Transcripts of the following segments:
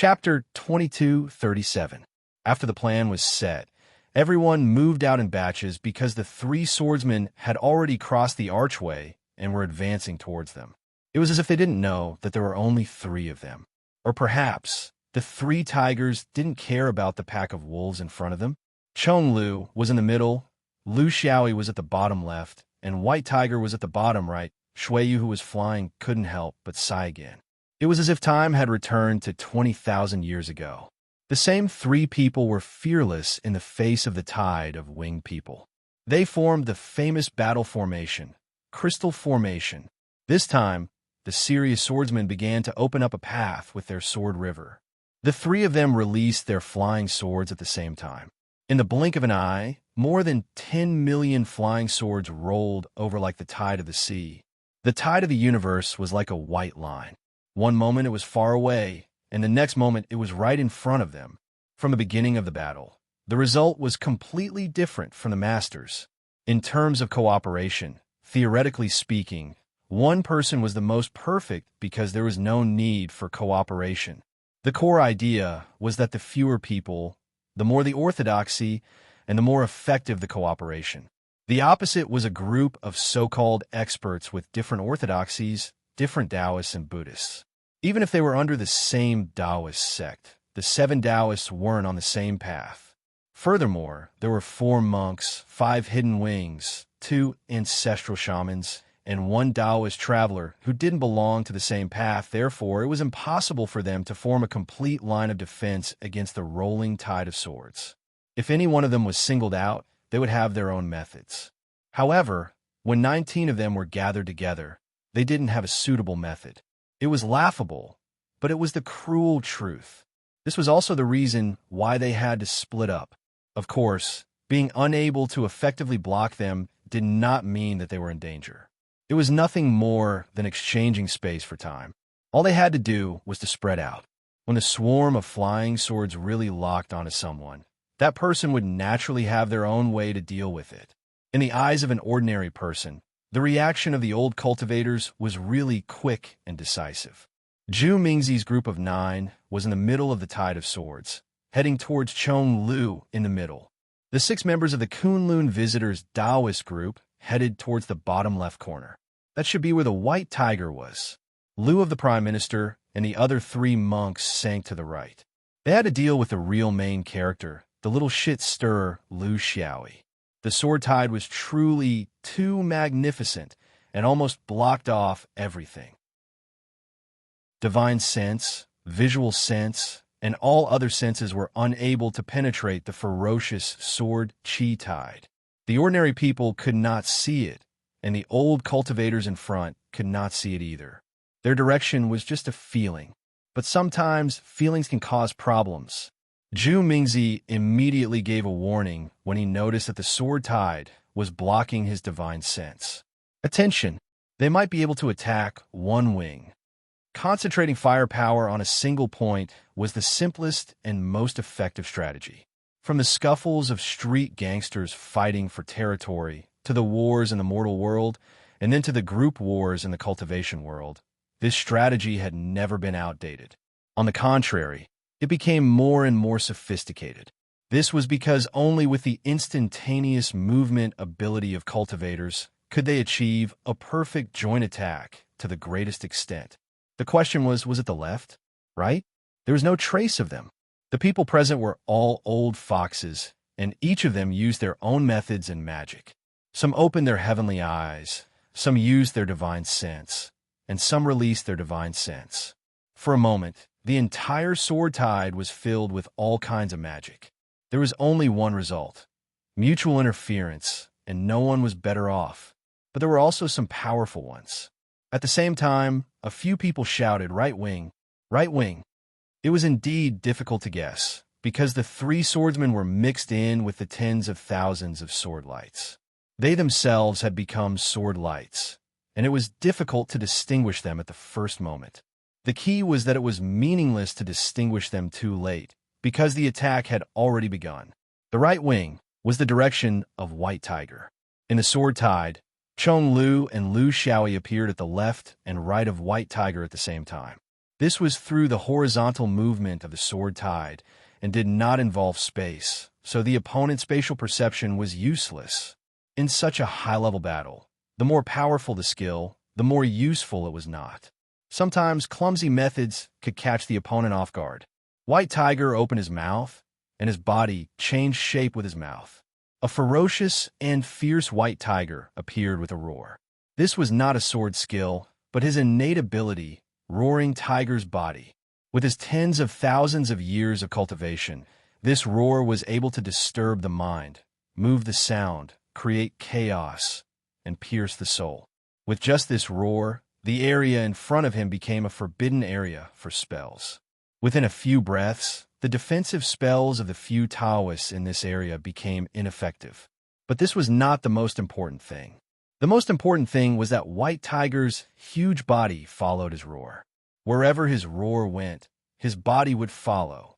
Chapter 2237. After the plan was set, everyone moved out in batches because the three swordsmen had already crossed the archway and were advancing towards them. It was as if they didn't know that there were only three of them. Or perhaps the three tigers didn't care about the pack of wolves in front of them. Chong Lu was in the middle, Lu Xiaoi was at the bottom left, and White Tiger was at the bottom right. Shuiyu, who was flying, couldn't help but sigh again. It was as if time had returned to 20,000 years ago. The same three people were fearless in the face of the tide of winged people. They formed the famous battle formation, Crystal Formation. This time, the serious swordsmen began to open up a path with their sword river. The three of them released their flying swords at the same time. In the blink of an eye, more than 10 million flying swords rolled over like the tide of the sea. The tide of the universe was like a white line. One moment it was far away, and the next moment it was right in front of them. From the beginning of the battle, the result was completely different from the masters. In terms of cooperation, theoretically speaking, one person was the most perfect because there was no need for cooperation. The core idea was that the fewer people, the more the orthodoxy, and the more effective the cooperation. The opposite was a group of so-called experts with different orthodoxies, different Taoists and Buddhists. Even if they were under the same Taoist sect, the 7 Taoists weren't on the same path. Furthermore, there were 4 monks, 5 hidden wings, 2 ancestral shamans, and 1 Taoist traveler who didn't belong to the same path. Therefore, it was impossible for them to form a complete line of defense against the rolling tide of swords. If any one of them was singled out, they would have their own methods. However, when 19 of them were gathered together, they didn't have a suitable method. It was laughable, but it was the cruel truth. This was also the reason why they had to split up. Of course, being unable to effectively block them did not mean that they were in danger. It was nothing more than exchanging space for time. All they had to do was to spread out. When the swarm of flying swords really locked onto someone, that person would naturally have their own way to deal with it. In the eyes of an ordinary person, the reaction of the old cultivators was really quick and decisive. Zhu Mingzi's group of 9 was in the middle of the tide of swords, heading towards Chong Lu in the middle. The 6 members of the Kunlun Visitors Taoist group headed towards the bottom left corner. That should be where the White Tiger was. Lu of the Prime Minister and the other 3 monks sank to the right. They had to deal with the real main character, the little shit-stirrer Lu Xiaoi. The sword tide was truly too magnificent and almost blocked off everything. Divine sense, visual sense, and all other senses were unable to penetrate the ferocious sword chi tide. The ordinary people could not see it, and the old cultivators in front could not see it either. Their direction was just a feeling, but sometimes feelings can cause problems. Zhu Mingzi immediately gave a warning when he noticed that the sword tide was blocking his divine sense. Attention! They might be able to attack one wing. Concentrating firepower on a single point was the simplest and most effective strategy. From the scuffles of street gangsters fighting for territory, to the wars in the mortal world, and then to the group wars in the cultivation world, this strategy had never been outdated. On the contrary, it became more and more sophisticated. This was because only with the instantaneous movement ability of cultivators could they achieve a perfect joint attack to the greatest extent. The question was it the left? Right? There was no trace of them. The people present were all old foxes, and each of them used their own methods and magic. Some opened their heavenly eyes, some used their divine sense, and some released their divine sense. For a moment, the entire sword tide was filled with all kinds of magic. There was only one result: mutual interference, and no one was better off. But there were also some powerful ones. At the same time, a few people shouted, "Right wing, right wing." It was indeed difficult to guess, because the 3 swordsmen were mixed in with the tens of thousands of sword lights. They themselves had become sword lights, and it was difficult to distinguish them at the first moment. The key was that it was meaningless to distinguish them too late, because the attack had already begun. The right wing was the direction of White Tiger. In the sword tide, Chong Lu and Lu Xiaoi appeared at the left and right of White Tiger at the same time. This was through the horizontal movement of the sword tide and did not involve space, so the opponent's spatial perception was useless. In such a high-level battle, the more powerful the skill, the more useful it was not. Sometimes clumsy methods could catch the opponent off guard. White Tiger opened his mouth, and his body changed shape with his mouth. A ferocious and fierce white tiger appeared with a roar. This was not a sword skill, but his innate ability, roaring tiger's body. With his tens of thousands of years of cultivation, this roar was able to disturb the mind, move the sound, create chaos, and pierce the soul. With just this roar, the area in front of him became a forbidden area for spells. Within a few breaths, the defensive spells of the few Taoists in this area became ineffective. But this was not the most important thing. The most important thing was that White Tiger's huge body followed his roar. Wherever his roar went, his body would follow.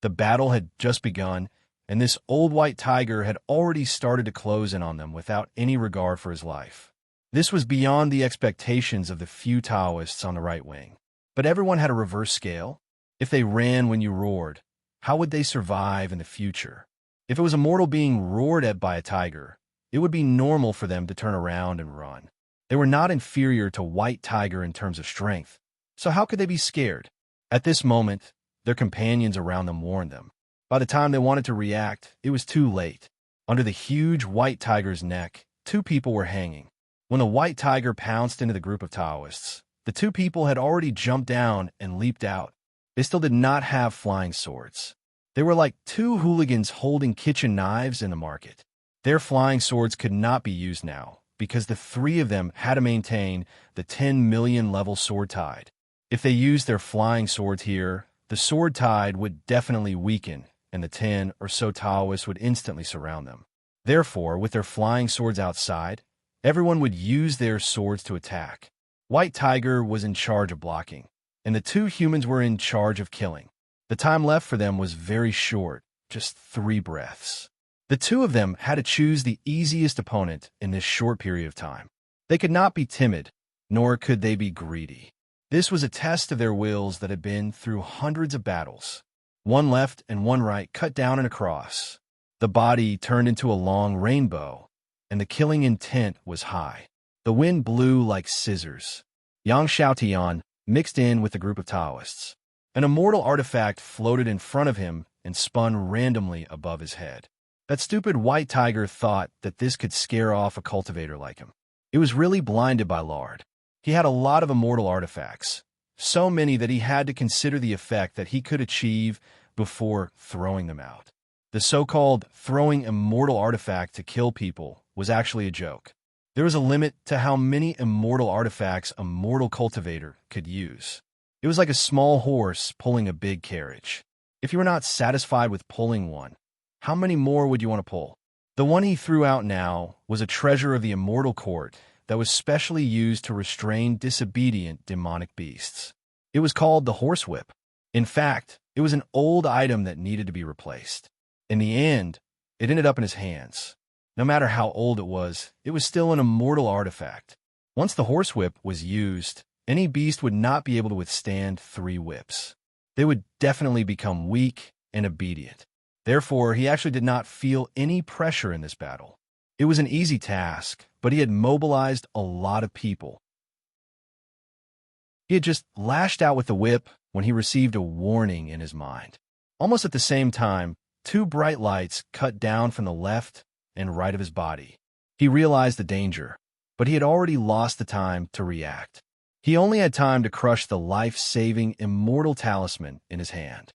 The battle had just begun, and this old white tiger had already started to close in on them without any regard for his life. This was beyond the expectations of the few Taoists on the right wing. But everyone had a reverse scale. If they ran when you roared, how would they survive in the future? If it was a mortal being roared at by a tiger, it would be normal for them to turn around and run. They were not inferior to White Tiger in terms of strength, so how could they be scared? At this moment, their companions around them warned them. By the time they wanted to react, it was too late. Under the huge White Tiger's neck, two people were hanging. When the White Tiger pounced into the group of Taoists, the two people had already jumped down and leaped out. They still did not have flying swords. They were like two hooligans holding kitchen knives in the market. Their flying swords could not be used now, because the three of them had to maintain the 10 million level sword tide. If they used their flying swords here, the sword tide would definitely weaken, and the 10 or so Taoists would instantly surround them. Therefore, with their flying swords outside, everyone would use their swords to attack. White Tiger was in charge of blocking, and the two humans were in charge of killing. The time left for them was very short, just 3 breaths. The two of them had to choose the easiest opponent in this short period of time. They could not be timid, nor could they be greedy. This was a test of their wills that had been through hundreds of battles. One left and one right cut down and across. The body turned into a long rainbow, and the killing intent was high. The wind blew like scissors. Yang Xiaotian mixed in with the group of Taoists. An immortal artifact floated in front of him and spun randomly above his head. That stupid White Tiger thought that this could scare off a cultivator like him. It was really blinded by lard. He had a lot of immortal artifacts, so many that he had to consider the effect that he could achieve before throwing them out. The so-called throwing immortal artifact to kill people was actually a joke. There was a limit to how many immortal artifacts a mortal cultivator could use. It was like a small horse pulling a big carriage. If you were not satisfied with pulling one, how many more would you want to pull? The one he threw out now was a treasure of the immortal court that was specially used to restrain disobedient demonic beasts. It was called the horsewhip. In fact, it was an old item that needed to be replaced. In the end, it ended up in his hands. No matter how old it was still an immortal artifact. Once the horsewhip was used, any beast would not be able to withstand 3 whips. They would definitely become weak and obedient. Therefore, he actually did not feel any pressure in this battle. It was an easy task, but he had mobilized a lot of people. He had just lashed out with the whip when he received a warning in his mind. Almost at the same time, 2 bright lights cut down from the left and right of his body. He realized the danger, but he had already lost the time to react. He only had time to crush the life-saving immortal talisman in his hand.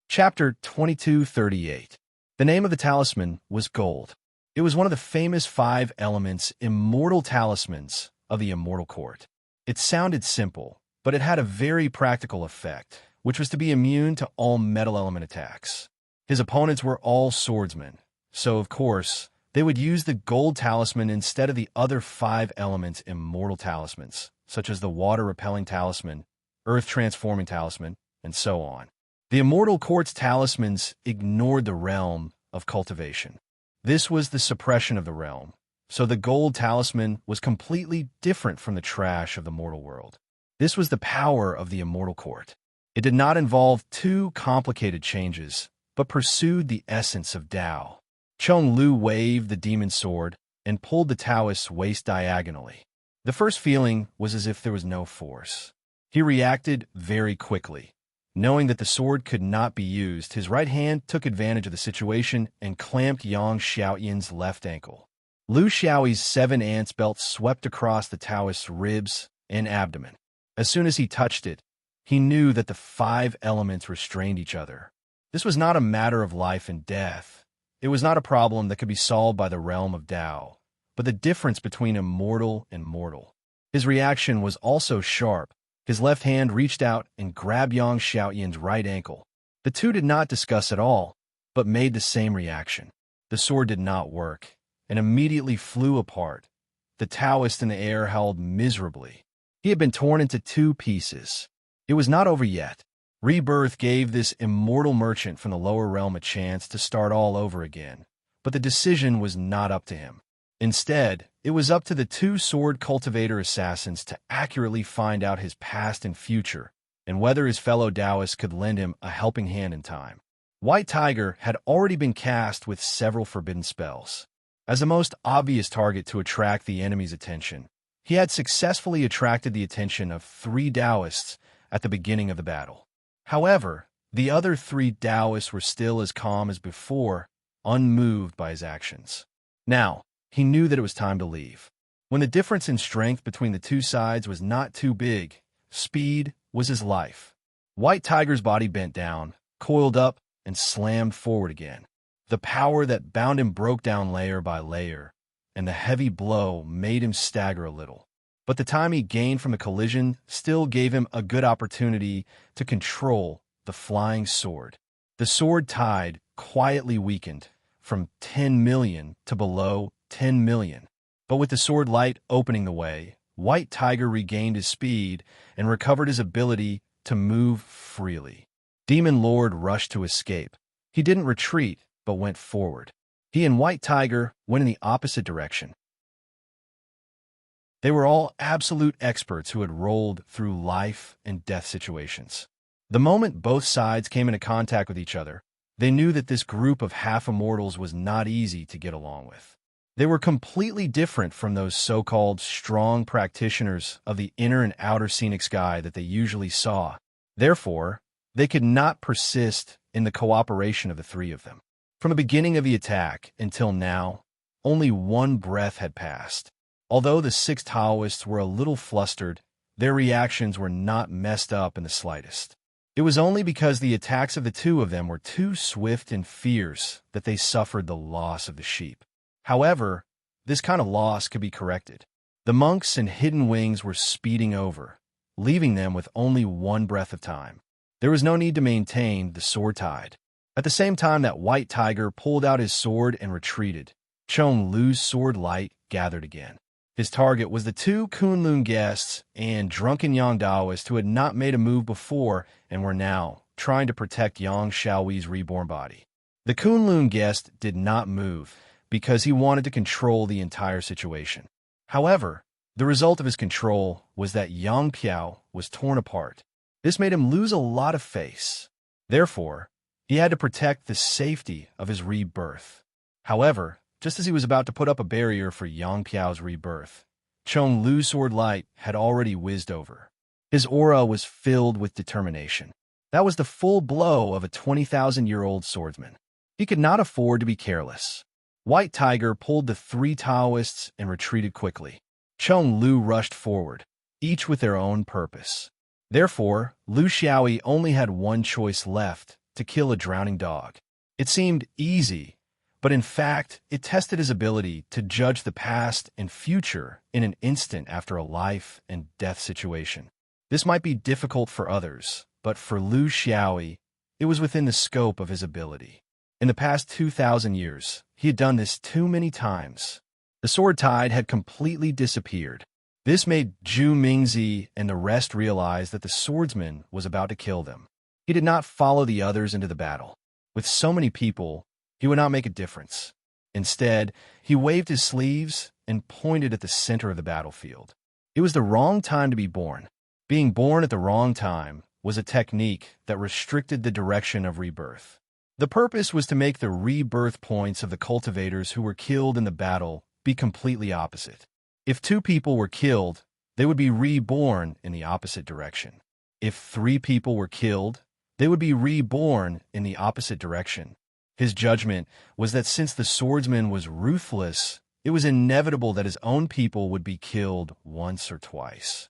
Chapter 2238. The name of the talisman was gold. It was one of the famous 5 elements immortal talismans of the immortal court. It sounded simple, but it had a very practical effect, which was to be immune to all metal element attacks. His opponents were all swordsmen, so of course, they would use the gold talisman instead of the other 5 elements immortal talismans, such as the water-repelling talisman, earth-transforming talisman, and so on. The immortal court's talismans ignored the realm of cultivation. This was the suppression of the realm, So the gold talisman was completely different from the trash of the mortal world. This was the power of the immortal court. It did not involve too complicated changes, but pursued the essence of Tao. Chong Lu waved the demon sword and pulled the Taoist's waist diagonally. The first feeling was as if there was no force. He reacted very quickly. Knowing that the sword could not be used, his right hand took advantage of the situation and clamped Yang Xiaoyin's left ankle. Lu Xiaoyi's 7 ants belt swept across the Taoist's ribs and abdomen. As soon as he touched it, he knew that the 5 elements restrained each other. This was not a matter of life and death. It was not a problem that could be solved by the realm of Tao, but the difference between immortal and mortal. His reaction was also sharp. His left hand reached out and grabbed Yang Xiaoyin's right ankle. The two did not discuss at all, but made the same reaction. The sword did not work, and immediately flew apart. The Taoist in the air howled miserably. He had been torn into 2 pieces. It was not over yet. Rebirth gave this immortal merchant from the lower realm a chance to start all over again, but the decision was not up to him. Instead, it was up to the 2 sword cultivator assassins to accurately find out his past and future, and whether his fellow Taoists could lend him a helping hand in time. White Tiger had already been cast with several forbidden spells. As the most obvious target to attract the enemy's attention, he had successfully attracted the attention of 3 Taoists at the beginning of the battle. However, the other 3 Taoists were still as calm as before, unmoved by his actions. Now, he knew that it was time to leave. When the difference in strength between the 2 sides was not too big, speed was his life. White Tiger's body bent down, coiled up, and slammed forward again. The power that bound him broke down layer by layer, and the heavy blow made him stagger a little. But the time he gained from the collision still gave him a good opportunity to control the flying sword. The sword tide quietly weakened from 10 million to below 10 million. But with the sword light opening the way, White Tiger regained his speed and recovered his ability to move freely. Demon Lord rushed to escape. He didn't retreat, but went forward. He and White Tiger went in the opposite direction. They were all absolute experts who had rolled through life and death situations. The moment both sides came into contact with each other, they knew that this group of half-immortals was not easy to get along with. They were completely different from those so-called strong practitioners of the inner and outer scenic sky that they usually saw. Therefore, they could not persist in the cooperation of the 3 of them. From the beginning of the attack until now, only 1 breath had passed. Although the 6 Taoists were a little flustered, their reactions were not messed up in the slightest. It was only because the attacks of the 2 of them were too swift and fierce that they suffered the loss of the sheep. However, this kind of loss could be corrected. The monks and hidden wings were speeding over, leaving them with only 1 breath of time. There was no need to maintain the sword tide. At the same time that White Tiger pulled out his sword and retreated, Chong Lu's sword light gathered again. His target was the 2 Kunlun guests and drunken Yang Daoists who had not made a move before and were now trying to protect Yang Xiaoyi's reborn body. The Kunlun guest did not move because he wanted to control the entire situation. However, the result of his control was that Yang Piao was torn apart. This made him lose a lot of face. Therefore, he had to protect the safety of his rebirth. However, just as he was about to put up a barrier for Yang Piao's rebirth, Chong Lu's sword light had already whizzed over. His aura was filled with determination. That was the full blow of a 20,000-year-old swordsman. He could not afford to be careless. White Tiger pulled the 3 Taoists and retreated quickly. Chong Lu rushed forward, each with their own purpose. Therefore, Lu Xiaoyi only had 1 choice left, to kill a drowning dog. It seemed easy, but in fact, it tested his ability to judge the past and future in an instant after a life and death situation. This might be difficult for others, but for Lu Xiaoyi, it was within the scope of his ability. In the past 2,000 years, he had done this too many times. The sword tide had completely disappeared. This made Zhu Mingzi and the rest realize that the swordsman was about to kill them. He did not follow the others into the battle. With so many people, he would not make a difference. Instead, he waved his sleeves and pointed at the center of the battlefield. It was the wrong time to be born. Being born at the wrong time was a technique that restricted the direction of rebirth. The purpose was to make the rebirth points of the cultivators who were killed in the battle be completely opposite. If 2 people were killed, they would be reborn in the opposite direction. If 3 people were killed, they would be reborn in the opposite direction. His judgment was that since the swordsman was ruthless, it was inevitable that his own people would be killed once or twice.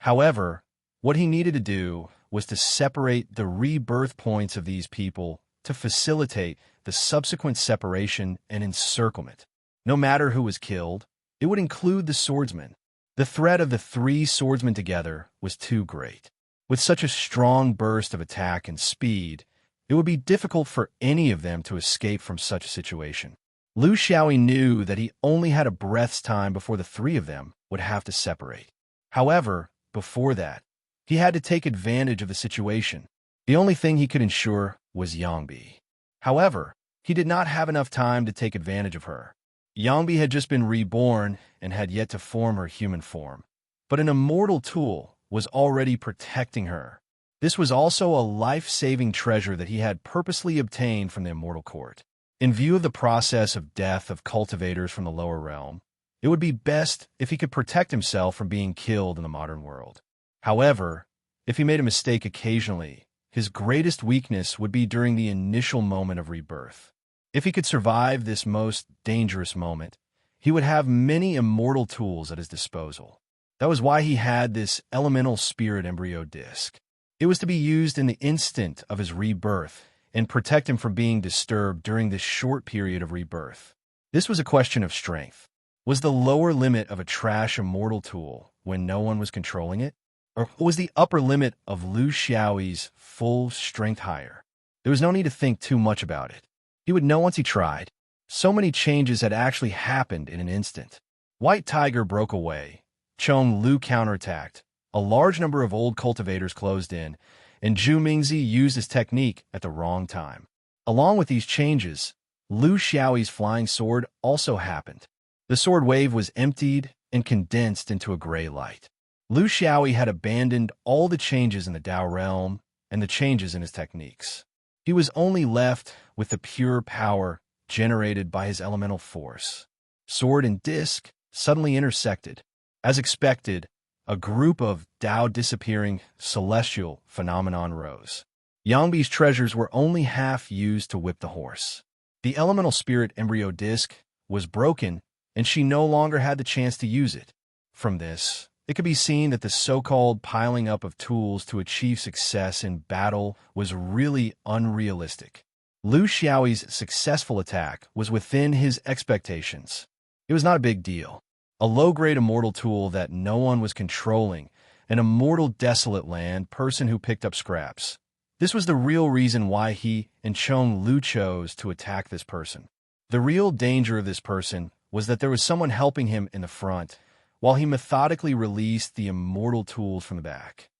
However, what he needed to do was to separate the rebirth points of these people to facilitate the subsequent separation and encirclement. No matter who was killed, it would include the swordsman. The threat of the 3 swordsmen together was too great. With such a strong burst of attack and speed, it would be difficult for any of them to escape from such a situation. Lu Xiaoyi knew that he only had a breath's time before the 3 of them would have to separate. However, before that, he had to take advantage of the situation. The only thing he could ensure was Yangbi. However, he did not have enough time to take advantage of her. Yangbi had just been reborn and had yet to form her human form, but an immortal tool was already protecting her. This was also a life-saving treasure that he had purposely obtained from the immortal court. In view of the process of death of cultivators from the lower realm, it would be best if he could protect himself from being killed in the modern world. However, if he made a mistake occasionally, his greatest weakness would be during the initial moment of rebirth. If he could survive this most dangerous moment, he would have many immortal tools at his disposal. That was why he had this elemental spirit embryo disc. It was to be used in the instant of his rebirth and protect him from being disturbed during this short period of rebirth. This was a question of strength. Was the lower limit of a trash immortal tool when no one was controlling it? Or was the upper limit of Lu Xiaoyi's full strength higher? There was no need to think too much about it. He would know once he tried. So many changes had actually happened in an instant. White Tiger broke away. Chong Lu counterattacked. A large number of old cultivators closed in, and Zhu Mingzi used his technique at the wrong time. Along with these changes, Lu Xiaoyi's flying sword also happened. The sword wave was emptied and condensed into a gray light. Lu Xiaoyi had abandoned all the changes in the Dao realm and the changes in his techniques. He was only left with the pure power generated by his elemental force. Sword and disc suddenly intersected. As expected, a group of Dao disappearing celestial phenomenon rose. Yangbi's treasures were only half used to whip the horse. The elemental spirit embryo disc was broken, and she no longer had the chance to use it. From this, it could be seen that the so-called piling up of tools to achieve success in battle was really unrealistic. Lu Xiaoyi's successful attack was within his expectations. It was not a big deal. A low-grade immortal tool that no one was controlling, an immortal desolate land person who picked up scraps. This was the real reason why he and Chong Lu chose to attack this person. The real danger of this person was that there was someone helping him in the front, while he methodically released the immortal tools from the back.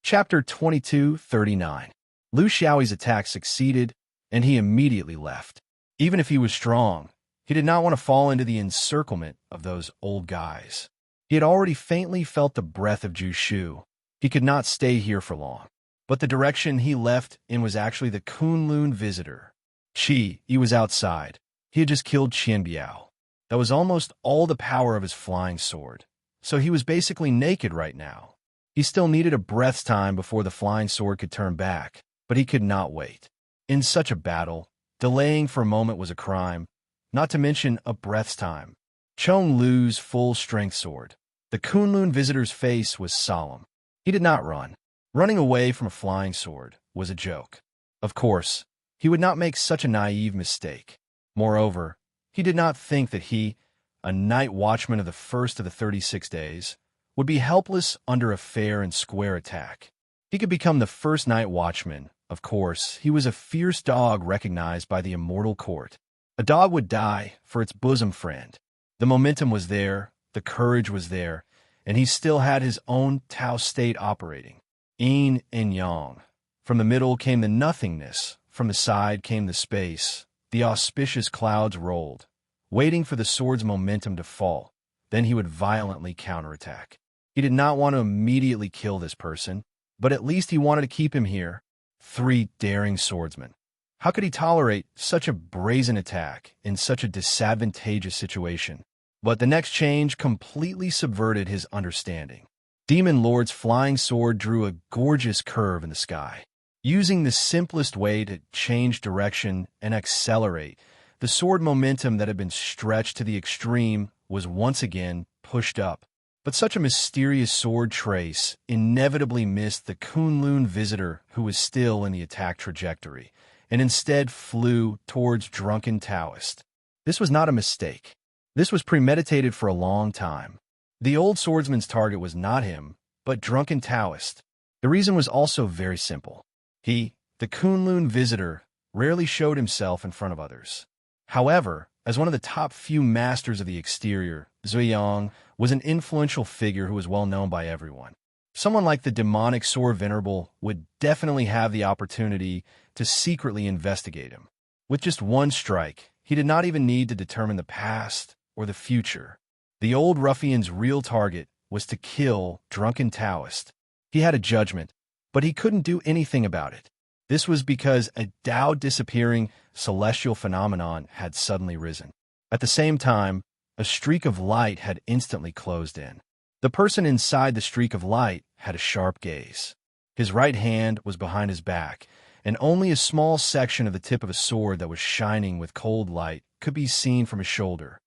Chapter 22:39. Lu Xiaoyi's attack succeeded, and he immediately left. Even if he was strong, he did not want to fall into the encirclement of those old guys. He had already faintly felt the breath of Jushu. He could not stay here for long. But the direction he left in was actually the Kunlun visitor. He was outside. He had just killed Qianbiao. That was almost all the power of his flying sword. So he was basically naked right now. He still needed a breath's time before the flying sword could turn back, but he could not wait. In such a battle, delaying for a moment was a crime, not to mention a breath's time. Chong Lu's full-strength sword. The Kunlun visitor's face was solemn. He did not run. Running away from a flying sword was a joke. Of course, he would not make such a naive mistake. Moreover, he did not think that he, a night watchman of the first of the 36 days, would be helpless under a fair and square attack. He could become the first night watchman. Of course, he was a fierce dog recognized by the immortal court. A dog would die for its bosom friend. The momentum was there, the courage was there, and he still had his own Tao state operating. Yin and yang. From the middle came the nothingness, from the side came the space. The auspicious clouds rolled, waiting for the sword's momentum to fall. Then he would violently counterattack. He did not want to immediately kill this person, but at least he wanted to keep him here. 3 daring swordsmen. How could he tolerate such a brazen attack in such a disadvantageous situation? But the next change completely subverted his understanding. Demon Lord's flying sword drew a gorgeous curve in the sky. Using the simplest way to change direction and accelerate, the sword momentum that had been stretched to the extreme was once again pushed up. But such a mysterious sword trace inevitably missed the Kunlun visitor who was still in the attack trajectory, and instead flew towards drunken Taoist. This was not a mistake. This was premeditated for a long time. The old swordsman's target was not him, but drunken Taoist. The reason was also very simple. He, the Kunlun visitor, rarely showed himself in front of others. However, as one of the top few masters of the exterior, Zuyang was an influential figure who was well known by everyone. Someone like the demonic sword venerable would definitely have the opportunity to secretly investigate him. With just one strike, he did not even need to determine the past or the future. The old ruffian's real target was to kill drunken Taoist. He had a judgment, but he couldn't do anything about it. This was because a Tao disappearing celestial phenomenon had suddenly risen. At the same time, a streak of light had instantly closed in. The person inside the streak of light had a sharp gaze. His right hand was behind his back, and only a small section of the tip of a sword that was shining with cold light could be seen from his shoulder.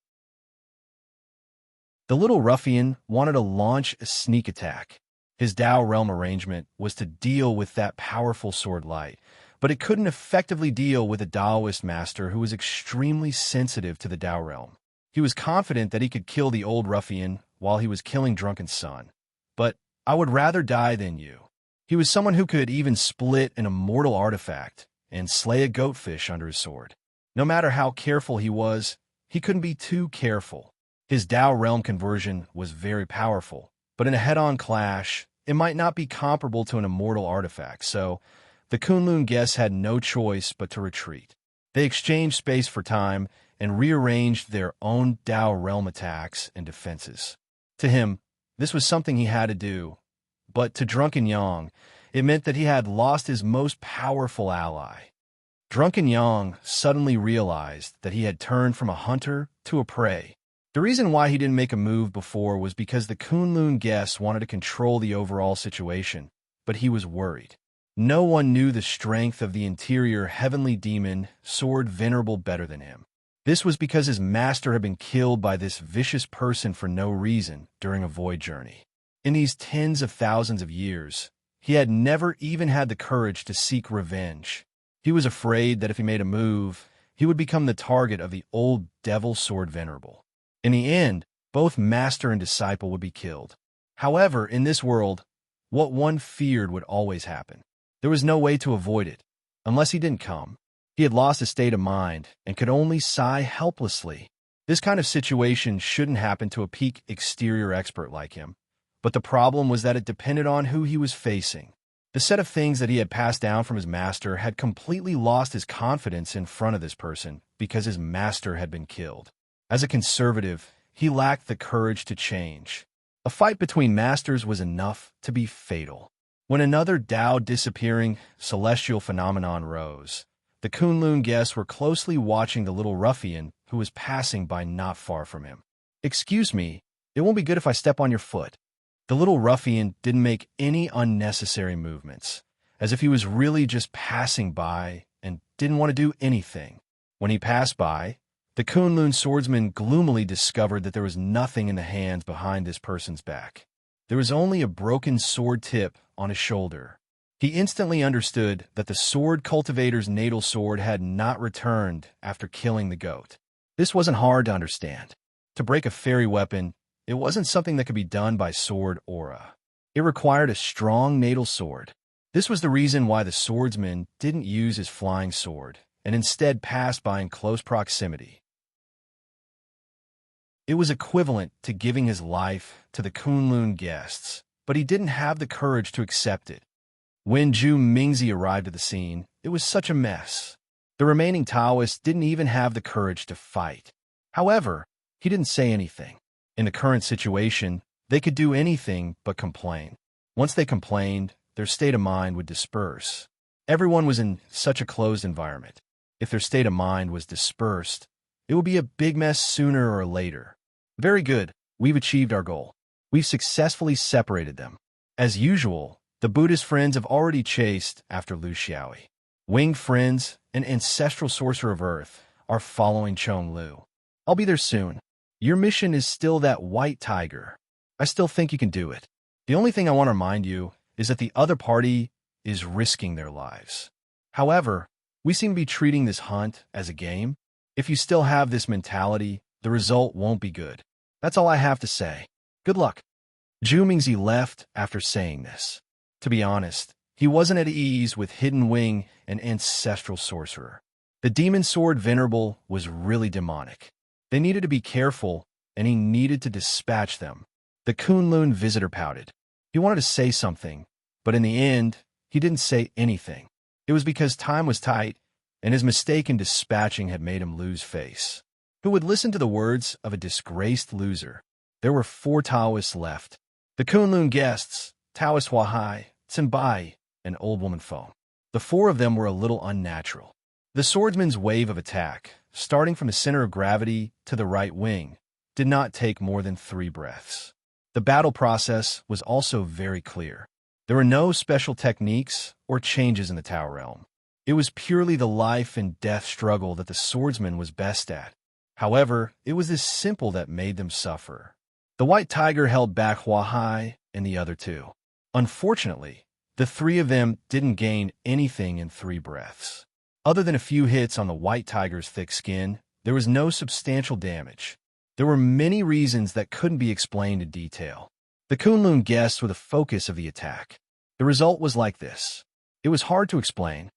The little ruffian wanted to launch a sneak attack. His Tao realm arrangement was to deal with that powerful sword light, but it couldn't effectively deal with a Taoist master who was extremely sensitive to the Tao realm. He was confident that he could kill the old ruffian while he was killing Drunken's son. But I would rather die than you. He was someone who could even split an immortal artifact and slay a goatfish under his sword. No matter how careful he was, he couldn't be too careful. His Tao realm conversion was very powerful, but in a head-on clash, it might not be comparable to an immortal artifact, so the Kunlun guests had no choice but to retreat. They exchanged space for time and rearranged their own Tao realm attacks and defenses. To him, this was something he had to do, but to Drunken Yang, it meant that he had lost his most powerful ally. Drunken Yang suddenly realized that he had turned from a hunter to a prey. The reason why he didn't make a move before was because the Kunlun guests wanted to control the overall situation, but he was worried. No one knew the strength of the interior heavenly demon sword venerable better than him. This was because his master had been killed by this vicious person for no reason during a void journey. In these tens of thousands of years, he had never even had the courage to seek revenge. He was afraid that if he made a move, he would become the target of the old devil sword venerable. In the end, both master and disciple would be killed. However, in this world, what one feared would always happen. There was no way to avoid it, unless he didn't come. He had lost his state of mind and could only sigh helplessly. This kind of situation shouldn't happen to a peak exterior expert like him. But the problem was that it depended on who he was facing. The set of things that he had passed down from his master had completely lost his confidence in front of this person because his master had been killed. As a conservative, he lacked the courage to change. A fight between masters was enough to be fatal. When another Tao disappearing celestial phenomenon rose, the Kunlun guests were closely watching the little ruffian who was passing by not far from him. "Excuse me, it won't be good if I step on your foot." The little ruffian didn't make any unnecessary movements, as if he was really just passing by and didn't want to do anything. When he passed by, the Kunlun swordsman gloomily discovered that there was nothing in the hands behind this person's back. There was only a broken sword tip on his shoulder. He instantly understood that the sword cultivator's natal sword had not returned after killing the goat. This wasn't hard to understand. To break a fairy weapon, it wasn't something that could be done by sword aura. It required a strong natal sword. This was the reason why the swordsman didn't use his flying sword, and instead passed by in close proximity. It was equivalent to giving his life to the Kunlun guests, but he didn't have the courage to accept it. When Zhu Mingzi arrived at the scene, it It was such a mess. The remaining Taoists didn't even have the courage to fight. However, he didn't say anything. In the current situation, they could do anything but complain. Once they complained, their state of mind would disperse. Everyone was in such a closed environment. If their state of mind was dispersed, it would be a big mess sooner or later. Very good, we've achieved our goal. We've successfully separated them. As usual, the Buddhist friends have already chased after Lu Xiaoyi. Winged friends, an ancestral sorcerer of Earth, are following Chong Lu. I'll be there soon. Your mission is still that white tiger. I still think you can do it. The only thing I want to remind you is that the other party is risking their lives. However, we seem to be treating this hunt as a game. If you still have this mentality, the result won't be good. That's all I have to say. Good luck. Zhu Mingzi left after saying this. To be honest, he wasn't at ease with Hidden Wing, an ancestral sorcerer. The demon sword venerable was really demonic. They needed to be careful, and he needed to dispatch them. The Kunlun visitor pouted. He wanted to say something, but in the end, he didn't say anything. It was because time was tight, and his mistake in dispatching had made him lose face. Who would listen to the words of a disgraced loser? There were 4 Taoists left. The Kunlun guests, Taoist Huahai, Tsinbai, and Old Woman Feng. The 4 of them were a little unnatural. The swordsman's wave of attack, starting from the center of gravity to the right wing, did not take more than 3 breaths. The battle process was also very clear. There were no special techniques or changes in the Tao realm. It was purely the life and death struggle that the swordsman was best at. However, it was this simple that made them suffer. The white tiger held back Huahai and the other 2. Unfortunately, the 3 of them didn't gain anything in 3 breaths. Other than a few hits on the white tiger's thick skin, there was no substantial damage. There were many reasons that couldn't be explained in detail. The Kunlun guests were the focus of the attack. The result was like this. It was hard to explain.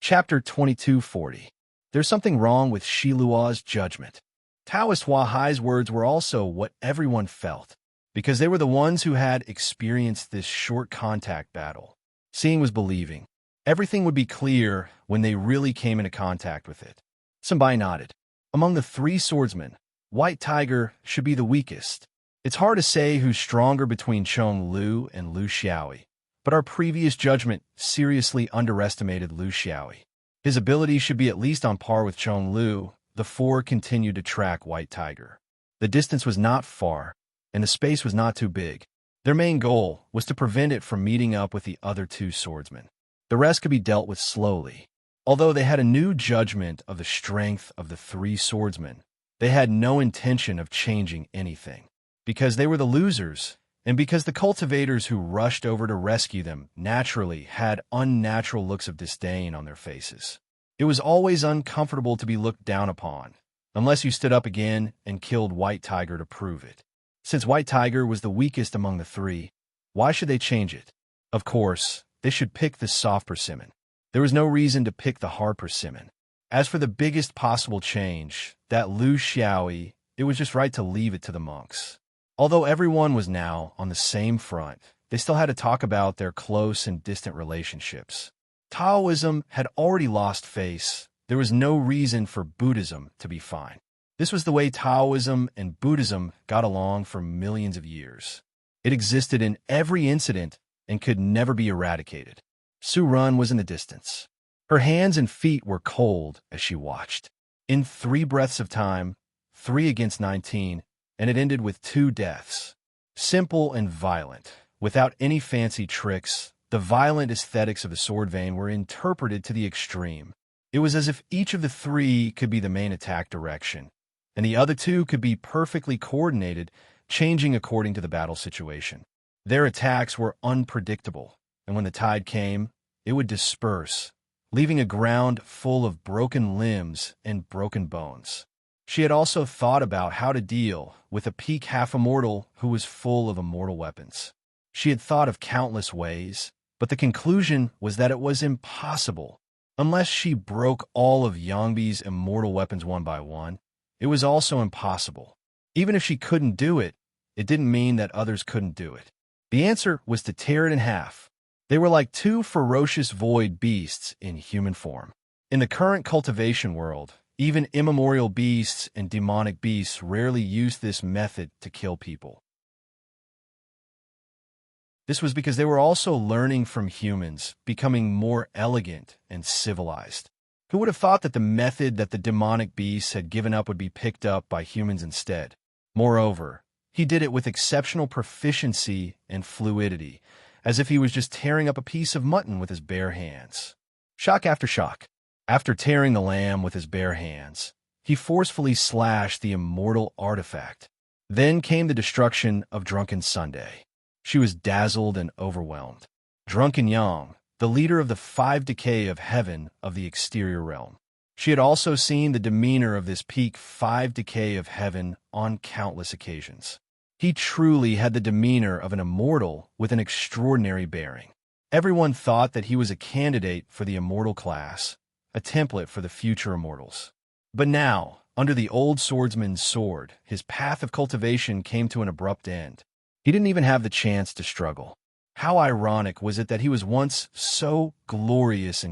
Chapter 2240. There's something wrong with Shilua's judgment. Taoist Huahai's words were also what everyone felt, because they were the ones who had experienced this short contact battle. Seeing was believing. Everything would be clear when they really came into contact with it. Tsinbai nodded. Among the 3 swordsmen, White Tiger should be the weakest. It's hard to say who's stronger between Chong Lu and Lu Xiaoyi, but our previous judgment seriously underestimated Lu Xiaoyi. His ability should be at least on par with Chong Lu. The 4 continued to track White Tiger. The distance was not far, and the space was not too big. Their main goal was to prevent it from meeting up with the other 2 swordsmen. The rest could be dealt with slowly. Although they had a new judgment of the strength of the 3 swordsmen, they had no intention of changing anything. Because they were the losers, and because the cultivators who rushed over to rescue them naturally had unnatural looks of disdain on their faces. It was always uncomfortable to be looked down upon, unless you stood up again and killed White Tiger to prove it. Since White Tiger was the weakest among the 3, why should they change it? Of course, they should pick the soft persimmon. There was no reason to pick the hard persimmon. As for the biggest possible change, that Lu Xiaoyi, it was just right to leave it to the monks. Although everyone was now on the same front, they still had to talk about their close and distant relationships. Taoism had already lost face. There was no reason for Buddhism to be fine. This was the way Taoism and Buddhism got along for millions of years. It existed in every incident and could never be eradicated. Su Run was in the distance. Her hands and feet were cold as she watched. In 3 breaths of time, 3 against 19, and it ended with 2 deaths. Simple and violent, without any fancy tricks, the violent aesthetics of the sword vein were interpreted to the extreme. It was as if each of the 3 could be the main attack direction, and the other 2 could be perfectly coordinated, changing according to the battle situation. Their attacks were unpredictable, and when the tide came, it would disperse, leaving a ground full of broken limbs and broken bones. She had also thought about how to deal with a peak half-immortal who was full of immortal weapons. She had thought of countless ways, but the conclusion was that it was impossible. Unless she broke all of Yangbi's immortal weapons one by one, it was also impossible. Even if she couldn't do it, it didn't mean that others couldn't do it. The answer was to tear it in half. They were like two ferocious void beasts in human form. In the current cultivation world, even immemorial beasts and demonic beasts rarely use this method to kill people. This was because they were also learning from humans, becoming more elegant and civilized. Who would have thought that the method that the demonic beasts had given up would be picked up by humans instead? Moreover, he did it with exceptional proficiency and fluidity, as if he was just tearing up a piece of mutton with his bare hands. Shock after shock. After tearing the lamb with his bare hands, he forcefully slashed the immortal artifact. Then came the destruction of Drunken Sunday. She was dazzled and overwhelmed. Drunken Yang, the leader of the five decay of heaven of the exterior realm. She had also seen the demeanor of this peak five decay of heaven on countless occasions. He truly had the demeanor of an immortal with an extraordinary bearing. Everyone thought that he was a candidate for the immortal class, a template for the future immortals. But now, under the old swordsman's sword, his path of cultivation came to an abrupt end. He didn't even have the chance to struggle. How ironic was it that he was once so glorious,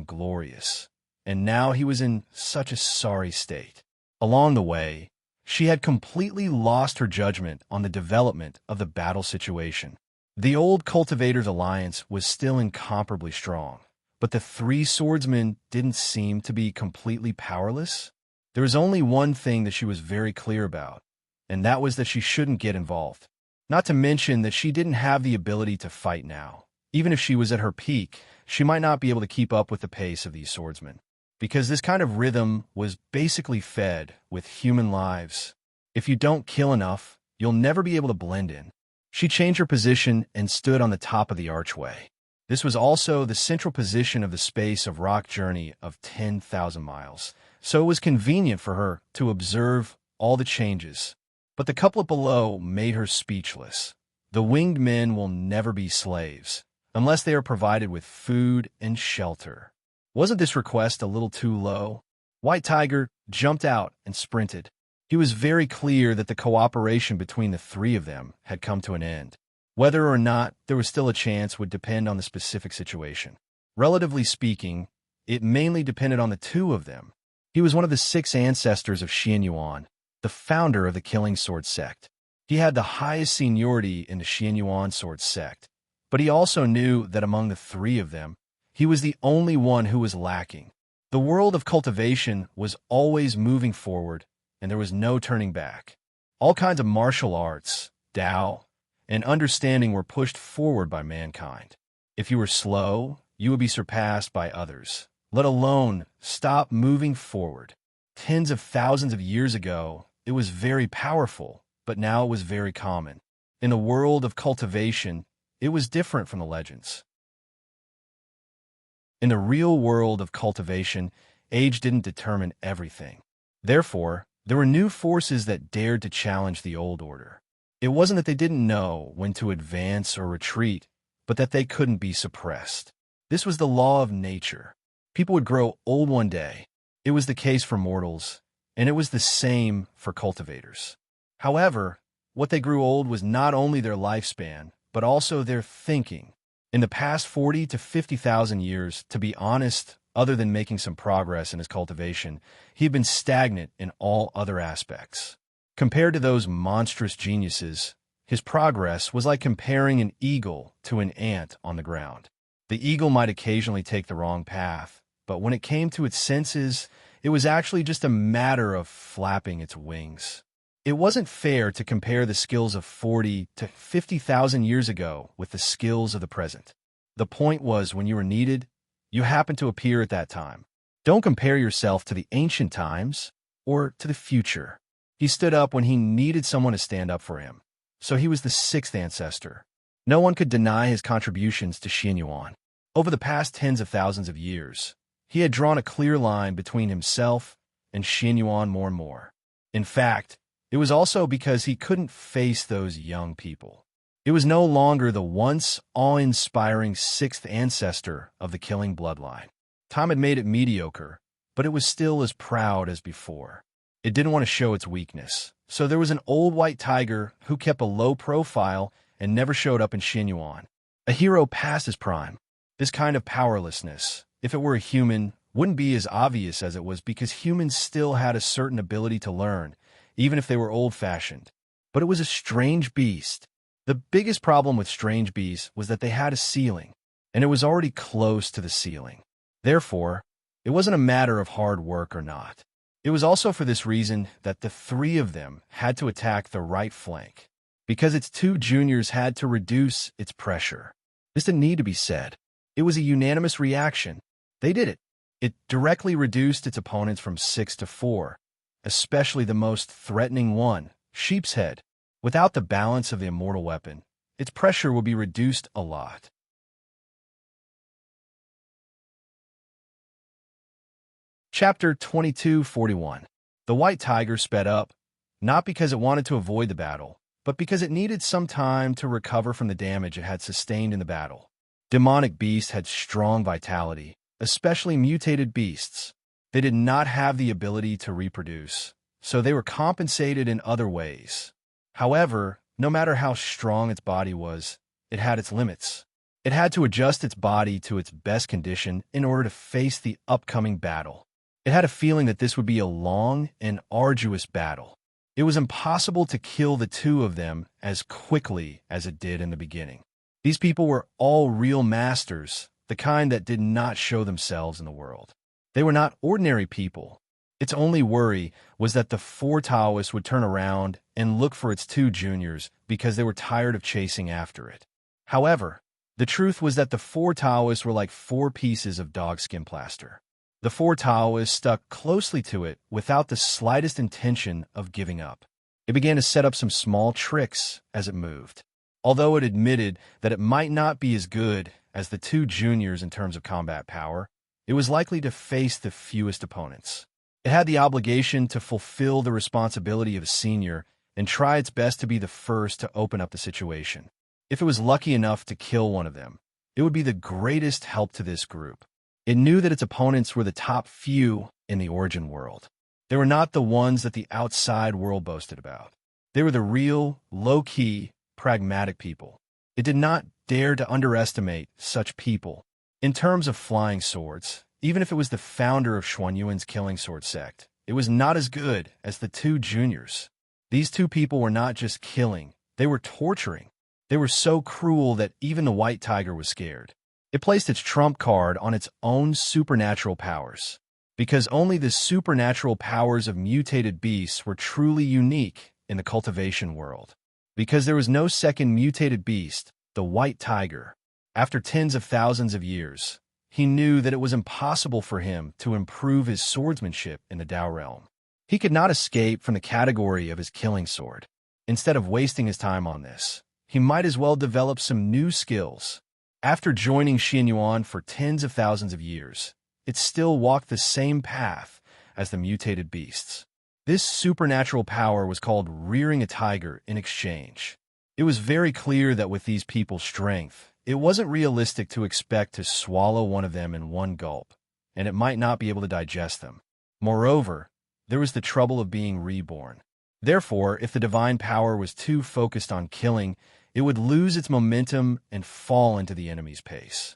and now he was in such a sorry state. Along the way, she had completely lost her judgment on the development of the battle situation. The old cultivators' alliance was still incomparably strong, but the three swordsmen didn't seem to be completely powerless. There was only one thing that she was very clear about, and that was that she shouldn't get involved. Not to mention that she didn't have the ability to fight now. Even if she was at her peak, she might not be able to keep up with the pace of these swordsmen, because this kind of rhythm was basically fed with human lives. If you don't kill enough, you'll never be able to blend in. She changed her position and stood on the top of the archway. This was also the central position of the space of rock journey of 10,000 miles, so it was convenient for her to observe all the changes. But the couplet below made her speechless. The winged men will never be slaves, unless they are provided with food and shelter. Wasn't this request a little too low? White Tiger jumped out and sprinted. He was very clear that the cooperation between the three of them had come to an end. Whether or not there was still a chance would depend on the specific situation. Relatively speaking, it mainly depended on the two of them. He was one of the 6 ancestors of Xian Yuan, the founder of the Killing Sword sect. He had the highest seniority in the Xian Yuan sword sect, but he also knew that among the three of them, he was the only one who was lacking. The world of cultivation was always moving forward, and there was no turning back. All kinds of martial arts, Tao, and understanding were pushed forward by mankind. If you were slow, you would be surpassed by others, let alone stop moving forward. Tens of thousands of years ago, it was very powerful, but now it was very common. In the world of cultivation, it was different from the legends. In the real world of cultivation, age didn't determine everything. Therefore, there were new forces that dared to challenge the old order. It wasn't that they didn't know when to advance or retreat, but that they couldn't be suppressed. This was the law of nature. People would grow old one day. It was the case for mortals, and it was the same for cultivators. However, what they grew old was not only their lifespan, but also their thinking. In the past 40 to 50,000 years, to be honest, other than making some progress in his cultivation, he had been stagnant in all other aspects. Compared to those monstrous geniuses, his progress was like comparing an eagle to an ant on the ground. The eagle might occasionally take the wrong path, but when it came to its senses, it was actually just a matter of flapping its wings. It wasn't fair to compare the skills of 40 to 50,000 years ago with the skills of the present. The point was, when you were needed, you happened to appear at that time. Don't compare yourself to the ancient times or to the future. He stood up when he needed someone to stand up for him. So he was the 6th ancestor. No one could deny his contributions to Xian Yuan. Over the past tens of thousands of years, he had drawn a clear line between himself and Xian Yuan more and more. In fact, it was also because he couldn't face those young people. It was no longer the once awe-inspiring 6th ancestor of the killing bloodline. Time had made it mediocre, but it was still as proud as before. It didn't want to show its weakness, so there was an old white tiger who kept a low profile and never showed up in Xinyuan. A hero past his prime. This kind of powerlessness, if it were a human, wouldn't be as obvious as it was because humans still had a certain ability to learn, even if they were old-fashioned. But it was a strange beast. The biggest problem with strange beasts was that they had a ceiling, and it was already close to the ceiling. Therefore, it wasn't a matter of hard work or not. It was also for this reason that the three of them had to attack the right flank, because its two juniors had to reduce its pressure. This didn't need to be said. It was a unanimous reaction. They did it. It directly reduced its opponents from 6 to 4, especially the most threatening one, Sheep's Head. Without the balance of the immortal weapon, its pressure would be reduced a lot. Chapter 2241. The White Tiger sped up, not because it wanted to avoid the battle, but because it needed some time to recover from the damage it had sustained in the battle. Demonic beasts had strong vitality, especially mutated beasts. They did not have the ability to reproduce, so they were compensated in other ways. However, no matter how strong its body was, it had its limits. It had to adjust its body to its best condition in order to face the upcoming battle. It had a feeling that this would be a long and arduous battle. It was impossible to kill the two of them as quickly as it did in the beginning. These people were all real masters, the kind that did not show themselves in the world. They were not ordinary people. Its only worry was that the four Taoists would turn around and look for its two juniors because they were tired of chasing after it. However, the truth was that the four Taoists were like 4 pieces of dogskin plaster. The four Taoists stuck closely to it without the slightest intention of giving up. It began to set up some small tricks as it moved. Although it admitted that it might not be as good as the two juniors in terms of combat power, it was likely to face the fewest opponents. It had the obligation to fulfill the responsibility of a senior and try its best to be the first to open up the situation. If it was lucky enough to kill one of them, it would be the greatest help to this group. It knew that its opponents were the top few in the origin world. They were not the ones that the outside world boasted about. They were the real, low-key, pragmatic people. It did not dare to underestimate such people. In terms of flying swords, even if it was the founder of Xuanyuan's killing sword sect, it was not as good as the two juniors. These two people were not just killing, they were torturing. They were so cruel that even the White Tiger was scared. It placed its trump card on its own supernatural powers, because only the supernatural powers of mutated beasts were truly unique in the cultivation world. Because there was no second mutated beast, the White Tiger. After tens of thousands of years, he knew that it was impossible for him to improve his swordsmanship in the Tao realm. He could not escape from the category of his killing sword. Instead of wasting his time on this, he might as well develop some new skills. After joining Xinyuan for tens of thousands of years, it still walked the same path as the mutated beasts. This supernatural power was called rearing a tiger in exchange. It was very clear that with these people's strength, it wasn't realistic to expect to swallow one of them in one gulp, and it might not be able to digest them. Moreover, there was the trouble of being reborn. Therefore, if the divine power was too focused on killing, it would lose its momentum and fall into the enemy's pace.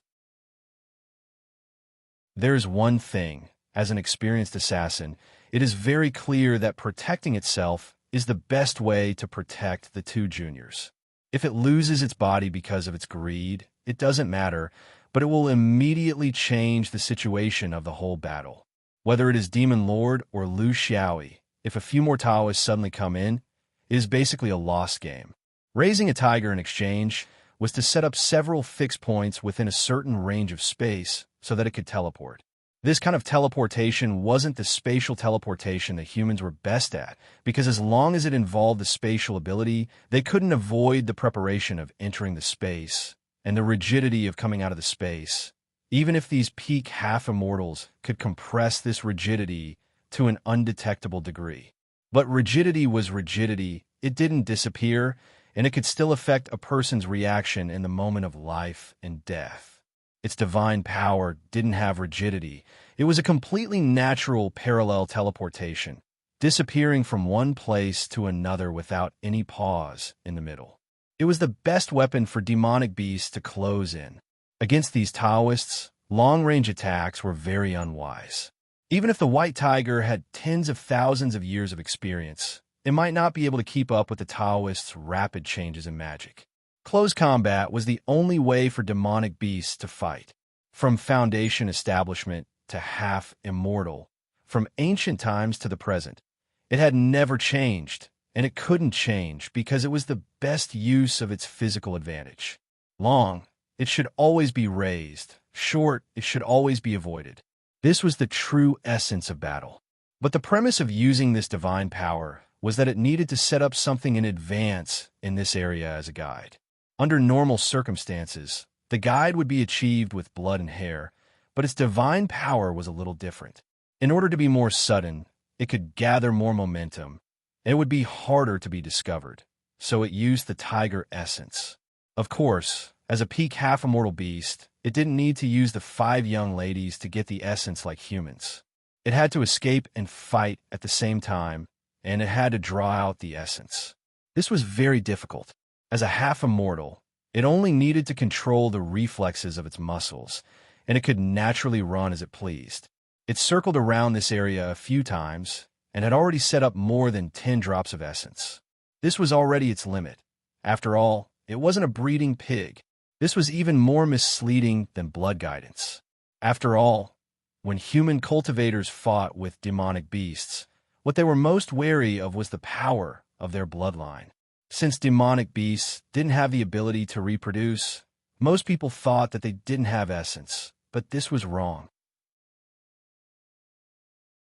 There's one thing, as an experienced assassin, it is very clear that protecting itself is the best way to protect the two juniors. If it loses its body because of its greed, it doesn't matter, but it will immediately change the situation of the whole battle. Whether it is Demon Lord or Lu Xiaoyi, if a few more Taoists suddenly come in, it is basically a lost game. Raising a tiger in exchange was to set up several fixed points within a certain range of space so that it could teleport. This kind of teleportation wasn't the spatial teleportation that humans were best at, because as long as it involved the spatial ability, they couldn't avoid the preparation of entering the space and the rigidity of coming out of the space. Even if these peak half-immortals could compress this rigidity to an undetectable degree. But rigidity was rigidity, it didn't disappear, and it could still affect a person's reaction in the moment of life and death. Its divine power didn't have rigidity. It was a completely natural parallel teleportation, disappearing from one place to another without any pause in the middle. It was the best weapon for demonic beasts to close in. Against these Taoists, long-range attacks were very unwise. Even if the white tiger had tens of thousands of years of experience, it might not be able to keep up with the Taoists' rapid changes in magic. Close combat was the only way for demonic beasts to fight. From Foundation establishment to half-immortal, from ancient times to the present, it had never changed, and it couldn't change because it was the best use of its physical advantage. Long, it should always be raised. Short, it should always be avoided. This was the true essence of battle. But the premise of using this divine power was that it needed to set up something in advance in this area as a guide. Under normal circumstances, the guide would be achieved with blood and hair, but its divine power was a little different. In order to be more sudden, it could gather more momentum, and it would be harder to be discovered, so it used the tiger essence. Of course, as a peak half-immortal beast, it didn't need to use the 5 young ladies to get the essence like humans. It had to escape and fight at the same time, and it had to draw out the essence. This was very difficult. As a half-immortal, it only needed to control the reflexes of its muscles, and it could naturally run as it pleased. It circled around this area a few times, and had already set up more than 10 drops of essence. This was already its limit. After all, it wasn't a breeding pig. This was even more misleading than blood guidance. After all, when human cultivators fought with demonic beasts, what they were most wary of was the power of their bloodline. Since demonic beasts didn't have the ability to reproduce, most people thought that they didn't have essence, but this was wrong.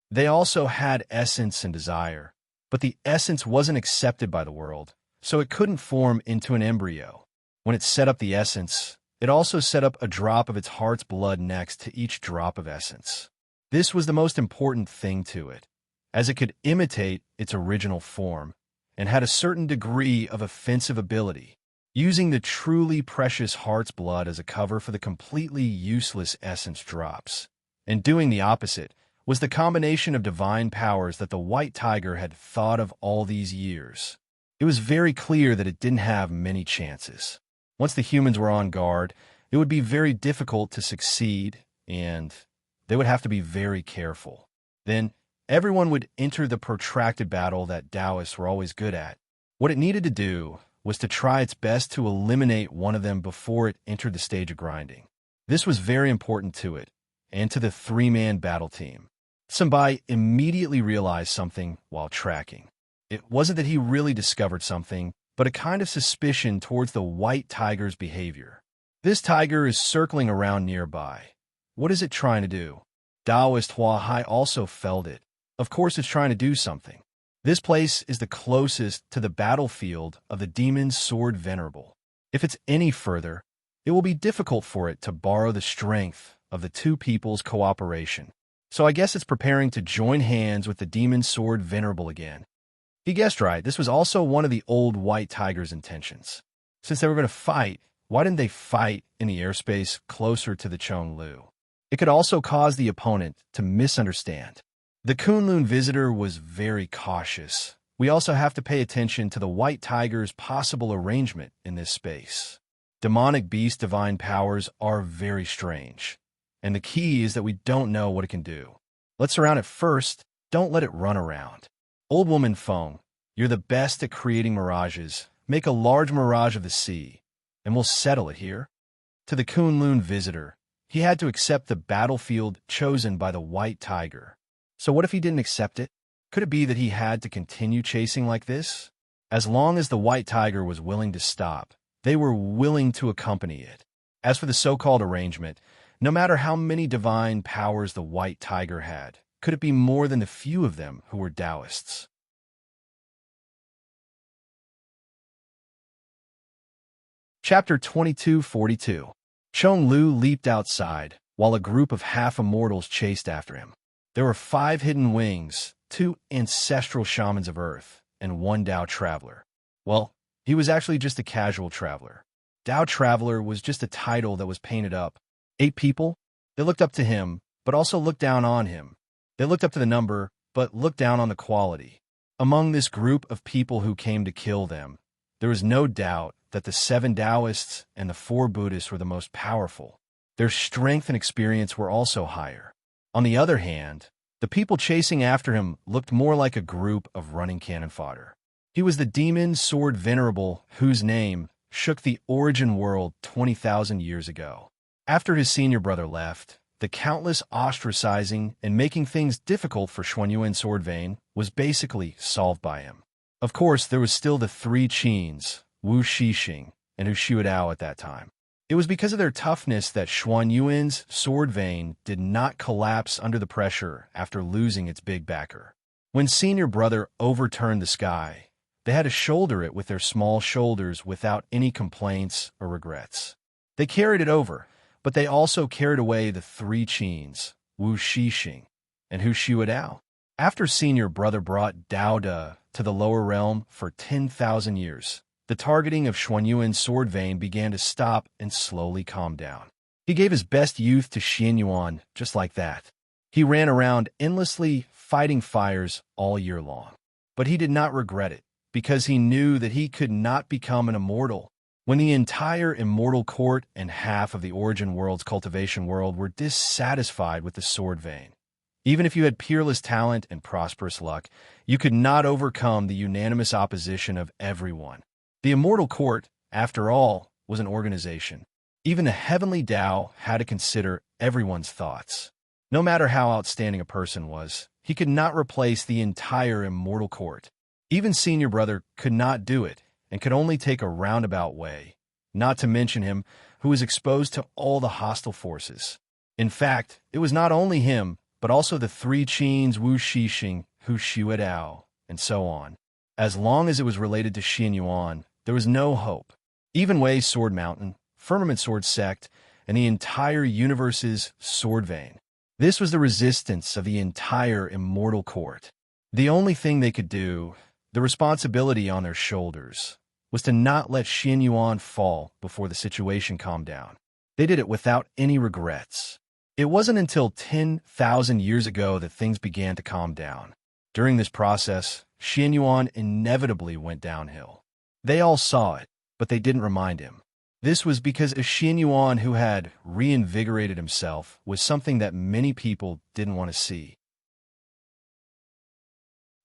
They also had essence and desire, but the essence wasn't accepted by the world, so it couldn't form into an embryo. When it set up the essence, it also set up a drop of its heart's blood next to each drop of essence. This was the most important thing to it, as it could imitate its original form, and had a certain degree of offensive ability, using the truly precious heart's blood as a cover for the completely useless essence drops. And doing the opposite was the combination of divine powers that the white tiger had thought of all these years. It was very clear that it didn't have many chances. Once the humans were on guard, it would be very difficult to succeed, and they would have to be very careful. Then, everyone would enter the protracted battle that Taoists were always good at. What it needed to do was to try its best to eliminate one of them before it entered the stage of grinding. This was very important to it, and to the 3-man battle team. Sambai immediately realized something while tracking. It wasn't that he really discovered something, but a kind of suspicion towards the white tiger's behavior. This tiger is circling around nearby. What is it trying to do? Taoist Hua Hai also felt it. Of course it's trying to do something. This place is the closest to the battlefield of the demon's sword venerable. If it's any further, it will be difficult for it to borrow the strength of the two people's cooperation. So I guess it's preparing to join hands with the demon's sword venerable again. He guessed right, this was also one of the old white tiger's intentions. Since they were going to fight, why didn't they fight in the airspace closer to the Chonglu? It could also cause the opponent to misunderstand. The Kunlun visitor was very cautious. We also have to pay attention to the white tiger's possible arrangement in this space. Demonic beast divine powers are very strange, and the key is that we don't know what it can do. Let's surround it first, don't let it run around. Old woman Feng, you're the best at creating mirages. Make a large mirage of the sea, and we'll settle it here. To the Kunlun visitor, he had to accept the battlefield chosen by the white tiger. So what if he didn't accept it? Could it be that he had to continue chasing like this? As long as the white tiger was willing to stop, they were willing to accompany it. As for the so-called arrangement, no matter how many divine powers the white tiger had, could it be more than the few of them who were Taoists? Chapter 2242. Chong Lu leaped outside, while a group of half-immortals chased after him. There were 5 hidden wings, 2 ancestral shamans of Earth, and 1 Tao traveler. Well, he was actually just a casual traveler. Tao traveler was just a title that was painted up. 8 people? They looked up to him, but also looked down on him. They looked up to the number, but looked down on the quality. Among this group of people who came to kill them, there was no doubt that the 7 Taoists and the 4 Buddhists were the most powerful. Their strength and experience were also higher. On the other hand, the people chasing after him looked more like a group of running cannon fodder. He was the demon sword venerable whose name shook the origin world 20,000 years ago. After his senior brother left, the countless ostracizing and making things difficult for Xuanyuan Swordvane was basically solved by him. Of course, there was still the 3 Qins, Wu Shixing and Hu Xiudao at that time. It was because of their toughness that Xuanyuan's Swordvane did not collapse under the pressure after losing its big backer. When senior brother overturned the sky, they had to shoulder it with their small shoulders without any complaints or regrets. They carried it over, but they also carried away the 3 Qins, Wu Shixing and Hu Xiudao. After senior brother brought Dao De to the lower realm for 10,000 years, the targeting of Xuanyuan's Swordvane began to stop and slowly calm down. He gave his best youth to Xianyuan just like that. He ran around endlessly fighting fires all year long. But he did not regret it, because he knew that he could not become an immortal. When the entire immortal court and half of the origin world's cultivation world were dissatisfied with the Swordvane, even if you had peerless talent and prosperous luck, you could not overcome the unanimous opposition of everyone. The immortal court, after all, was an organization. Even the heavenly Tao had to consider everyone's thoughts. No matter how outstanding a person was, he could not replace the entire immortal court. Even senior brother could not do it, and could only take a roundabout way, not to mention him, who was exposed to all the hostile forces. In fact, it was not only him, but also the 3 Qins Wu Shixing, Hu Xiudao, and so on. As long as it was related to Xianyuan, there was no hope. Even Wei's Sword Mountain, Firmament Sword Sect, and the entire universe's Swordvane. This was the resistance of the entire immortal court. The only thing they could do, the responsibility on their shoulders, was to not let Xianyuan fall before the situation calmed down. They did it without any regrets. It wasn't until 10,000 years ago that things began to calm down. During this process, Xianyuan inevitably went downhill. They all saw it, but they didn't remind him. This was because a Xianyuan who had reinvigorated himself was something that many people didn't want to see.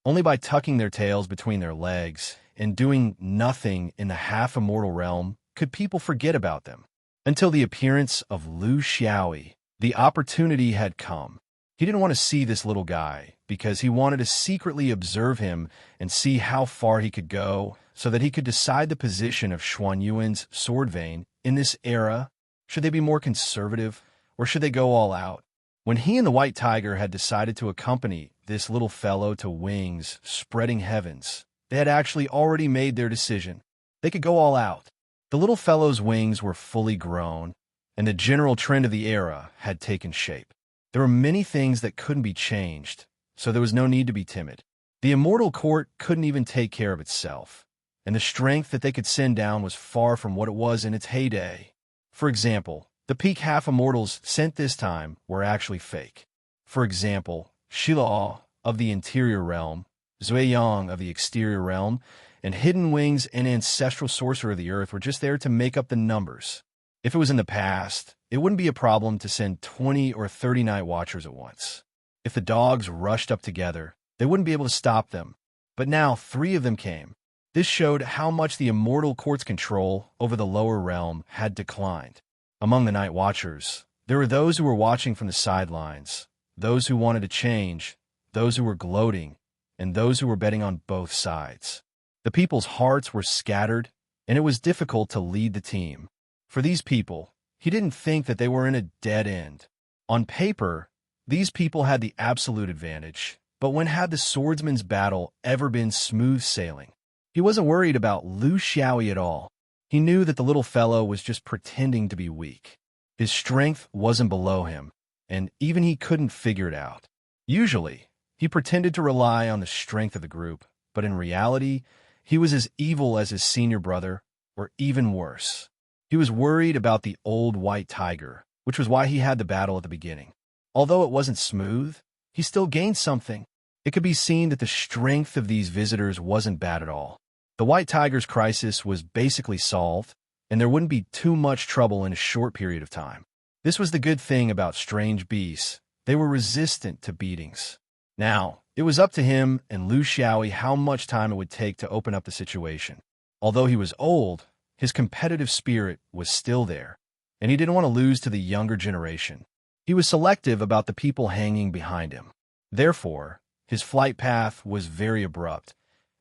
Only by tucking their tails between their legs and doing nothing in the half-immortal realm could people forget about them. Until the appearance of Lu Xiaoyi, the opportunity had come. He didn't want to see this little guy because he wanted to secretly observe him and see how far he could go so that he could decide the position of Xuanyuan's Swordvane in this era. Should they be more conservative or should they go all out? When he and the White Tiger had decided to accompany this little fellow to wings spreading heavens, they had actually already made their decision. They could go all out. The little fellow's wings were fully grown, and the general trend of the era had taken shape. There were many things that couldn't be changed, so there was no need to be timid. The immortal court couldn't even take care of itself, and the strength that they could send down was far from what it was in its heyday. For example, the peak half-immortals sent this time were actually fake. For example, Shilao of the interior realm, Zueyang of the exterior realm, and Hidden Wings and Ancestral Sorcerer of the Earth were just there to make up the numbers. If it was in the past, it wouldn't be a problem to send 20 or 30 Night Watchers at once. If the dogs rushed up together, they wouldn't be able to stop them. But now 3 of them came. This showed how much the immortal court's control over the lower realm had declined. Among the Night Watchers, there were those who were watching from the sidelines, those who wanted to change, those who were gloating, and those who were betting on both sides. The people's hearts were scattered, and it was difficult to lead the team. For these people, he didn't think that they were in a dead end. On paper, these people had the absolute advantage, but when had the swordsman's battle ever been smooth sailing? He wasn't worried about Lu Xiaoyi at all. He knew that the little fellow was just pretending to be weak. His strength wasn't below him, and even he couldn't figure it out. Usually, he pretended to rely on the strength of the group, but in reality, he was as evil as his senior brother, or even worse. He was worried about the old White Tiger, which was why he had the battle at the beginning. Although it wasn't smooth, he still gained something. It could be seen that the strength of these visitors wasn't bad at all. The White Tiger's crisis was basically solved, and there wouldn't be too much trouble in a short period of time. This was the good thing about strange beasts. They were resistant to beatings. Now, it was up to him and Lu Xiaoyi how much time it would take to open up the situation. Although he was old, his competitive spirit was still there, and he didn't want to lose to the younger generation. He was selective about the people hanging behind him. Therefore, his flight path was very abrupt,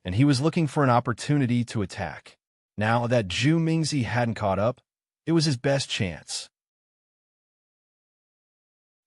and he was looking for an opportunity to attack. Now that Zhu Mingzi hadn't caught up, it was his best chance.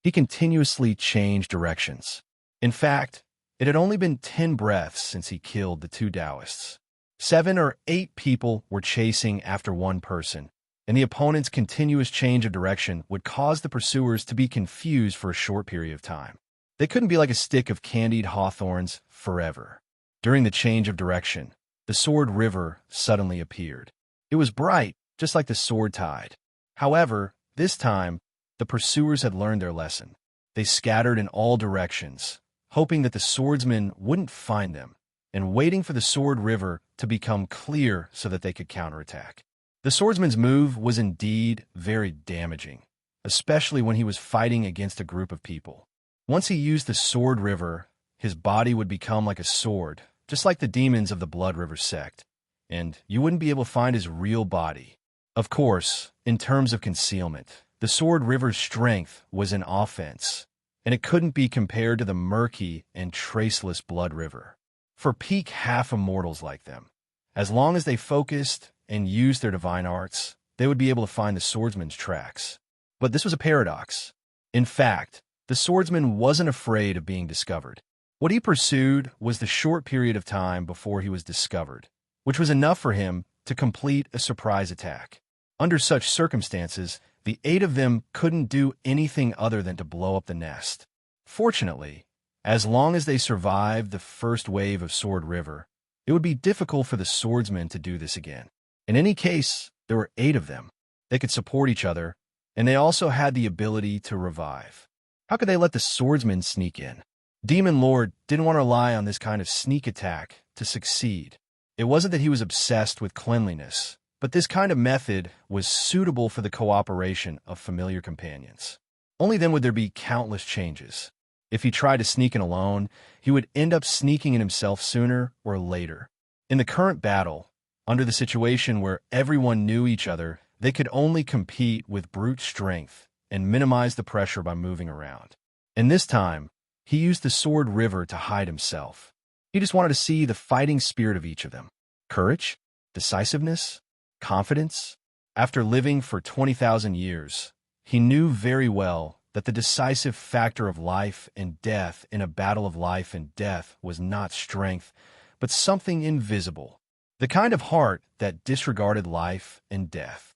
He continuously changed directions. In fact, it had only been 10 breaths since he killed the 2 Taoists. 7 or 8 people were chasing after one person, and the opponent's continuous change of direction would cause the pursuers to be confused for a short period of time. They couldn't be like a stick of candied hawthorns forever. During the change of direction, the Sword River suddenly appeared. It was bright, just like the Sword Tide. However, this time, the pursuers had learned their lesson. They scattered in all directions, hoping that the swordsmen wouldn't find them, and waiting for the Sword River to become clear so that they could counterattack. The swordsman's move was indeed very damaging, especially when he was fighting against a group of people. Once he used the Sword River, his body would become like a sword, just like the demons of the Blood River sect, and you wouldn't be able to find his real body. Of course, in terms of concealment, the Sword River's strength was in offense, and it couldn't be compared to the murky and traceless Blood River. For peak half-immortals like them, as long as they focused and used their divine arts, they would be able to find the swordsman's tracks. But this was a paradox. In fact, the swordsman wasn't afraid of being discovered. What he pursued was the short period of time before he was discovered, which was enough for him to complete a surprise attack. Under such circumstances, the 8 of them couldn't do anything other than to blow up the nest. Fortunately, as long as they survived the first wave of Sword River, it would be difficult for the swordsmen to do this again. In any case, there were 8 of them. They could support each other, and they also had the ability to revive. How could they let the swordsmen sneak in? Demon Lord didn't want to rely on this kind of sneak attack to succeed. It wasn't that he was obsessed with cleanliness, but this kind of method was suitable for the cooperation of familiar companions. Only then would there be countless changes. If he tried to sneak in alone, he would end up sneaking in himself sooner or later. In the current battle, under the situation where everyone knew each other, they could only compete with brute strength and minimize the pressure by moving around. And this time, he used the Sword River to hide himself. He just wanted to see the fighting spirit of each of them. Courage, decisiveness, confidence. After living for 20,000 years, he knew very well that the decisive factor of life and death in a battle of life and death was not strength, but something invisible, the kind of heart that disregarded life and death.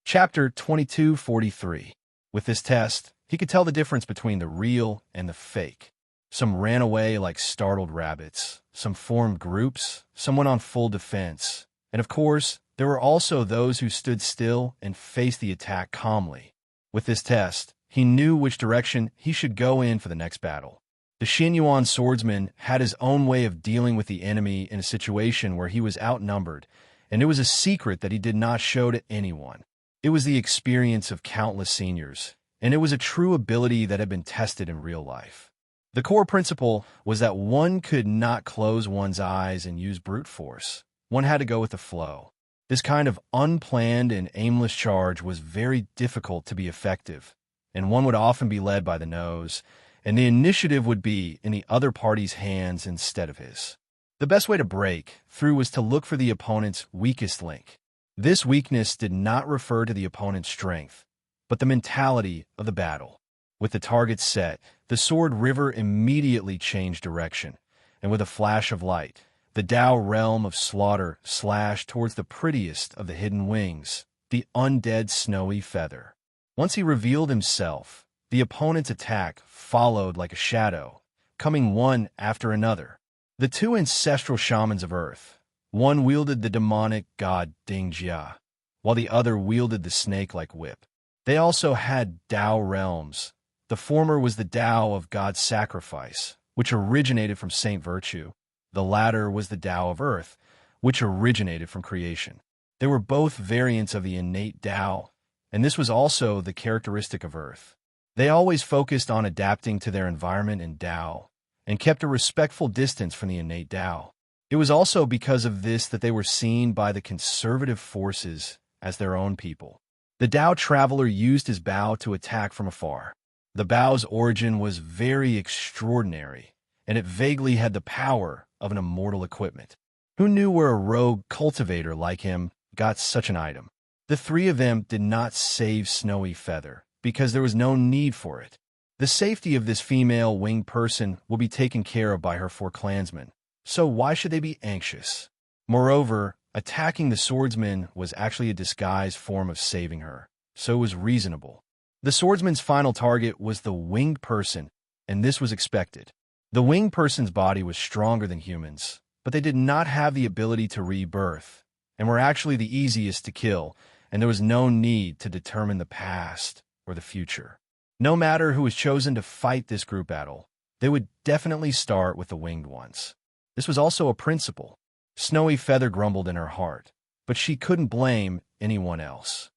Chapter 2243. With this test, he could tell the difference between the real and the fake. Some ran away like startled rabbits, some formed groups, some went on full defense, and of course, there were also those who stood still and faced the attack calmly. With this test, he knew which direction he should go in for the next battle. The Xinyuan swordsman had his own way of dealing with the enemy in a situation where he was outnumbered, and it was a secret that he did not show to anyone. It was the experience of countless seniors, and it was a true ability that had been tested in real life. The core principle was that one could not close one's eyes and use brute force. One had to go with the flow. This kind of unplanned and aimless charge was very difficult to be effective, and one would often be led by the nose, and the initiative would be in the other party's hands instead of his. The best way to break through was to look for the opponent's weakest link. This weakness did not refer to the opponent's strength, but the mentality of the battle. With the target set, the Sword River immediately changed direction, and with a flash of light, the Tao realm of slaughter slashed towards the prettiest of the hidden wings, the undead snowy feather. Once he revealed himself, the opponent's attack followed like a shadow, coming one after another. The 2 ancestral shamans of Earth, one wielded the demonic god Dingjia, while the other wielded the snake-like whip. They also had Tao realms. The former was the Tao of God's sacrifice, which originated from Saint Virtue. The latter was the Tao of Earth, which originated from creation. They were both variants of the innate Tao, and this was also the characteristic of Earth. They always focused on adapting to their environment and Tao, and kept a respectful distance from the innate Tao. It was also because of this that they were seen by the conservative forces as their own people. The Tao traveler used his bow to attack from afar. The bow's origin was very extraordinary, and it vaguely had the power of an immortal equipment. Who knew where a rogue cultivator like him got such an item? The three of them did not save Snowy Feather, because there was no need for it. The safety of this female winged person will be taken care of by her four clansmen, so why should they be anxious? Moreover, attacking the swordsman was actually a disguised form of saving her, so it was reasonable. The swordsman's final target was the winged person, and this was expected. The winged person's body was stronger than humans, but they did not have the ability to rebirth, and were actually the easiest to kill, and there was no need to determine the past or the future. No matter who was chosen to fight this group battle, they would definitely start with the winged ones. This was also a principle. Snowy Feather grumbled in her heart, but she couldn't blame anyone else.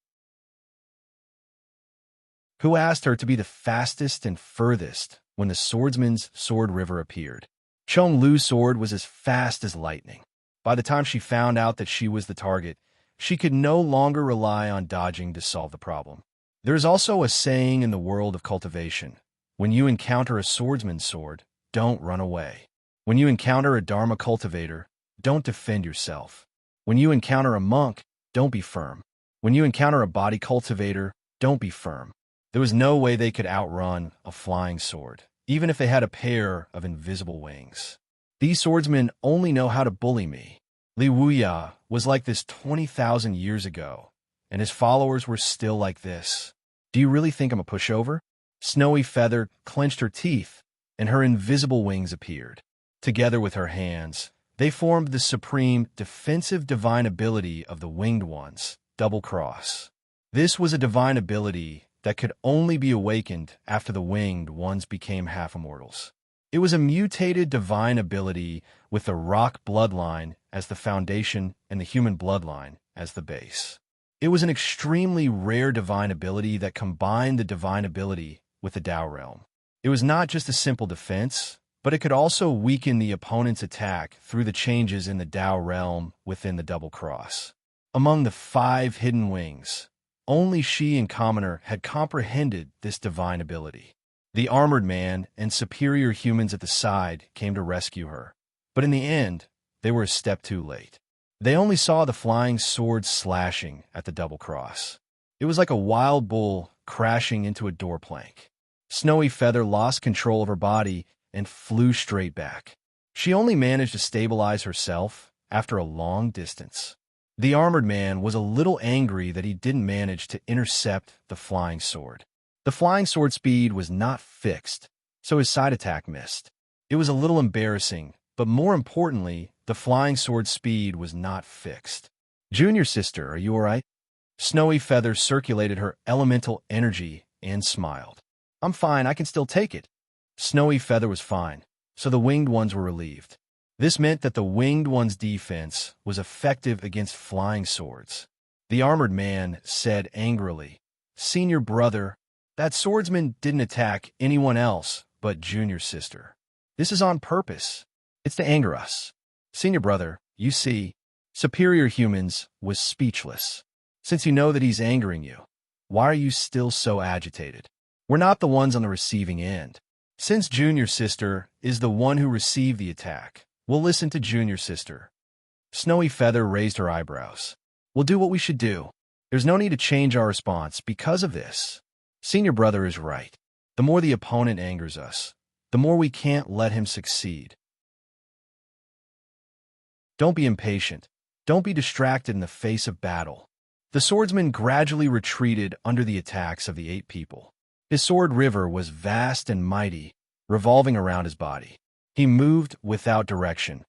Who asked her to be the fastest and furthest when the swordsman's sword river appeared? Chong Lu's sword was as fast as lightning. By the time she found out that she was the target, she could no longer rely on dodging to solve the problem. There is also a saying in the world of cultivation: when you encounter a swordsman's sword, don't run away. When you encounter a Dharma cultivator, don't defend yourself. When you encounter a monk, don't be firm. When you encounter a body cultivator, don't be firm. There was no way they could outrun a flying sword, even if they had a pair of invisible wings. These swordsmen only know how to bully me. Li Wuya was like this 20,000 years ago, and his followers were still like this. Do you really think I'm a pushover? Snowy Feather clenched her teeth, and her invisible wings appeared. Together with her hands, they formed the supreme defensive divine ability of the winged ones, Double Cross. This was a divine ability that could only be awakened after the winged ones became half-immortals. It was a mutated divine ability with the rock bloodline as the foundation and the human bloodline as the base. It was an extremely rare divine ability that combined the divine ability with the Tao realm. It was not just a simple defense, but it could also weaken the opponent's attack through the changes in the Tao realm within the Double Cross. Among the 5 hidden wings, only she and Commoner had comprehended this divine ability. The armored man and superior humans at the side came to rescue her, but in the end, they were a step too late. They only saw the flying sword slashing at the Double Cross. It was like a wild bull crashing into a door plank. Snowy Feather lost control of her body and flew straight back. She only managed to stabilize herself after a long distance. The armored man was a little angry that he didn't manage to intercept the flying sword. The flying sword speed was not fixed, so his side attack missed. It was a little embarrassing, but more importantly, the flying sword speed was not fixed. Junior sister, are you all right? Snowy Feather circulated her elemental energy and smiled. I'm fine, I can still take it. Snowy Feather was fine, so the winged ones were relieved. This meant that the winged one's defense was effective against flying swords. The armored man said angrily, Senior brother, that swordsman didn't attack anyone else but Junior sister. This is on purpose. It's to anger us. Senior brother, you see, Superior Humans was speechless. Since you know that he's angering you, why are you still so agitated? We're not the ones on the receiving end. Since Junior sister is the one who received the attack, we'll listen to Junior sister. Snowy Feather raised her eyebrows. We'll do what we should do. There's no need to change our response because of this. Senior brother is right. The more the opponent angers us, the more we can't let him succeed. Don't be impatient. Don't be distracted in the face of battle. The swordsman gradually retreated under the attacks of the 8 people. His sword river was vast and mighty, revolving around his body. He moved without direction,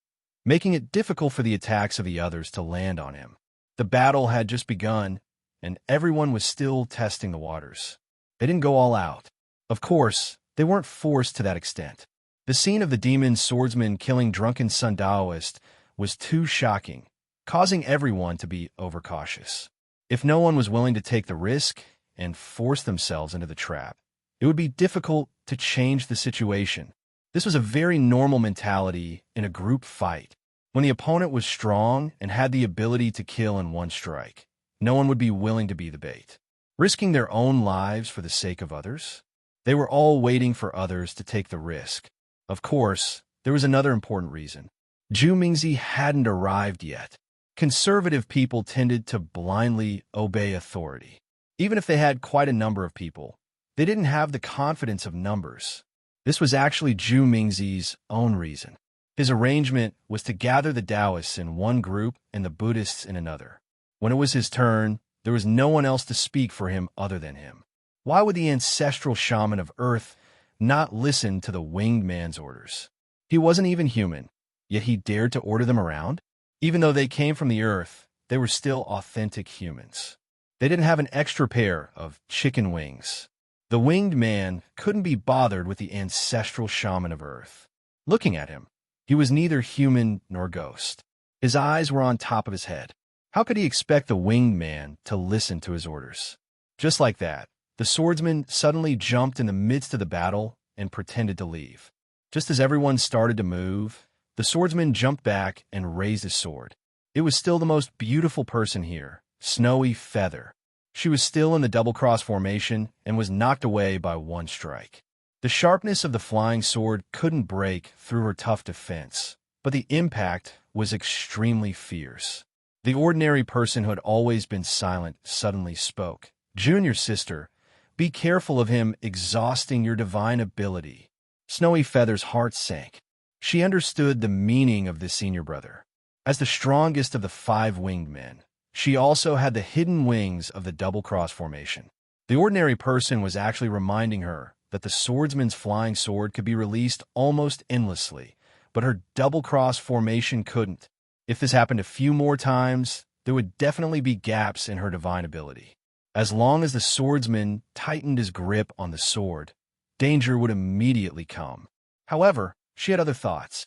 making it difficult for the attacks of the others to land on him. The battle had just begun, and everyone was still testing the waters. They didn't go all out. Of course, they weren't forced to that extent. The scene of the demon swordsman killing drunken Sundaoist was too shocking, causing everyone to be overcautious. If no one was willing to take the risk and force themselves into the trap, it would be difficult to change the situation. This was a very normal mentality in a group fight. When the opponent was strong and had the ability to kill in one strike, no one would be willing to be the bait, risking their own lives for the sake of others. They were all waiting for others to take the risk. Of course, there was another important reason. Zhu Mingzi hadn't arrived yet. Conservative people tended to blindly obey authority. Even if they had quite a number of people, they didn't have the confidence of numbers. This was actually Zhu Mingzi's own reason. His arrangement was to gather the Taoists in one group and the Buddhists in another. When it was his turn, there was no one else to speak for him other than him. Why would the ancestral shaman of Earth not listen to the winged man's orders? He wasn't even human, yet he dared to order them around? Even though they came from the Earth, they were still authentic humans. They didn't have an extra pair of chicken wings. The winged man couldn't be bothered with the ancestral shaman of Earth. Looking at him, he was neither human nor ghost. His eyes were on top of his head. How could he expect the winged man to listen to his orders? Just like that, the swordsman suddenly jumped in the midst of the battle and pretended to leave. Just as everyone started to move, the swordsman jumped back and raised his sword. It was still the most beautiful person here, Snowy Feather. She was still in the double-cross formation and was knocked away by one strike. The sharpness of the flying sword couldn't break through her tough defense, but the impact was extremely fierce. The ordinary person who had always been silent suddenly spoke. "Junior sister, be careful of him exhausting your divine ability." Snowy Feather's heart sank. She understood the meaning of this senior brother. As the strongest of the 5 winged men, she also had the hidden wings of the double-cross formation. The ordinary person was actually reminding her that the swordsman's flying sword could be released almost endlessly, but her double-cross formation couldn't. If this happened a few more times, there would definitely be gaps in her divine ability. As long as the swordsman tightened his grip on the sword, danger would immediately come. However, she had other thoughts.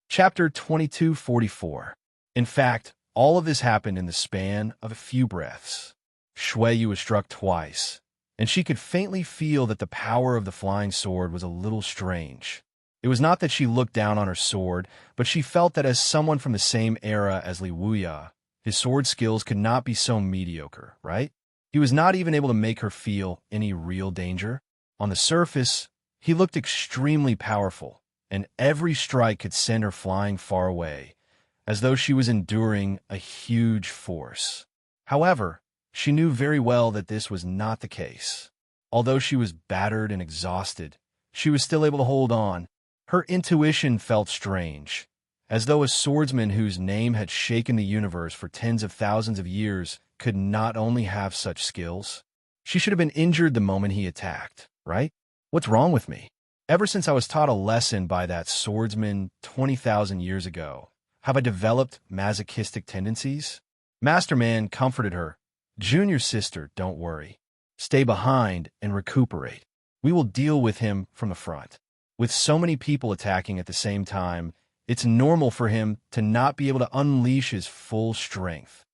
Chapter 2244. In fact, all of this happened in the span of a few breaths. Shuiyu was struck twice, and she could faintly feel that the power of the flying sword was a little strange. It was not that she looked down on her sword, but she felt that as someone from the same era as Li Wuya, his sword skills could not be so mediocre, right? He was not even able to make her feel any real danger. On the surface, he looked extremely powerful, and every strike could send her flying far away, as though she was enduring a huge force. However, she knew very well that this was not the case. Although she was battered and exhausted, she was still able to hold on. Her intuition felt strange, as though a swordsman whose name had shaken the universe for tens of thousands of years could not only have such skills. She should have been injured the moment he attacked, right? What's wrong with me? Ever since I was taught a lesson by that swordsman 20,000 years ago, have I developed masochistic tendencies? Master Man comforted her. "Junior sister, don't worry. Stay behind and recuperate. We will deal with him from the front." With so many people attacking at the same time, it's normal for him to not be able to unleash his full strength.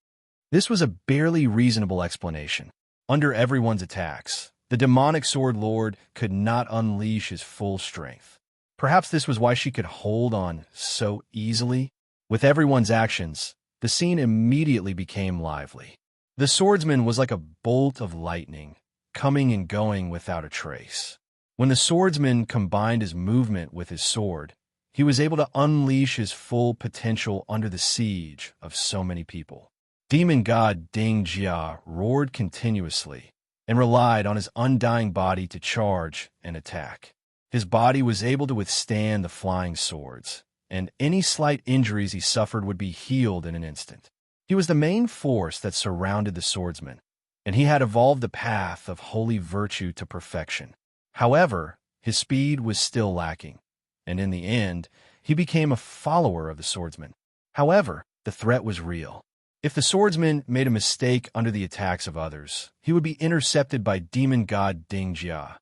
This was a barely reasonable explanation. Under everyone's attacks, the demonic sword lord could not unleash his full strength. Perhaps this was why she could hold on so easily. With everyone's actions, the scene immediately became lively. The swordsman was like a bolt of lightning, coming and going without a trace. When the swordsman combined his movement with his sword, he was able to unleash his full potential under the siege of so many people. Demon god Ding Jia roared continuously and relied on his undying body to charge and attack. His body was able to withstand the flying swords, and any slight injuries he suffered would be healed in an instant. He was the main force that surrounded the swordsman, and he had evolved the path of holy virtue to perfection. However, his speed was still lacking, and in the end, he became a follower of the swordsman. However, the threat was real. If the swordsman made a mistake under the attacks of others, he would be intercepted by demon god Ding Jia,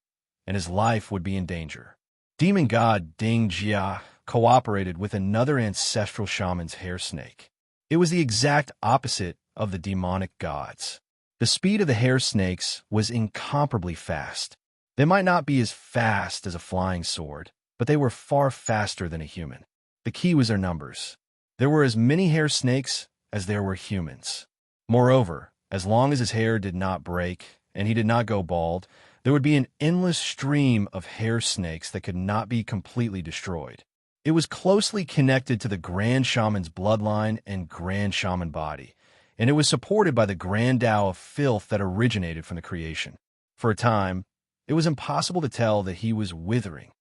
and his life would be in danger. Demon god Ding Jia cooperated with another ancestral shaman's hair snake. It was the exact opposite of the demonic gods. The speed of the hair snakes was incomparably fast. They might not be as fast as a flying sword, but they were far faster than a human. The key was their numbers. There were as many hair snakes as there were humans. Moreover, as long as his hair did not break and he did not go bald, there would be an endless stream of hair snakes that could not be completely destroyed. It was closely connected to the Grand Shaman's bloodline and Grand Shaman body, and it was supported by the Grand Tao of filth that originated from the creation. For a time, it was impossible to tell that he was withering.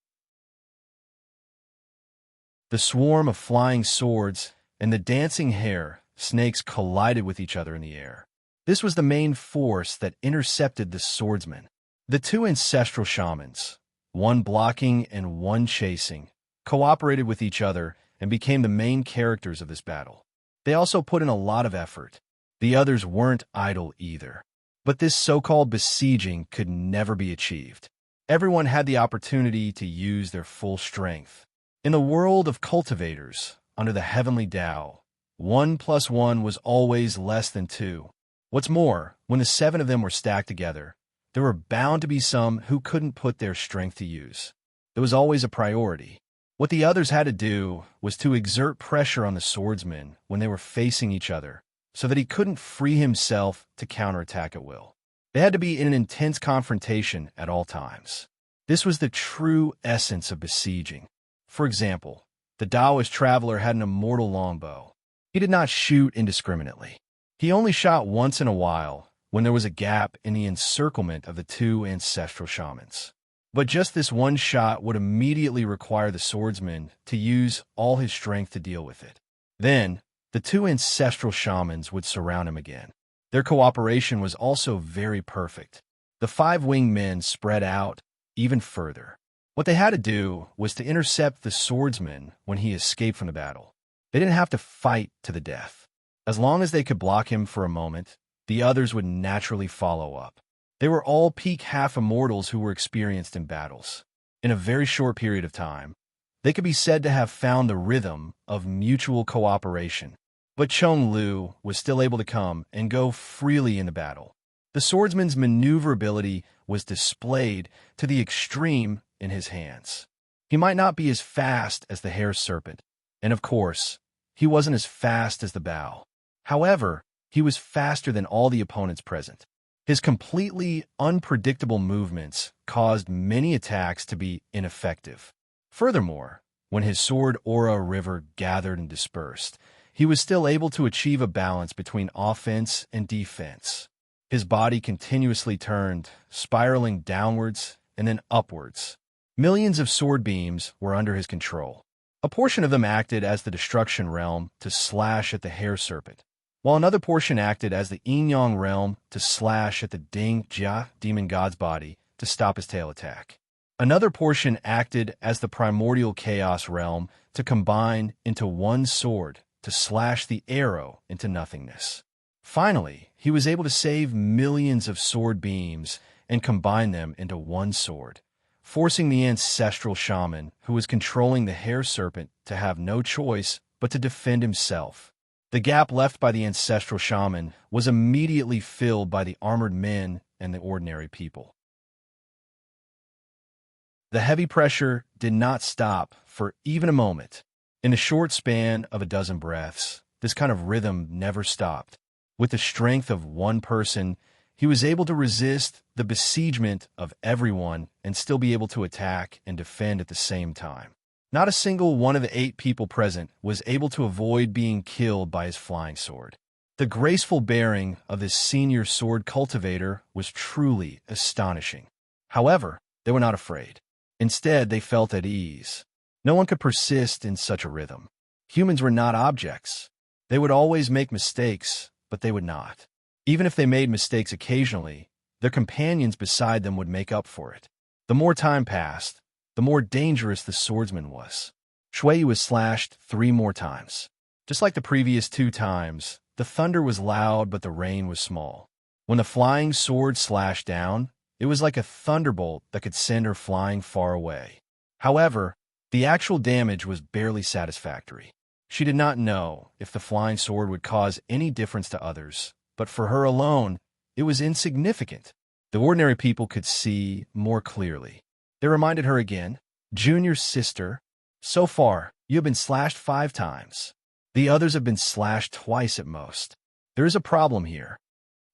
The swarm of flying swords and the dancing hair snakes collided with each other in the air. This was the main force that intercepted the swordsman. The two ancestral shamans, one blocking and one chasing, cooperated with each other and became the main characters of this battle. They also put in a lot of effort. The others weren't idle either. But this so-called besieging could never be achieved. Everyone had the opportunity to use their full strength. In the world of cultivators, under the heavenly Tao, 1 + 1 was always less than 2. What's more, when the 7 of them were stacked together, there were bound to be some who couldn't put their strength to use. There was always a priority. What the others had to do was to exert pressure on the swordsman when they were facing each other, so that he couldn't free himself to counterattack at will. They had to be in an intense confrontation at all times. This was the true essence of besieging. For example, the Taoist traveler had an immortal longbow. He did not shoot indiscriminately. He only shot once in a while when there was a gap in the encirclement of the two ancestral shamans. But just this one shot would immediately require the swordsman to use all his strength to deal with it. Then, the two ancestral shamans would surround him again. Their cooperation was also very perfect. The 5-winged men spread out even further. What they had to do was to intercept the swordsman when he escaped from the battle. They didn't have to fight to the death. As long as they could block him for a moment, the others would naturally follow up. They were all peak half-immortals who were experienced in battles. In a very short period of time, they could be said to have found the rhythm of mutual cooperation. But Chong Lu was still able to come and go freely in the battle. The swordsman's maneuverability was displayed to the extreme in his hands. He might not be as fast as the hair serpent, and of course, he wasn't as fast as the bow. However, he was faster than all the opponents present. His completely unpredictable movements caused many attacks to be ineffective. Furthermore, when his sword aura river gathered and dispersed, he was still able to achieve a balance between offense and defense. His body continuously turned, spiraling downwards and then upwards. Millions of sword beams were under his control. A portion of them acted as the destruction realm to slash at the hair serpent, while another portion acted as the yin-yang realm to slash at the Ding Jia demon god's body to stop his tail attack. Another portion acted as the primordial chaos realm to combine into one sword to slash the arrow into nothingness. Finally, he was able to save millions of sword beams and combine them into one sword, forcing the ancestral shaman who was controlling the hair serpent to have no choice but to defend himself. The gap left by the ancestral shaman was immediately filled by the armored men and the ordinary people. The heavy pressure did not stop for even a moment. In the short span of a dozen breaths, this kind of rhythm never stopped. With the strength of one person, he was able to resist the besiegement of everyone and still be able to attack and defend at the same time. Not a single one of the 8 people present was able to avoid being killed by his flying sword. The graceful bearing of this senior sword cultivator was truly astonishing. However, they were not afraid. Instead, they felt at ease. No one could persist in such a rhythm. Humans were not objects. They would always make mistakes, but they would not. Even if they made mistakes occasionally, their companions beside them would make up for it. The more time passed, the more dangerous the swordsman was. Shui was slashed 3 more times. Just like the previous 2 times, The thunder was loud, but the rain was small. When the flying sword slashed down, it was like a thunderbolt that could send her flying far away. However, the actual damage was barely satisfactory. She did not know if the flying sword would cause any difference to others, but for her alone, it was insignificant. The ordinary people could see more clearly. They reminded her again, "Junior's sister, so far, you have been slashed 5 times. The others have been slashed twice at most. There is a problem here."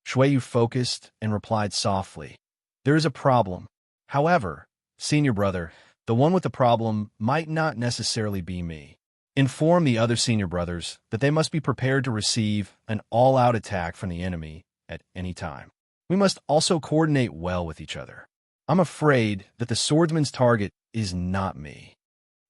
Shuiyu focused and replied softly, "There is a problem. However, senior brother, the one with the problem might not necessarily be me. Inform the other senior brothers that they must be prepared to receive an all-out attack from the enemy at any time. We must also coordinate well with each other. I'm afraid that the swordsman's target is not me."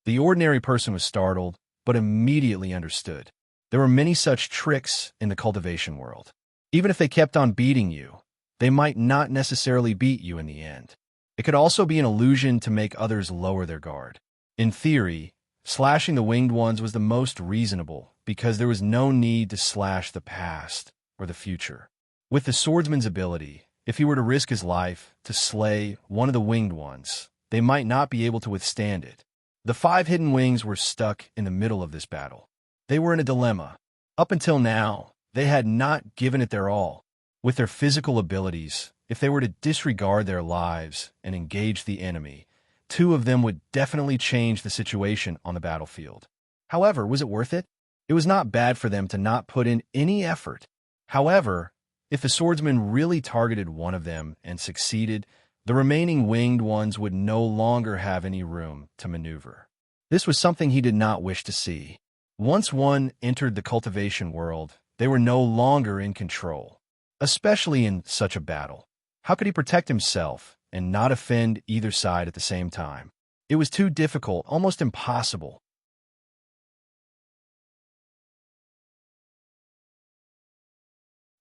The ordinary person was startled, but immediately understood. There were many such tricks in the cultivation world. Even if they kept on beating you, they might not necessarily beat you in the end. It could also be an illusion to make others lower their guard. In theory, slashing the winged ones was the most reasonable because there was no need to slash the past or the future. With the swordsman's ability, if he were to risk his life to slay one of the winged ones, they might not be able to withstand it. The 5 hidden wings were stuck in the middle of this battle. They were in a dilemma. Up until now, they had not given it their all. With their physical abilities, if they were to disregard their lives and engage the enemy, 2 of them would definitely change the situation on the battlefield. However, was it worth it? It was not bad for them to not put in any effort. However, if the swordsman really targeted one of them and succeeded, the remaining winged ones would no longer have any room to maneuver. This was something he did not wish to see. Once one entered the cultivation world, they were no longer in control, especially in such a battle. How could he protect himself and not offend either side at the same time? It was too difficult, almost impossible.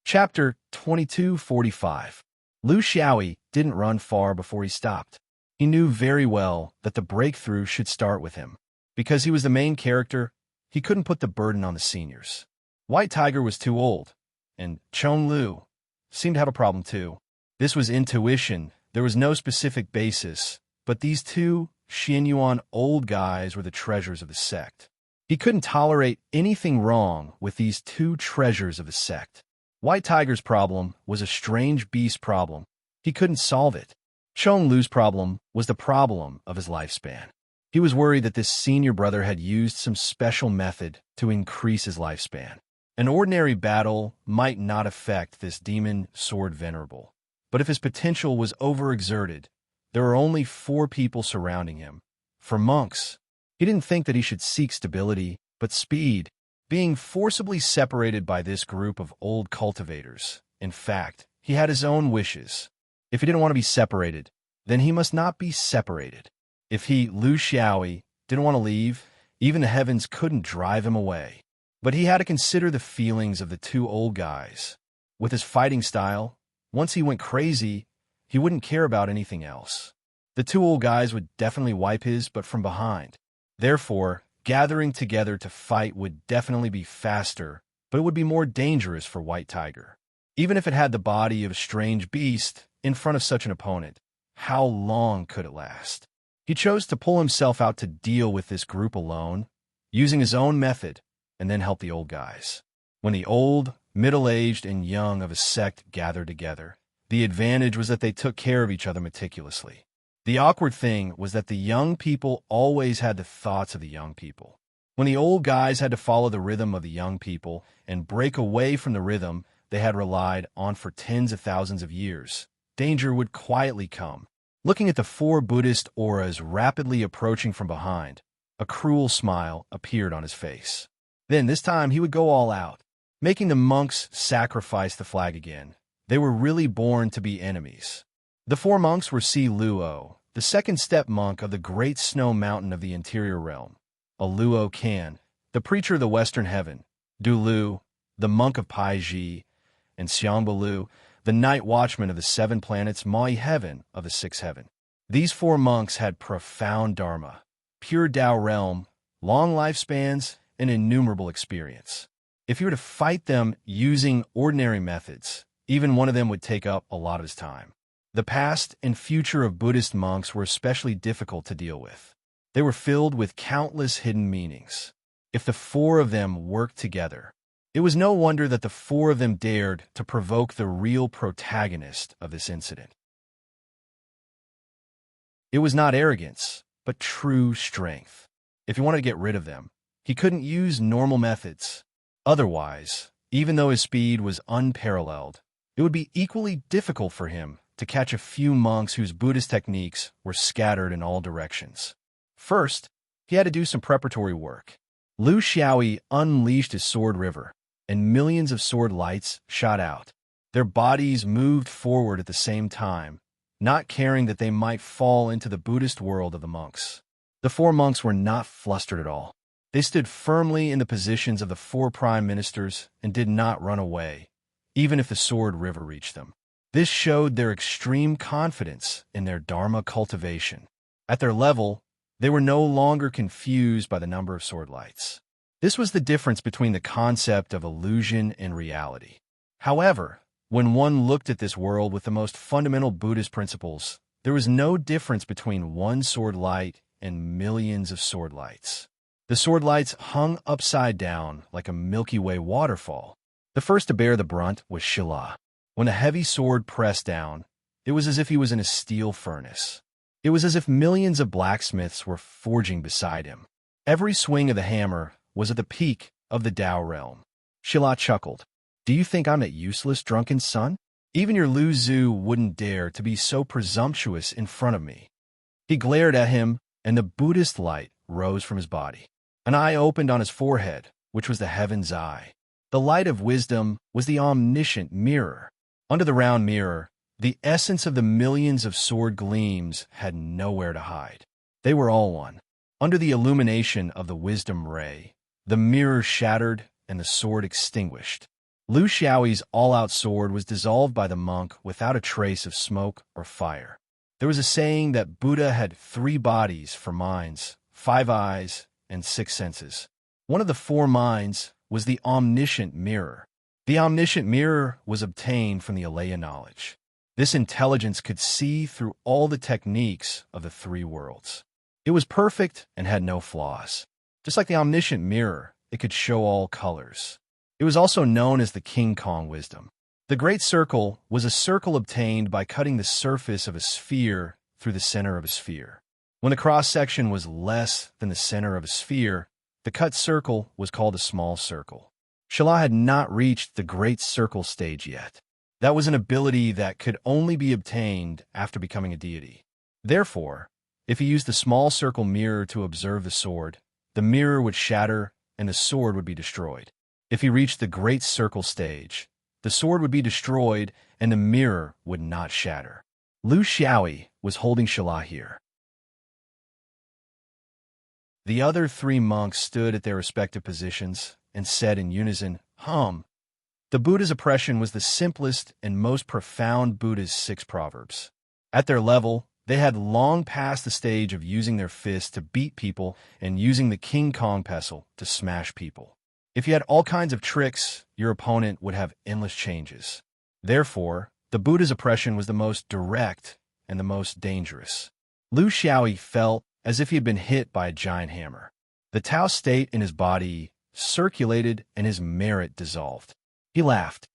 Chapter 2245. Lu Xiaoyi didn't run far before he stopped. He knew very well that the breakthrough should start with him. Because he was the main character, he couldn't put the burden on the seniors. White Tiger was too old, and Chong Lu seemed to have a problem too. This was intuition. There was no specific basis, but these 2 Xianyuan old guys were the treasures of the sect. He couldn't tolerate anything wrong with these 2 treasures of the sect. White Tiger's problem was a strange beast problem. He couldn't solve it. Chong Lu's problem was the problem of his lifespan. He was worried that this senior brother had used some special method to increase his lifespan. An ordinary battle might not affect this demon sword venerable, but if his potential was overexerted, there were only 4 people surrounding him. For monks, he didn't think that he should seek stability, but speed. Being forcibly separated by this group of old cultivators. In fact, he had his own wishes. If he didn't want to be separated, then he must not be separated. If he, Lu Xiaoyi, didn't want to leave, even the heavens couldn't drive him away. But he had to consider the feelings of the 2 old guys. With his fighting style, once he went crazy, he wouldn't care about anything else. The 2 old guys would definitely wipe his, but from behind. Therefore, gathering together to fight would definitely be faster, but it would be more dangerous for White Tiger. Even if it had the body of a strange beast in front of such an opponent, how long could it last? He chose to pull himself out to deal with this group alone, using his own method, and then help the old guys. When the old, middle-aged, and young of a sect gathered together, the advantage was that they took care of each other meticulously. The awkward thing was that the young people always had the thoughts of the young people. When the old guys had to follow the rhythm of the young people and break away from the rhythm they had relied on for tens of thousands of years, danger would quietly come. Looking at the 4 Buddhist auras rapidly approaching from behind, a cruel smile appeared on his face. Then this time he would go all out, making the monks sacrifice the flag again. They were really born to be enemies. The 4 monks were Si Luo, the second step monk of the great snow mountain of the interior realm, a Luo Kan, the preacher of the western heaven, Du Lu, the monk of Pai Ji, and Xiangbo Lu, the night watchman of the 7 planets Maui heaven of the 6th heaven. These 4 monks had profound dharma, pure Tao realm, long lifespans, and innumerable experience. If he were to fight them using ordinary methods, even one of them would take up a lot of his time. The past and future of Buddhist monks were especially difficult to deal with. They were filled with countless hidden meanings. If the four of them worked together, it was no wonder that the four of them dared to provoke the real protagonist of this incident. It was not arrogance, but true strength. If he wanted to get rid of them, he couldn't use normal methods. Otherwise, even though his speed was unparalleled, it would be equally difficult for him to catch a few monks whose Buddhist techniques were scattered in all directions. First, he had to do some preparatory work. Lu Xiaoyi unleashed his sword river, and millions of sword lights shot out. Their bodies moved forward at the same time, not caring that they might fall into the Buddhist world of the monks. The four monks were not flustered at all. They stood firmly in the positions of the four prime ministers and did not run away, even if the sword river reached them. This showed their extreme confidence in their Dharma cultivation. At their level, they were no longer confused by the number of sword lights. This was the difference between the concept of illusion and reality. However, when one looked at this world with the most fundamental Buddhist principles, there was no difference between one sword light and millions of sword lights. The sword lights hung upside down like a Milky Way waterfall. The first to bear the brunt was Shila. When a heavy sword pressed down, it was as if he was in a steel furnace. It was as if millions of blacksmiths were forging beside him. Every swing of the hammer was at the peak of the Tao realm. Shila chuckled. Do you think I'm that useless, drunken son? Even your Lu Zhu wouldn't dare to be so presumptuous in front of me. He glared at him, and the Buddhist light rose from his body. An eye opened on his forehead, which was the heaven's eye. The light of wisdom was the omniscient mirror. Under the round mirror, the essence of the millions of sword gleams had nowhere to hide. They were all one. Under the illumination of the wisdom ray, the mirror shattered and the sword extinguished. Lu Xiaoyi's all-out sword was dissolved by the monk without a trace of smoke or fire. There was a saying that Buddha had 3 bodies for minds, 5 eyes, and 6 senses. One of the 4 minds was the omniscient mirror. The omniscient mirror was obtained from the Alaya knowledge. This intelligence could see through all the techniques of the 3 worlds. It was perfect and had no flaws. Just like the omniscient mirror, it could show all colors. It was also known as the King Kong wisdom. The Great Circle was a circle obtained by cutting the surface of a sphere through the center of a sphere. When the cross-section was less than the center of a sphere, the cut circle was called a small circle. Shala had not reached the Great Circle stage yet. That was an ability that could only be obtained after becoming a deity. Therefore, if he used the small circle mirror to observe the sword, the mirror would shatter and the sword would be destroyed. If he reached the Great Circle stage, the sword would be destroyed and the mirror would not shatter. Lu Xiaoyi was holding Shala here. The other 3 monks stood at their respective positions and said in unison, Hum. The Buddha's oppression was the simplest and most profound Buddha's 6 proverbs. At their level, they had long passed the stage of using their fists to beat people and using the King Kong pestle to smash people. If you had all kinds of tricks, your opponent would have endless changes. Therefore, the Buddha's oppression was the most direct and the most dangerous. Lu Xiaoyi felt as if he had been hit by a giant hammer. The Tao state in his body circulated and his merit dissolved. He laughed.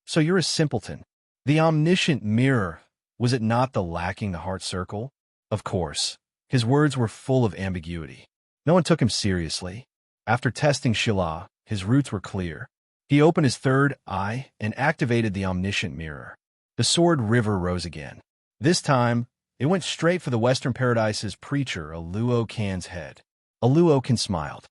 So you're a simpleton. The omniscient mirror, was it not the lacking the heart circle? Of course. His words were full of ambiguity. No one took him seriously. After testing Shila, his roots were clear. He opened his 3rd eye and activated the omniscient mirror. The sword river rose again. This time, it went straight for the Western Paradise's preacher, Aluo Kan's head. Aluo Kan smiled.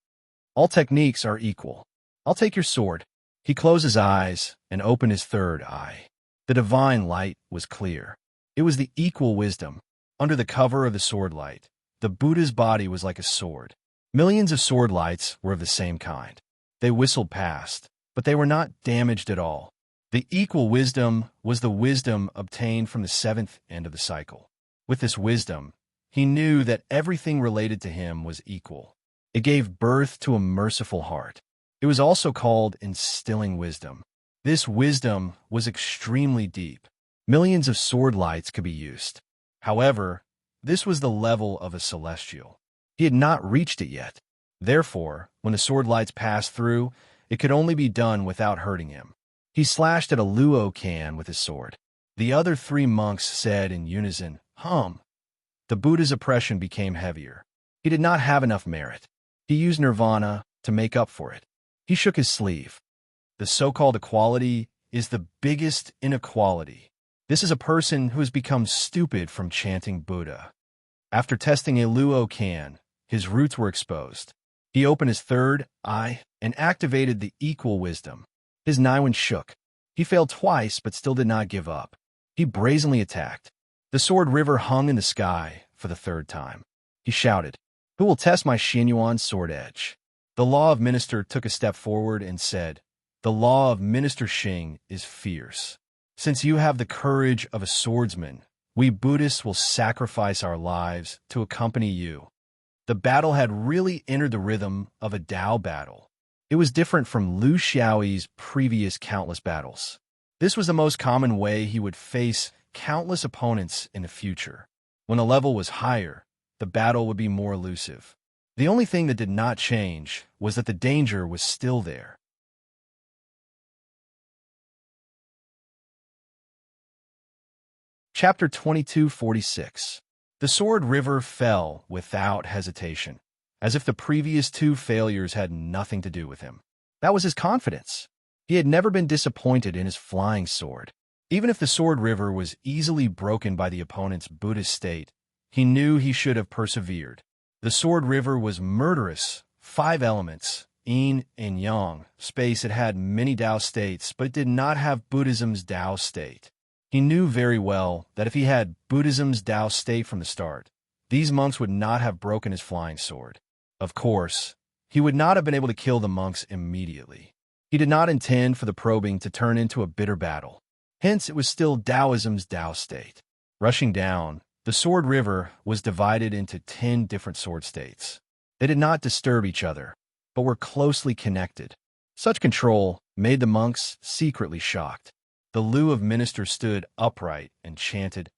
All techniques are equal. I'll take your sword. He closed his eyes and opened his 3rd eye. The divine light was clear. It was the equal wisdom. Under the cover of the sword light, the Buddha's body was like a sword. Millions of sword lights were of the same kind. They whistled past, but they were not damaged at all. The equal wisdom was the wisdom obtained from the 7th end of the cycle. With this wisdom, he knew that everything related to him was equal. It gave birth to a merciful heart. It was also called instilling wisdom. This wisdom was extremely deep. Millions of sword lights could be used. However, this was the level of a celestial. He had not reached it yet. Therefore, when the sword lights passed through, it could only be done without hurting him. He slashed at a luo can with his sword. The other three monks said in unison, "Hum." The Buddha's oppression became heavier. He did not have enough merit. He used nirvana to make up for it. He shook his sleeve. The so-called equality is the biggest inequality. This is a person who has become stupid from chanting Buddha. After testing a luo can, his roots were exposed. He opened his third eye and activated the equal wisdom. His Niwen shook. He failed twice but still did not give up. He brazenly attacked. The sword river hung in the sky for the third time. He shouted, "Who will test my Xianyuan sword edge?" The law of minister took a step forward and said, "The law of Minister Xing is fierce. Since you have the courage of a swordsman, we Buddhists will sacrifice our lives to accompany you." The battle had really entered the rhythm of a Dao battle. It was different from Lu Xiaoyi's previous countless battles. This was the most common way he would face countless opponents in the future. When the level was higher, the battle would be more elusive. The only thing that did not change was that the danger was still there. Chapter 2246. The sword river fell without hesitation, as if the previous two failures had nothing to do with him. That was his confidence. He had never been disappointed in his flying sword. Even if the sword river was easily broken by the opponent's Buddhist state, he knew he should have persevered. The sword river was murderous. 5 elements, yin and yang, space. It had many Tao states, but it did not have Buddhism's Tao state. He knew very well that if he had Buddhism's Tao state from the start, these monks would not have broken his flying sword. Of course, he would not have been able to kill the monks immediately. He did not intend for the probing to turn into a bitter battle. Hence, it was still Taoism's Tao state. Rushing down, the sword river was divided into 10 different sword states. They did not disturb each other, but were closely connected. Such control made the monks secretly shocked. The Lu of Minister stood upright and chanted,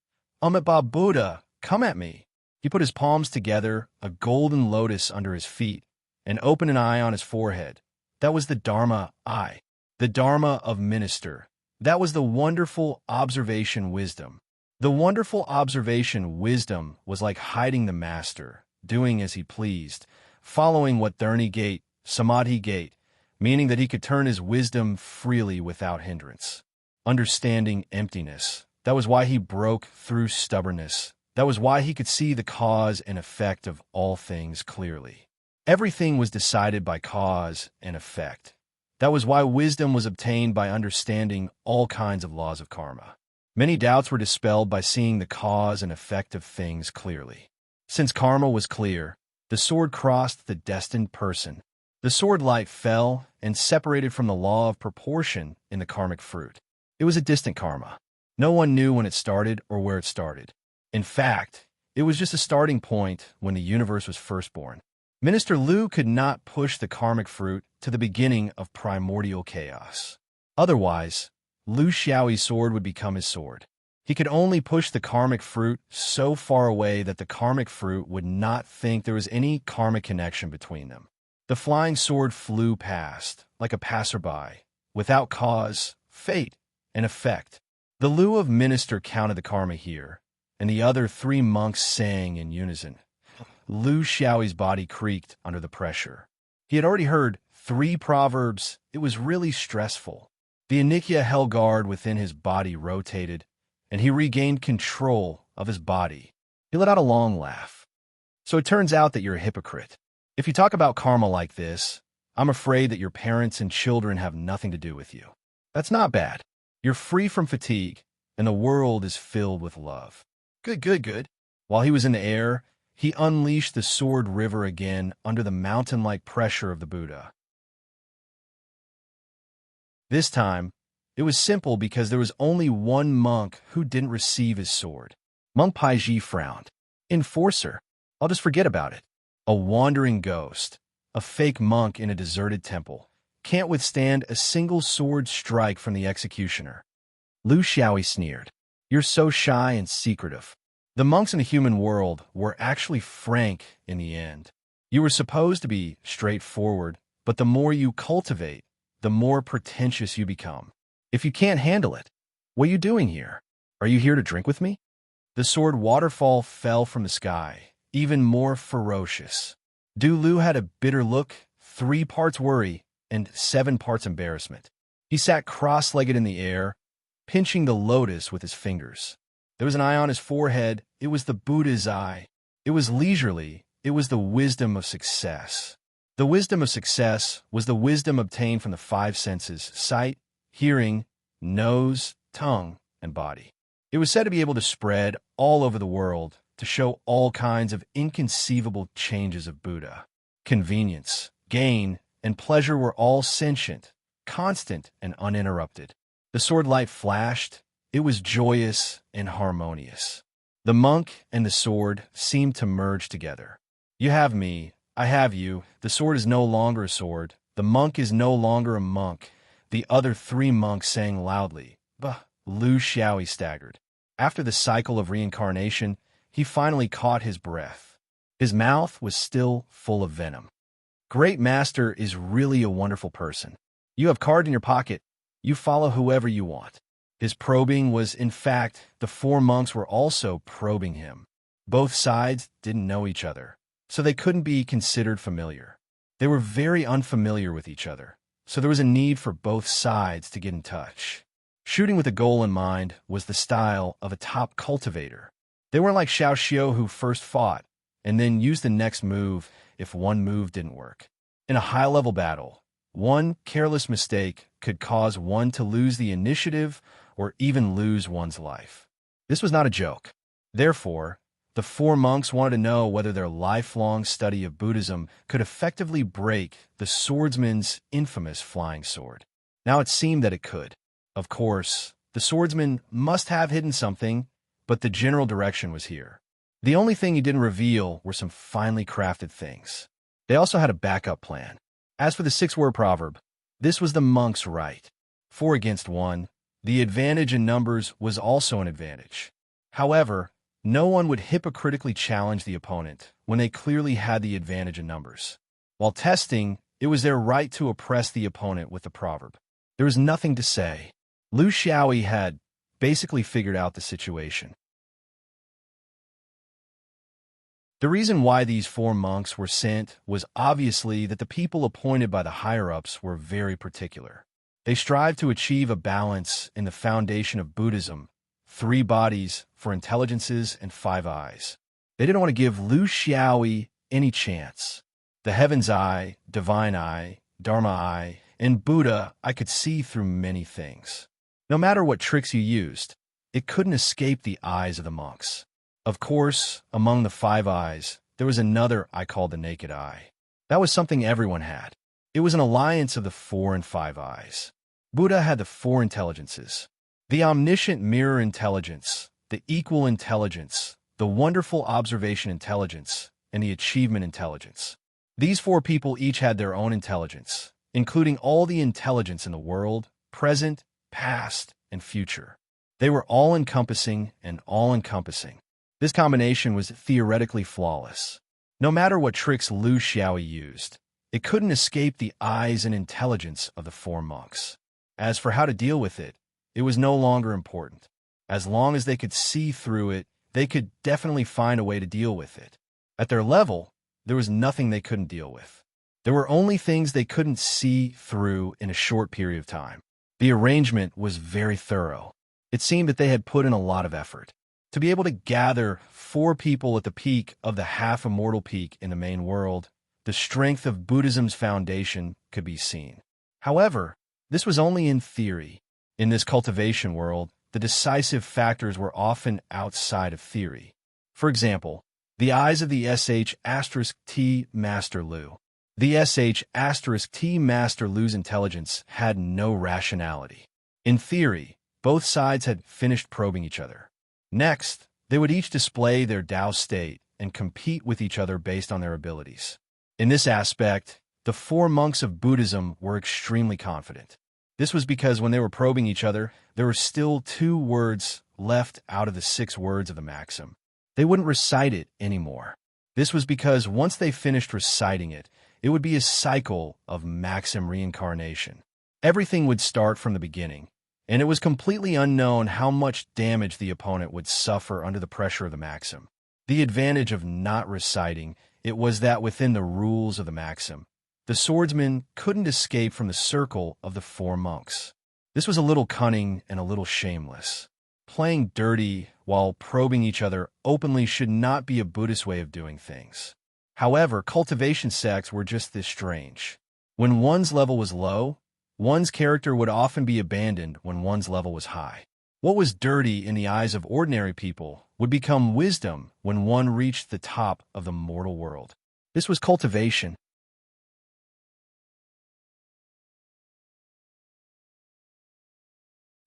"Amitabha Buddha, come at me." He put his palms together, a golden lotus under his feet, and opened an eye on his forehead. That was the Dharma eye, the Dharma of Minister. That was the wonderful observation wisdom. The wonderful observation wisdom was like hiding the master, doing as he pleased, following what Dharni gate, Samadhi gate, meaning that he could turn his wisdom freely without hindrance. Understanding emptiness. That was why he broke through stubbornness. That was why he could see the cause and effect of all things clearly. Everything was decided by cause and effect. That was why wisdom was obtained by understanding all kinds of laws of karma. Many doubts were dispelled by seeing the cause and effect of things clearly. Since karma was clear, the sword crossed the destined person. The sword light fell and separated from the law of proportion in the karmic fruit. It was a distant karma. No one knew when it started or where it started. In fact, it was just a starting point when the universe was first born. Minister Lu could not push the karmic fruit to the beginning of primordial chaos. Otherwise, Lu Xiaoyi's sword would become his sword. He could only push the karmic fruit so far away that the karmic fruit would not think there was any karmic connection between them. The flying sword flew past, like a passerby, without cause, fate, and effect. The Lu of Minister counted the karma here, and the other 3 monks sang in unison. Lu Xiaoyi's body creaked under the pressure. He had already heard 3 proverbs. It was really stressful. The anikia hell guard within his body rotated, and he regained control of his body. He let out a long laugh. So it turns out that you're a hypocrite. If you talk about karma like this, I'm afraid that your parents and children have nothing to do with you. That's not bad. You're free from fatigue, and the world is filled with love. Good. While he was in the air, he unleashed the sword river again under the mountain-like pressure of the Buddha. This time, it was simple because there was only one monk who didn't receive his sword. Monk Paiji frowned. Enforcer. I'll just forget about it. A wandering ghost. A fake monk in a deserted temple. can't withstand a single sword strike from the executioner." Lu Xiaoyi sneered. "You're so shy and secretive." The monks in the human world were actually frank in the end. You were supposed to be straightforward, but the more you cultivate, the more pretentious you become. If you can't handle it, what are you doing here? Are you here to drink with me? The sword waterfall fell from the sky, even more ferocious. Du Lu had a bitter look, 3 parts worry, and 7 parts embarrassment. He sat cross-legged in the air, pinching the lotus with his fingers. There was an eye on his forehead. It was the Buddha's eye. It was leisurely. It was the wisdom of success. The wisdom of success was the wisdom obtained from the 5 senses: sight, hearing, nose, tongue, and body. It was said to be able to spread all over the world, to show all kinds of inconceivable changes of Buddha. Convenience, gain, and pleasure were all sentient, constant, and uninterrupted. The sword light flashed. It was joyous and harmonious. The monk and the sword seemed to merge together. You have me, I have you. The sword is no longer a sword. The monk is no longer a monk. The other 3 monks sang loudly. Bah! Lu Xiaoyi staggered. After the cycle of reincarnation, he finally caught his breath. His mouth was still full of venom. Great Master is really a wonderful person. You have card in your pocket. You follow whoever you want. His probing was, in fact, the 4 monks were also probing him. Both sides didn't know each other, so they couldn't be considered familiar. They were very unfamiliar with each other, so there was a need for both sides to get in touch. Shooting with a goal in mind was the style of a top cultivator. They weren't like Xiao Xiao, who first fought and then used the next move if one move didn't work. In a high-level battle, one careless mistake could cause one to lose the initiative or even lose one's life. This was not a joke. Therefore, the 4 monks wanted to know whether their lifelong study of Buddhism could effectively break the swordsman's infamous flying sword. Now it seemed that it could. Of course, the swordsman must have hidden something, but the general direction was here. The only thing he didn't reveal were some finely crafted things. They also had a backup plan. As for the 6-word proverb, this was the monk's right. 4 against 1, the advantage in numbers was also an advantage. However, no one would hypocritically challenge the opponent when they clearly had the advantage in numbers. While testing, it was their right to oppress the opponent with the proverb. There was nothing to say. Lu Xiaoyi had basically figured out the situation. The reason why these 4 monks were sent was obviously that the people appointed by the higher-ups were very particular. They strived to achieve a balance in the foundation of Buddhism: 3 bodies for intelligences and 5 eyes. They didn't want to give Lu Xiaoyi any chance. The heaven's eye, divine eye, Dharma eye, and Buddha eye could see through many things. No matter what tricks you used, it couldn't escape the eyes of the monks. Of course, among the 5 eyes, there was another eye called the naked eye. That was something everyone had. It was an alliance of the 4 and 5 eyes. Buddha had the 4 intelligences: the omniscient mirror intelligence, the equal intelligence, the wonderful observation intelligence, and the achievement intelligence. These 4 people each had their own intelligence, including all the intelligence in the world, present, past, and future. They were all-encompassing and all-encompassing. This combination was theoretically flawless. No matter what tricks Lu Xiaoyi used, it couldn't escape the eyes and intelligence of the 4 monks. As for how to deal with it, it was no longer important. As long as they could see through it, they could definitely find a way to deal with it. At their level, there was nothing they couldn't deal with. There were only things they couldn't see through in a short period of time. The arrangement was very thorough. It seemed that they had put in a lot of effort. To be able to gather 4 people at the peak of the half-immortal peak in the main world, the strength of Buddhism's foundation could be seen. However, this was only in theory. In this cultivation world, the decisive factors were often outside of theory. For example, the eyes of the sh*T Master Lu. The sh*T Master Lu's intelligence had no rationality. In theory, both sides had finished probing each other. Next, they would each display their Tao state and compete with each other based on their abilities. In this aspect, the four monks of Buddhism were extremely confident. This was because when they were probing each other, there were still 2 words left out of the 6 words of the maxim. They wouldn't recite it anymore. This was because once they finished reciting it, it would be a cycle of maxim reincarnation. Everything would start from the beginning, and it was completely unknown how much damage the opponent would suffer under the pressure of the maxim. The advantage of not reciting it was that within the rules of the maxim, the swordsman couldn't escape from the circle of the 4 monks. This was a little cunning and a little shameless. Playing dirty while probing each other openly should not be a Buddhist way of doing things. However, cultivation sects were just this strange. When one's level was low, one's character would often be abandoned when one's level was high. What was dirty in the eyes of ordinary people would become wisdom when one reached the top of the mortal world. This was cultivation.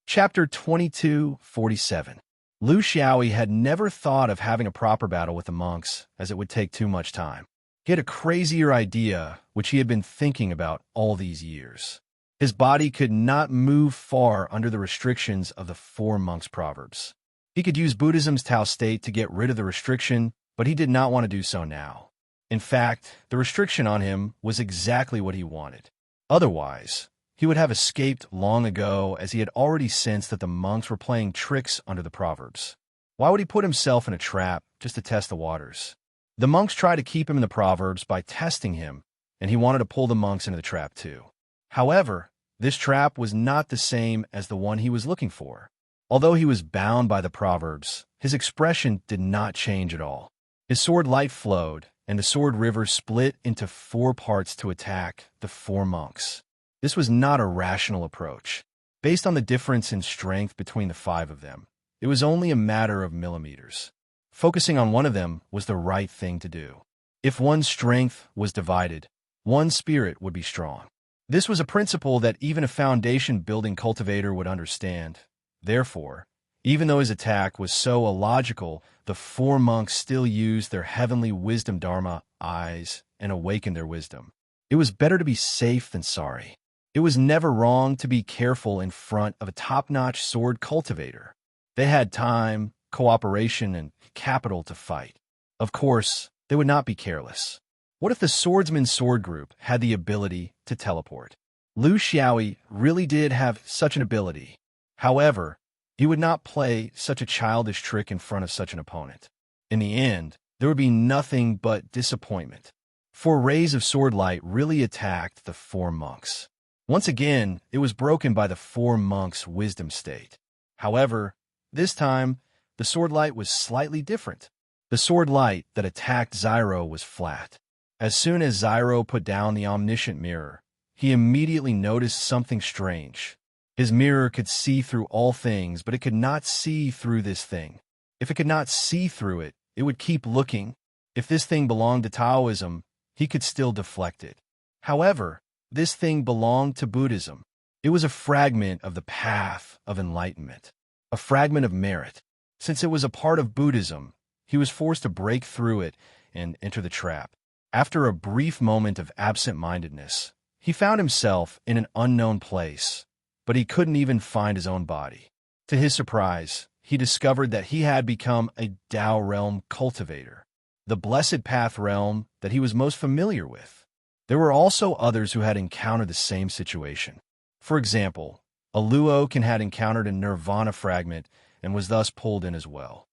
Chapter 22:47. Lu Xiaoyi had never thought of having a proper battle with the monks, as it would take too much time. He had a crazier idea, which he had been thinking about all these years. His body could not move far under the restrictions of the 4 monks' proverbs. He could use Buddhism's Tao state to get rid of the restriction, but he did not want to do so now. In fact, the restriction on him was exactly what he wanted. Otherwise, he would have escaped long ago, as he had already sensed that the monks were playing tricks under the proverbs. Why would he put himself in a trap just to test the waters? The monks tried to keep him in the proverbs by testing him, and he wanted to pull the monks into the trap too. However, this trap was not the same as the one he was looking for. Although he was bound by the proverbs, his expression did not change at all. His sword light flowed, and the sword river split into 4 parts to attack the 4 monks. This was not a rational approach. Based on the difference in strength between the 5 of them, it was only a matter of millimeters. Focusing on one of them was the right thing to do. If one's strength was divided, one's spirit would be strong. This was a principle that even a foundation-building cultivator would understand. Therefore, even though his attack was so illogical, the 4 monks still used their heavenly wisdom dharma eyes and awakened their wisdom. It was better to be safe than sorry. It was never wrong to be careful in front of a top-notch sword cultivator. They had time, cooperation, and capital to fight. Of course, they would not be careless. What if the swordsman's sword group had the ability to teleport? Lu Xiaoyi really did have such an ability. However, he would not play such a childish trick in front of such an opponent. In the end, there would be nothing but disappointment. 4 rays of sword light really attacked the 4 monks. Once again, it was broken by the 4 monks' wisdom state. However, this time, the sword light was slightly different. The sword light that attacked Zyro was flat. As soon as Zyro put down the omniscient mirror, he immediately noticed something strange. His mirror could see through all things, but it could not see through this thing. If it could not see through it, it would keep looking. If this thing belonged to Taoism, he could still deflect it. However, this thing belonged to Buddhism. It was a fragment of the path of enlightenment, a fragment of merit. Since it was a part of Buddhism, he was forced to break through it and enter the trap. After a brief moment of absent-mindedness, he found himself in an unknown place, but he couldn't even find his own body. To his surprise, he discovered that he had become a Tao realm cultivator, the blessed path realm that he was most familiar with. There were also others who had encountered the same situation. For example, a Luo had encountered a nirvana fragment and was thus pulled in as well.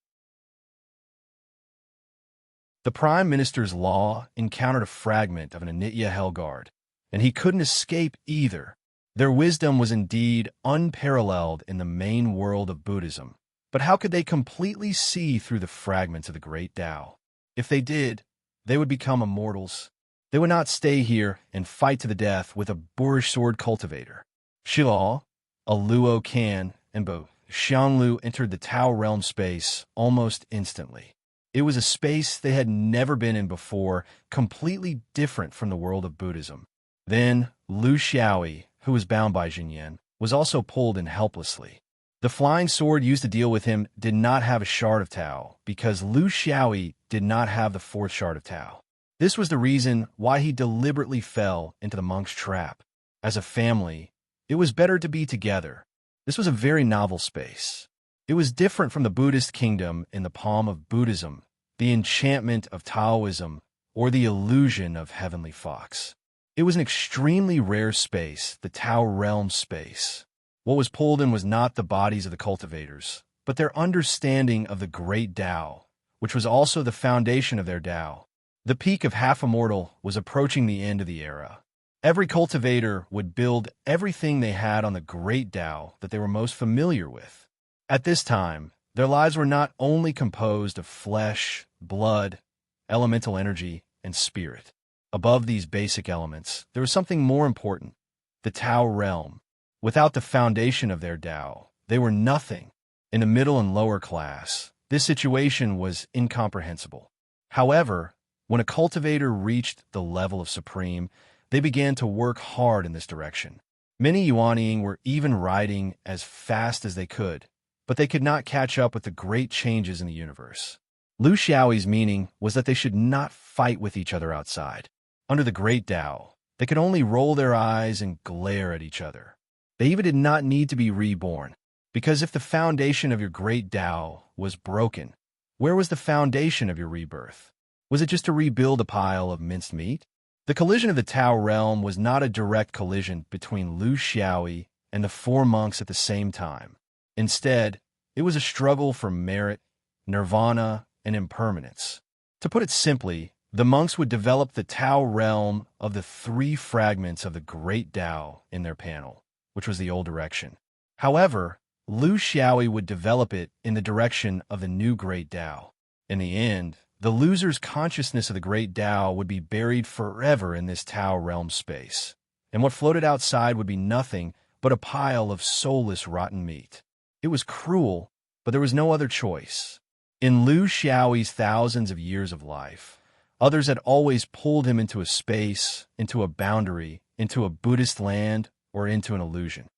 The Prime Minister's law encountered a fragment of an Anitya Hellguard, and he couldn't escape either. Their wisdom was indeed unparalleled in the main world of Buddhism, but how could they completely see through the fragments of the great Tao? If they did, they would become immortals. They would not stay here and fight to the death with a boorish sword cultivator. Shilao, a Luo Kan, and Bo Xianglu entered the Tao realm space almost instantly. It was a space they had never been in before, completely different from the world of Buddhism. Then, Lu Xiaoyi, who was bound by Jinyan, was also pulled in helplessly. The flying sword used to deal with him did not have a shard of Tao, because Lu Xiaoyi did not have the 4th shard of Tao. This was the reason why he deliberately fell into the monk's trap. As a family, it was better to be together. This was a very novel space. It was different from the Buddhist kingdom in the palm of Buddhism, the enchantment of Taoism, or the illusion of heavenly fox. It was an extremely rare space, the Tao realm space. What was pulled in was not the bodies of the cultivators, but their understanding of the great Tao, which was also the foundation of their Tao. The peak of half immortal was approaching the end of the era. Every cultivator would build everything they had on the great Tao that they were most familiar with. At this time, their lives were not only composed of flesh, blood, elemental energy, and spirit. Above these basic elements, there was something more important, the Tao realm. Without the foundation of their Tao, they were nothing. In the middle and lower class, this situation was incomprehensible. However, when a cultivator reached the level of supreme, they began to work hard in this direction. Many Yuanying were even riding as fast as they could, but they could not catch up with the great changes in the universe. Lu Xiaoyi's meaning was that they should not fight with each other outside. Under the great Tao, they could only roll their eyes and glare at each other. They even did not need to be reborn, because if the foundation of your great Tao was broken, where was the foundation of your rebirth? Was it just to rebuild a pile of minced meat? The collision of the Tao realm was not a direct collision between Lu Xiaoyi and the four monks at the same time. Instead, it was a struggle for merit, nirvana, and impermanence. To put it simply, the monks would develop the Tao realm of the three fragments of the great Tao in their panel, which was the old direction. However, Lu Xiaoyi would develop it in the direction of the new great Tao. In the end, the loser's consciousness of the great Tao would be buried forever in this Tao realm space, and what floated outside would be nothing but a pile of soulless rotten meat. It was cruel, but there was no other choice. In Lu Xiaoyi's thousands of years of life, others had always pulled him into a space, into a boundary, into a Buddhist land, or into an illusion.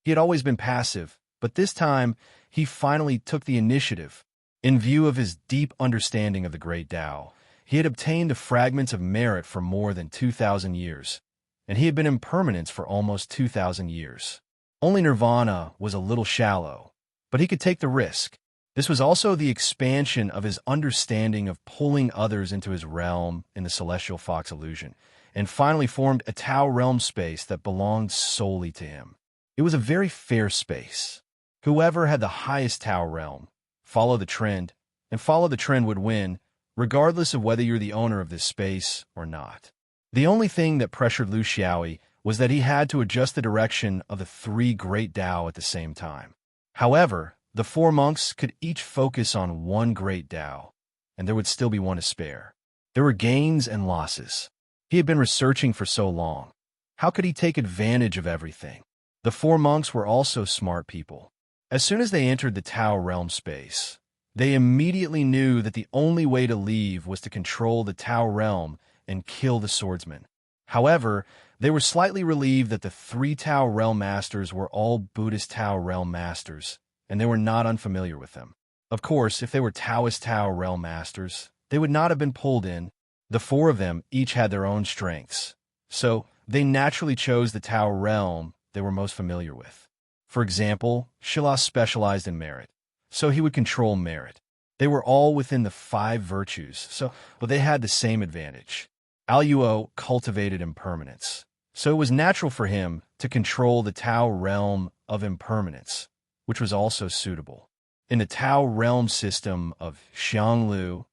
He had always been passive, but this time he finally took the initiative. In view of his deep understanding of the great Tao, he had obtained the fragments of merit for more than 2,000 years, and he had been in permanence for almost 2,000 years. Only nirvana was a little shallow, but he could take the risk. This was also the expansion of his understanding of pulling others into his realm in the celestial fox illusion, and finally formed a Tao realm space that belonged solely to him. It was a very fair space. Whoever had the highest Tao realm, follow the trend, and follow the trend would win, regardless of whether you're the owner of this space or not. The only thing that pressured Lu Xiaoyi was that he had to adjust the direction of the three great Tao at the same time. However, the four monks could each focus on one great Tao, and there would still be one to spare. There were gains and losses. He had been researching for so long. How could he take advantage of everything? The four monks were also smart people. As soon as they entered the Tao realm space, they immediately knew that the only way to leave was to control the Tao realm and kill the swordsman. However, they were slightly relieved that the three Tao realm masters were all Buddhist Tao realm masters, and they were not unfamiliar with them. Of course, if they were Taoist Tao realm masters, they would not have been pulled in. The four of them each had their own strengths, so they naturally chose the Tao realm they were most familiar with. For example, Shilas specialized in merit, so he would control merit. They were all within the 5 virtues, so they had the same advantage. Aluo cultivated impermanence, so it was natural for him to control the Tao realm of impermanence, which was also suitable. In the Tao realm system of Xianglu,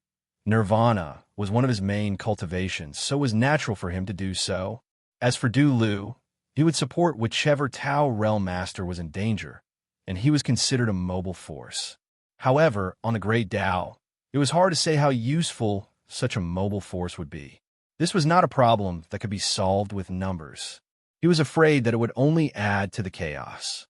nirvana was one of his main cultivations, so it was natural for him to do so. As for Du Lu, he would support whichever Tao realm master was in danger, and he was considered a mobile force. However, on the Great Tao, it was hard to say how useful such a mobile force would be. This was not a problem that could be solved with numbers. He was afraid that it would only add to the chaos.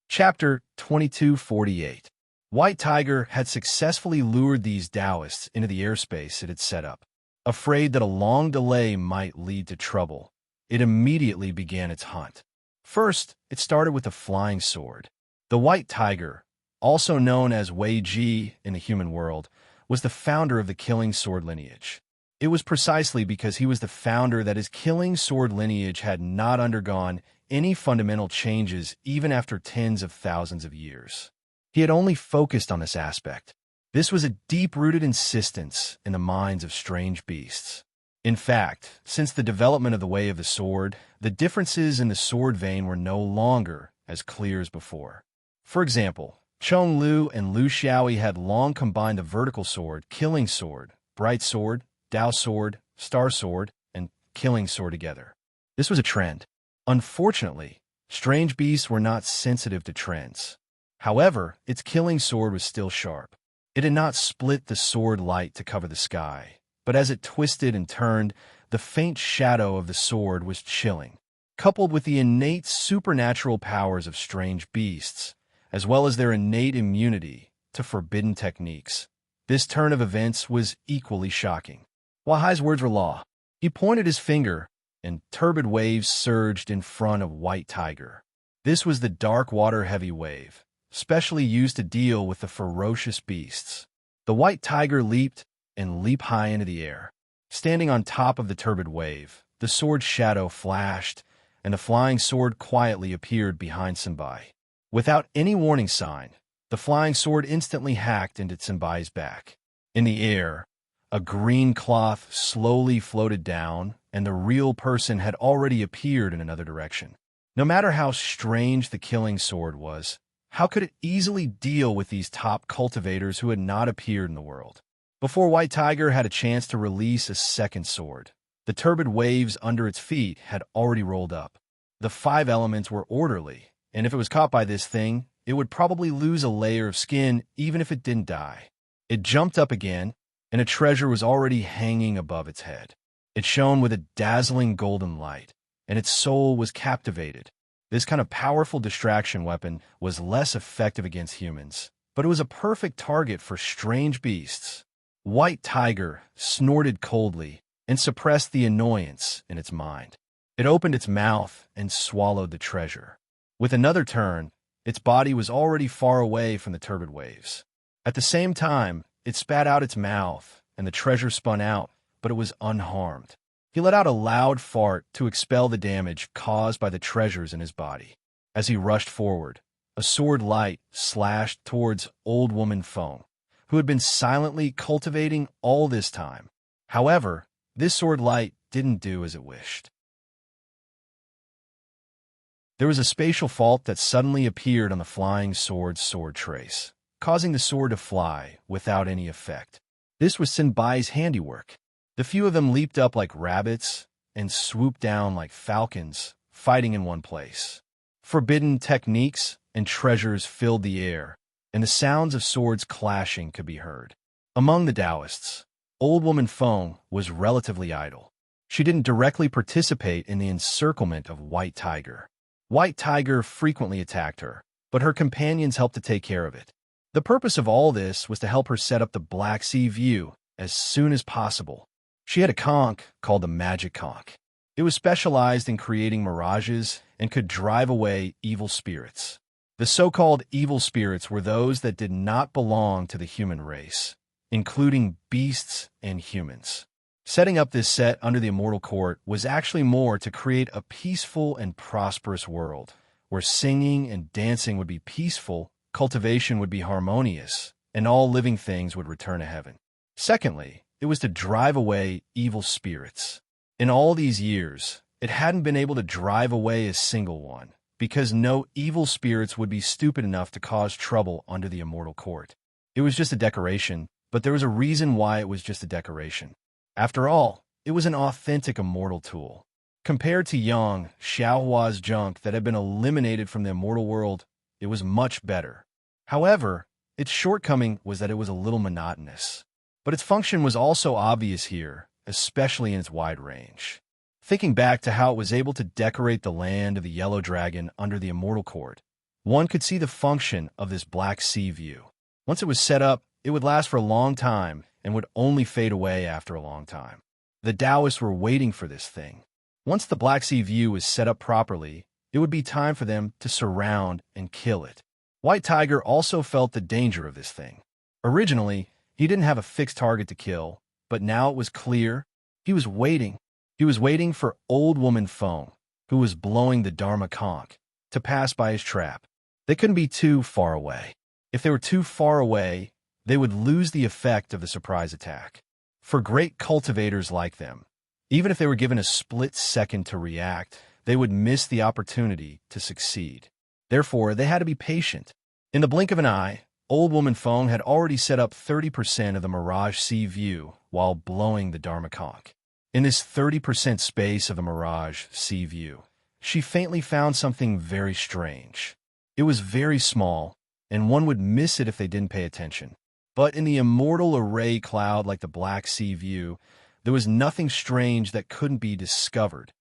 Chapter 2248. White Tiger had successfully lured these Taoists into the airspace it had set up. Afraid that a long delay might lead to trouble, it immediately began its hunt. First, it started with the flying sword. The white tiger, also known as Wei Ji in the human world, was the founder of the killing sword lineage. It was precisely because he was the founder that his killing sword lineage had not undergone any fundamental changes even after tens of thousands of years. He had only focused on this aspect. This was a deep-rooted insistence in the minds of strange beasts. In fact, since the development of the way of the sword, the differences in the sword vein were no longer as clear as before. For example, Chong Lu and Lu Xiaoyi had long combined the vertical sword, killing sword, bright sword, Dao sword, star sword, and killing sword together. This was a trend. Unfortunately, strange beasts were not sensitive to trends. However, its killing sword was still sharp. It had not split the sword light to cover the sky, but as it twisted and turned, the faint shadow of the sword was chilling. Coupled with the innate supernatural powers of strange beasts, as well as their innate immunity to forbidden techniques, this turn of events was equally shocking. Wahai's words were law. He pointed his finger, and turbid waves surged in front of White Tiger. This was the dark water heavy wave, specially used to deal with the ferocious beasts. The White Tiger leaped and leaped high into the air. Standing on top of the turbid wave, the sword's shadow flashed, and the flying sword quietly appeared behind Senbai. Without any warning sign, the flying sword instantly hacked into Senbai's back. In the air, a green cloth slowly floated down, and the real person had already appeared in another direction. No matter how strange the killing sword was, how could it easily deal with these top cultivators who had not appeared in the world? Before White Tiger had a chance to release a second sword, the turbid waves under its feet had already rolled up. The 5 elements were orderly, and if it was caught by this thing, it would probably lose a layer of skin even if it didn't die. It jumped up again, and a treasure was already hanging above its head. It shone with a dazzling golden light, and its soul was captivated. This kind of powerful distraction weapon was less effective against humans, but it was a perfect target for strange beasts. White Tiger snorted coldly and suppressed the annoyance in its mind. It opened its mouth and swallowed the treasure. With another turn, its body was already far away from the turbid waves. At the same time, it spat out its mouth, and the treasure spun out, but it was unharmed. He let out a loud fart to expel the damage caused by the treasures in his body. As he rushed forward, a sword light slashed towards Old Woman Feng, who had been silently cultivating all this time. However, this sword light didn't do as it wished. There was a spatial fault that suddenly appeared on the flying sword's sword trace, causing the sword to fly without any effect. This was Senbai's handiwork. The few of them leaped up like rabbits and swooped down like falcons, fighting in one place. Forbidden techniques and treasures filled the air, and the sounds of swords clashing could be heard. Among the Taoists, Old Woman Feng was relatively idle. She didn't directly participate in the encirclement of White Tiger. White Tiger frequently attacked her, but her companions helped to take care of it. The purpose of all this was to help her set up the Black Sea view as soon as possible. She had a conch called the Magic Conch. It was specialized in creating mirages and could drive away evil spirits. The so-called evil spirits were those that did not belong to the human race, including beasts and humans. Setting up this set under the Immortal Court was actually more to create a peaceful and prosperous world, where singing and dancing would be peaceful, cultivation would be harmonious, and all living things would return to heaven. Secondly, it was to drive away evil spirits. In all these years, it hadn't been able to drive away a single one, because no evil spirits would be stupid enough to cause trouble under the Immortal Court. It was just a decoration, but there was a reason why it was just a decoration. After all, it was an authentic immortal tool. Compared to Yang Xiaohua's junk that had been eliminated from the immortal world, it was much better. However, its shortcoming was that it was a little monotonous. But its function was also obvious here, especially in its wide range. Thinking back to how it was able to decorate the land of the Yellow Dragon under the Immortal Court, one could see the function of this Black Sea view. Once it was set up, it would last for a long time and would only fade away after a long time. The Taoists were waiting for this thing. Once the Black Sea view was set up properly, it would be time for them to surround and kill it. White Tiger also felt the danger of this thing. Originally, he didn't have a fixed target to kill, but now it was clear. He was waiting. He was waiting for Old Woman Fong, who was blowing the Dharma conch, to pass by his trap. They couldn't be too far away. If they were too far away, they would lose the effect of the surprise attack. For great cultivators like them, even if they were given a split second to react, they would miss the opportunity to succeed. Therefore, they had to be patient. In the blink of an eye, Old Woman Fong had already set up 30% of the Mirage Sea View while blowing the Dharma conch. In this 30% space of the Mirage Sea View, she faintly found something very strange. It was very small, and one would miss it if they didn't pay attention. But in the immortal array cloud like the Black Sea View, there was nothing strange that couldn't be discovered.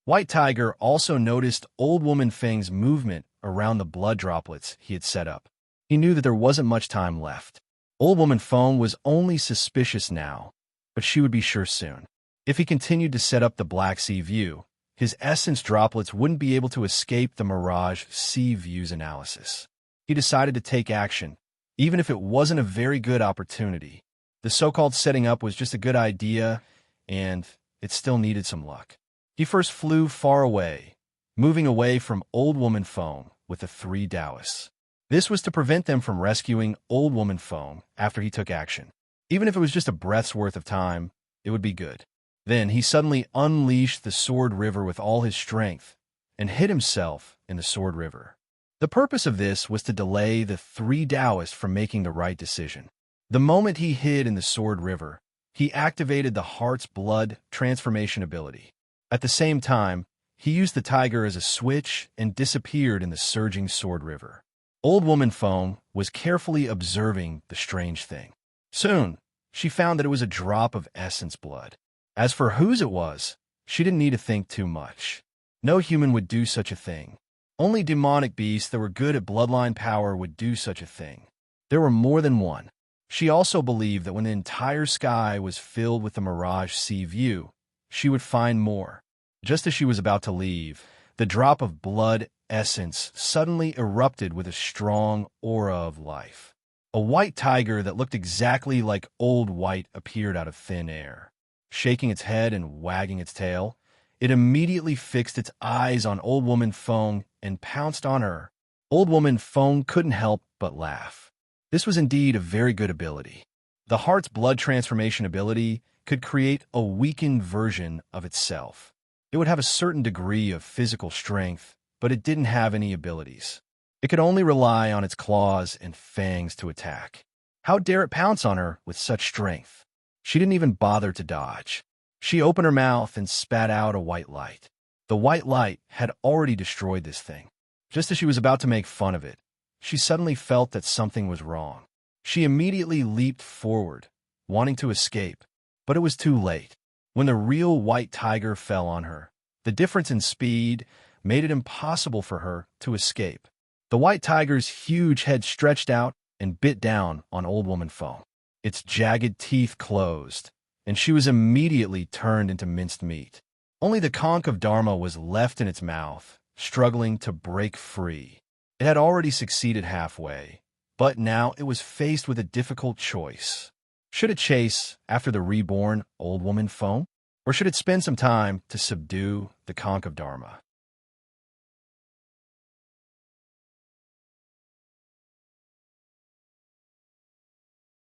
White Tiger also noticed Old Woman Feng's movement around the blood droplets he had set up. He knew that there wasn't much time left. Old Woman Feng was only suspicious now, but she would be sure soon. If he continued to set up the Black Sea View, his essence droplets wouldn't be able to escape the Mirage Sea View's analysis. He decided to take action, even if it wasn't a very good opportunity. The so-called setting up was just a good idea, and it still needed some luck. He first flew far away, moving away from Old Woman Feng with the 3 Taoists. This was to prevent them from rescuing Old Woman Feng after he took action. Even if it was just a breath's worth of time, it would be good. Then he suddenly unleashed the Sword River with all his strength and hid himself in the Sword River. The purpose of this was to delay the 3 Taoists from making the right decision. The moment he hid in the Sword River, he activated the Heart's Blood transformation ability. At the same time, he used the tiger as a switch and disappeared in the surging Sword River. Old Woman Feng was carefully observing the strange thing. Soon, she found that it was a drop of essence blood. As for whose it was, she didn't need to think too much. No human would do such a thing. Only demonic beasts that were good at bloodline power would do such a thing. There were more than one. She also believed that when the entire sky was filled with the Mirage Sea View, she would find more. Just as she was about to leave, the drop of blood essence suddenly erupted with a strong aura of life. A white tiger that looked exactly like Old White appeared out of thin air. Shaking its head and wagging its tail, it immediately fixed its eyes on Old Woman Feng and pounced on her. Old Woman Feng couldn't help but laugh. This was indeed a very good ability. The Heart's Blood transformation ability could create a weakened version of itself. It would have a certain degree of physical strength, but it didn't have any abilities. It could only rely on its claws and fangs to attack. How dare it pounce on her with such strength? She didn't even bother to dodge. She opened her mouth and spat out a white light. The white light had already destroyed this thing. Just as she was about to make fun of it, she suddenly felt that something was wrong. She immediately leaped forward, wanting to escape, but it was too late. When the real white tiger fell on her, the difference in speed made it impossible for her to escape. The white tiger's huge head stretched out and bit down on Old Woman Feng. Its jagged teeth closed, and she was immediately turned into minced meat. Only the conch of Dharma was left in its mouth, struggling to break free. It had already succeeded halfway, but now it was faced with a difficult choice. Should it chase after the reborn Old Woman Feng, or should it spend some time to subdue the conch of Dharma?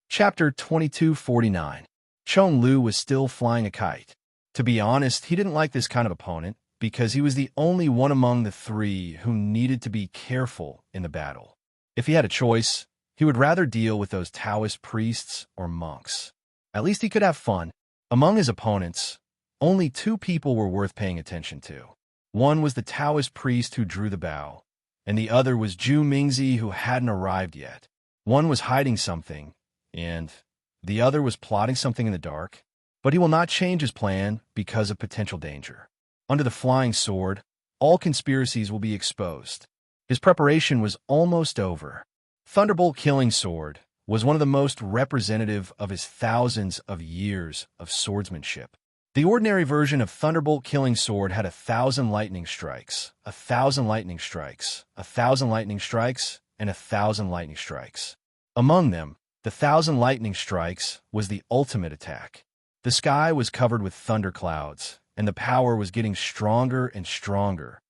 Chapter 2249. Chong Lu was still flying a kite. To be honest, he didn't like this kind of opponent because he was the only one among the 3 who needed to be careful in the battle. If he had a choice, he would rather deal with those Taoist priests or monks. At least he could have fun. Among his opponents, only 2 people were worth paying attention to. One was the Taoist priest who drew the bow, and the other was Zhu Mingzi who hadn't arrived yet. One was hiding something, and the other was plotting something in the dark. But he will not change his plan because of potential danger. Under the flying sword, all conspiracies will be exposed. His preparation was almost over. Thunderbolt Killing Sword was one of the most representative of his thousands of years of swordsmanship. The ordinary version of Thunderbolt Killing Sword had 1,000 lightning strikes, 1,000 lightning strikes, 1,000 lightning strikes, and 1,000 lightning strikes. Among them, the 1,000 lightning strikes was the ultimate attack. The sky was covered with thunderclouds, and the power was getting stronger and stronger.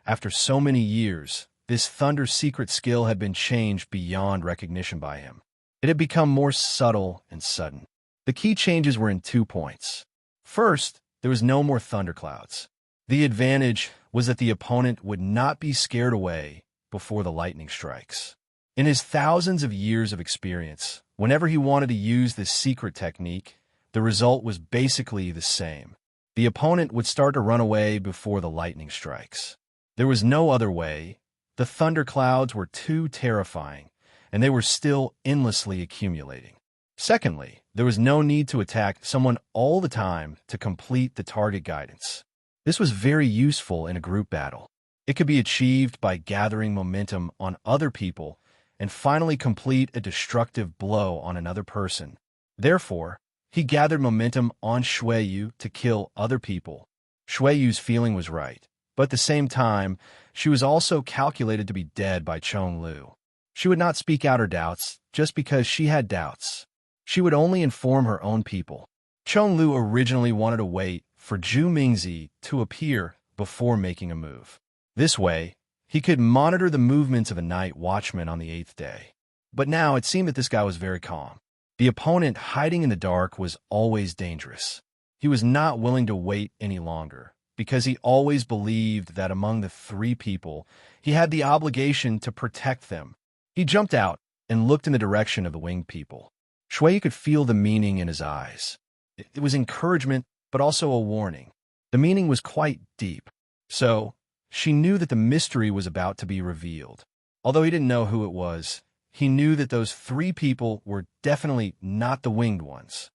After so many years, this Thunder's secret skill had been changed beyond recognition by him. It had become more subtle and sudden. The key changes were in 2 points. First, there was no more thunderclouds. The advantage was that the opponent would not be scared away before the lightning strikes. In his thousands of years of experience, whenever he wanted to use this secret technique, the result was basically the same. The opponent would start to run away before the lightning strikes. There was no other way. The thunderclouds were too terrifying, and they were still endlessly accumulating. Secondly, there was no need to attack someone all the time to complete the target guidance. This was very useful in a group battle. It could be achieved by gathering momentum on other people and finally complete a destructive blow on another person. Therefore, he gathered momentum on Shuiyu to kill other people. Shuiyu's feeling was right, but at the same time, she was also calculated to be dead by Chonglu. She would not speak out her doubts just because she had doubts. She would only inform her own people. Chonglu originally wanted to wait for Zhu Mingzi to appear before making a move. This way, he could monitor the movements of a night watchman on the 8th day. But now it seemed that this guy was very calm. The opponent hiding in the dark was always dangerous. He was not willing to wait any longer, because he always believed that among the 3 people, he had the obligation to protect them. He jumped out and looked in the direction of the winged people. Shui could feel the meaning in his eyes. It was encouragement, but also a warning. The meaning was quite deep. So, she knew that the mystery was about to be revealed. Although he didn't know who it was, he knew that those 3 people were definitely not the winged ones.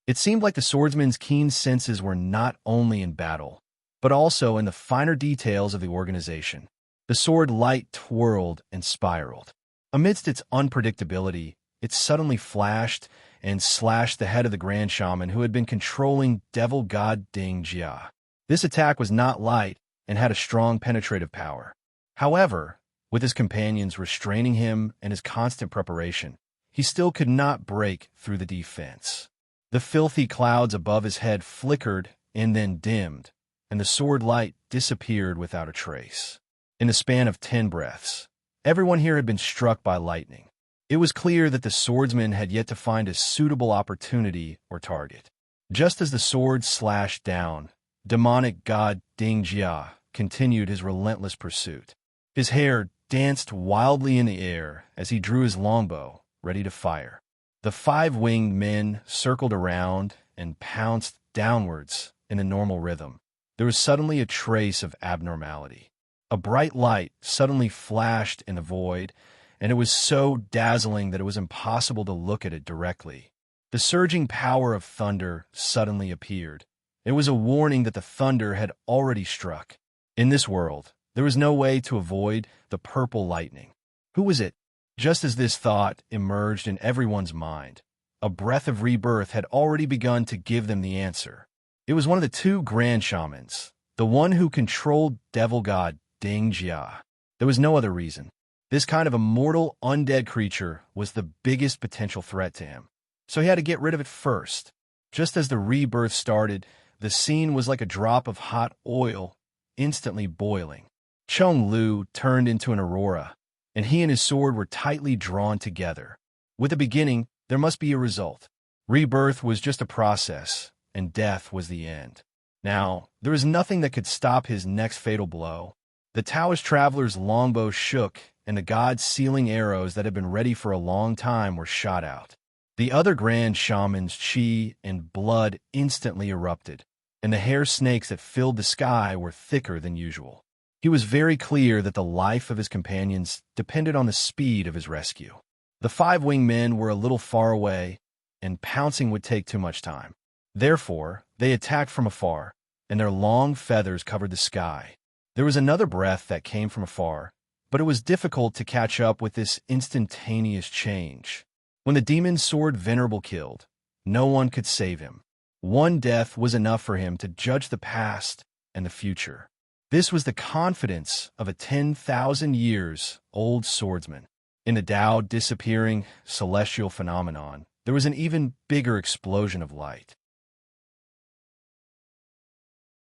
It seemed like the swordsman's keen senses were not only in battle, but also in the finer details of the organization. The sword light twirled and spiraled. Amidst its unpredictability, it suddenly flashed and slashed the head of the Grand Shaman who had been controlling Devil God Ding Jia. This attack was not light and had a strong penetrative power. However, with his companions restraining him and his constant preparation, he still could not break through the defense. The filthy clouds above his head flickered and then dimmed, and the sword light disappeared without a trace. In the span of 10 breaths, everyone here had been struck by lightning. It was clear that the swordsman had yet to find a suitable opportunity or target. Just as the sword slashed down, demonic god Ding Jia continued his relentless pursuit. His hair danced wildly in the air as he drew his longbow, ready to fire. The 5 winged men circled around and pounced downwards in a normal rhythm. There was suddenly a trace of abnormality. A bright light suddenly flashed in the void, and it was so dazzling that it was impossible to look at it directly. The surging power of thunder suddenly appeared. It was a warning that the thunder had already struck. In this world, there was no way to avoid the purple lightning. Who was it? Just as this thought emerged in everyone's mind, a breath of rebirth had already begun to give them the answer. It was one of the 2 grand shamans, the one who controlled devil god Ding Jia. There was no other reason. This kind of immortal, undead creature was the biggest potential threat to him. So he had to get rid of it first. Just as the rebirth started, the scene was like a drop of hot oil, instantly boiling. Chonglu turned into an aurora, and he and his sword were tightly drawn together. With a beginning, there must be a result. Rebirth was just a process, and death was the end. Now, there was nothing that could stop his next fatal blow. The Taoist traveler's longbow shook, and the god's sealing arrows that had been ready for a long time were shot out. The other grand shaman's chi and blood instantly erupted, and the hair snakes that filled the sky were thicker than usual. He was very clear that the life of his companions depended on the speed of his rescue. The 5 winged men were a little far away, and pouncing would take too much time. Therefore, they attacked from afar, and their long feathers covered the sky. There was another breath that came from afar, but it was difficult to catch up with this instantaneous change. When the demon's sword Venerable killed, No one could save him. One death was enough for him to judge the past and the future. This was the confidence of a 10,000 years old swordsman. In the Tao disappearing celestial phenomenon, there was an even bigger explosion of light.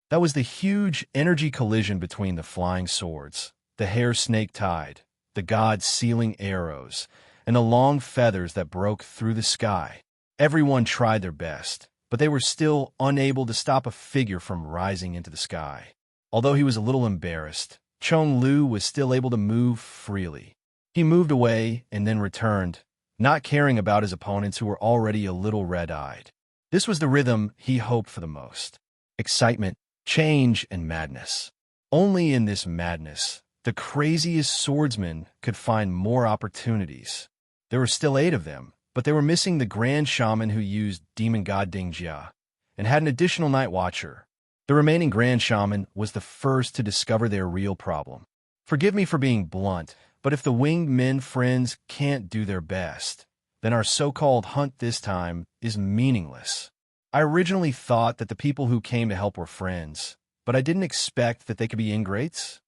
That was the huge energy collision between the flying swords, the hair snake-tied, the gods sealing arrows, and the long feathers that broke through the sky. Everyone tried their best, but they were still unable to stop a figure from rising into the sky. Although he was a little embarrassed, Chong Lu was still able to move freely. He moved away and then returned, not caring about his opponents who were already a little red-eyed. This was the rhythm he hoped for the most. Excitement, change, and madness. Only in this madness, the craziest swordsman could find more opportunities. There were still 8 of them, but they were missing the Grand Shaman who used Demon God Dingjia, and had an additional Night Watcher. The remaining Grand Shaman was the first to discover their real problem. Forgive me for being blunt, but if the winged men friends can't do their best, then our so-called hunt this time is meaningless. I originally thought that the people who came to help were friends, but I didn't expect that they could be ingrates.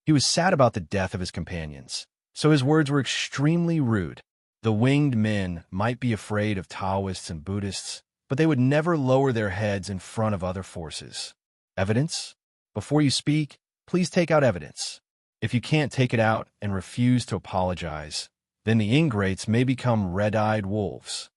He was sad about the death of his companions, so his words were extremely rude. The winged men might be afraid of Taoists and Buddhists, but they would never lower their heads in front of other forces. Evidence? Before you speak, please take out evidence. If you can't take it out and refuse to apologize, then the ingrates may become red-eyed wolves.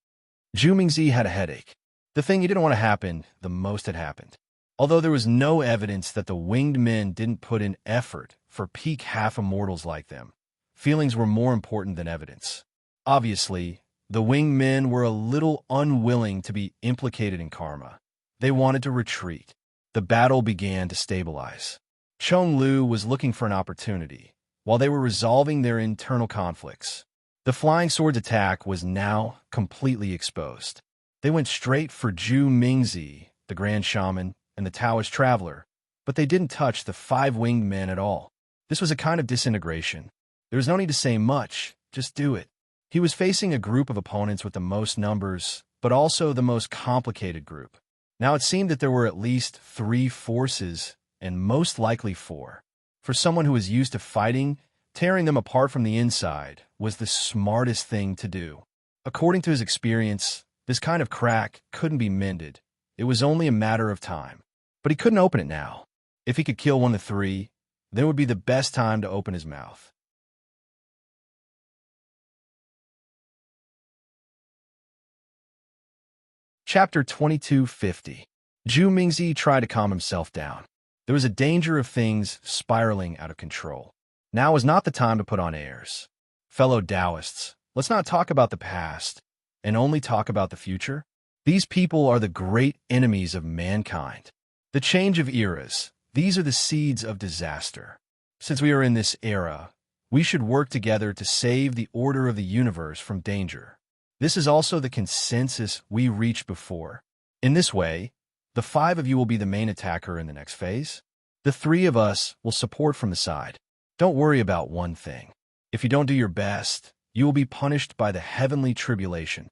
Zhu Mingzi had a headache. The thing he didn't want to happen, the most had happened. Although there was no evidence that the winged men didn't put in effort for peak half-immortals like them, feelings were more important than evidence. Obviously, the winged men were a little unwilling to be implicated in karma. They wanted to retreat. The battle began to stabilize. Chong Lu was looking for an opportunity, while they were resolving their internal conflicts. The flying sword's attack was now completely exposed. They went straight for Zhu Mingzi, the Grand Shaman, and the Taoist Traveler, but they didn't touch the 5 winged men at all. This was a kind of disintegration. There was no need to say much, just do it. He was facing a group of opponents with the most numbers, but also the most complicated group. Now it seemed that there were at least 3 forces, and most likely 4. For someone who was used to fighting, tearing them apart from the inside was the smartest thing to do. According to his experience, this kind of crack couldn't be mended. It was only a matter of time. But he couldn't open it now. If he could kill one of the 3, then it would be the best time to open his mouth. Chapter 2250. Zhu Mingzi tried to calm himself down. There was a danger of things spiraling out of control. Now is not the time to put on airs. Fellow Taoists, let's not talk about the past and only talk about the future. These people are the great enemies of mankind. The change of eras, these are the seeds of disaster. Since we are in this era, we should work together to save the order of the universe from danger. This is also the consensus we reached before. In this way, the 5 of you will be the main attacker in the next phase. The 3 of us will support from the side. Don't worry about one thing. If you don't do your best, you will be punished by the heavenly tribulation.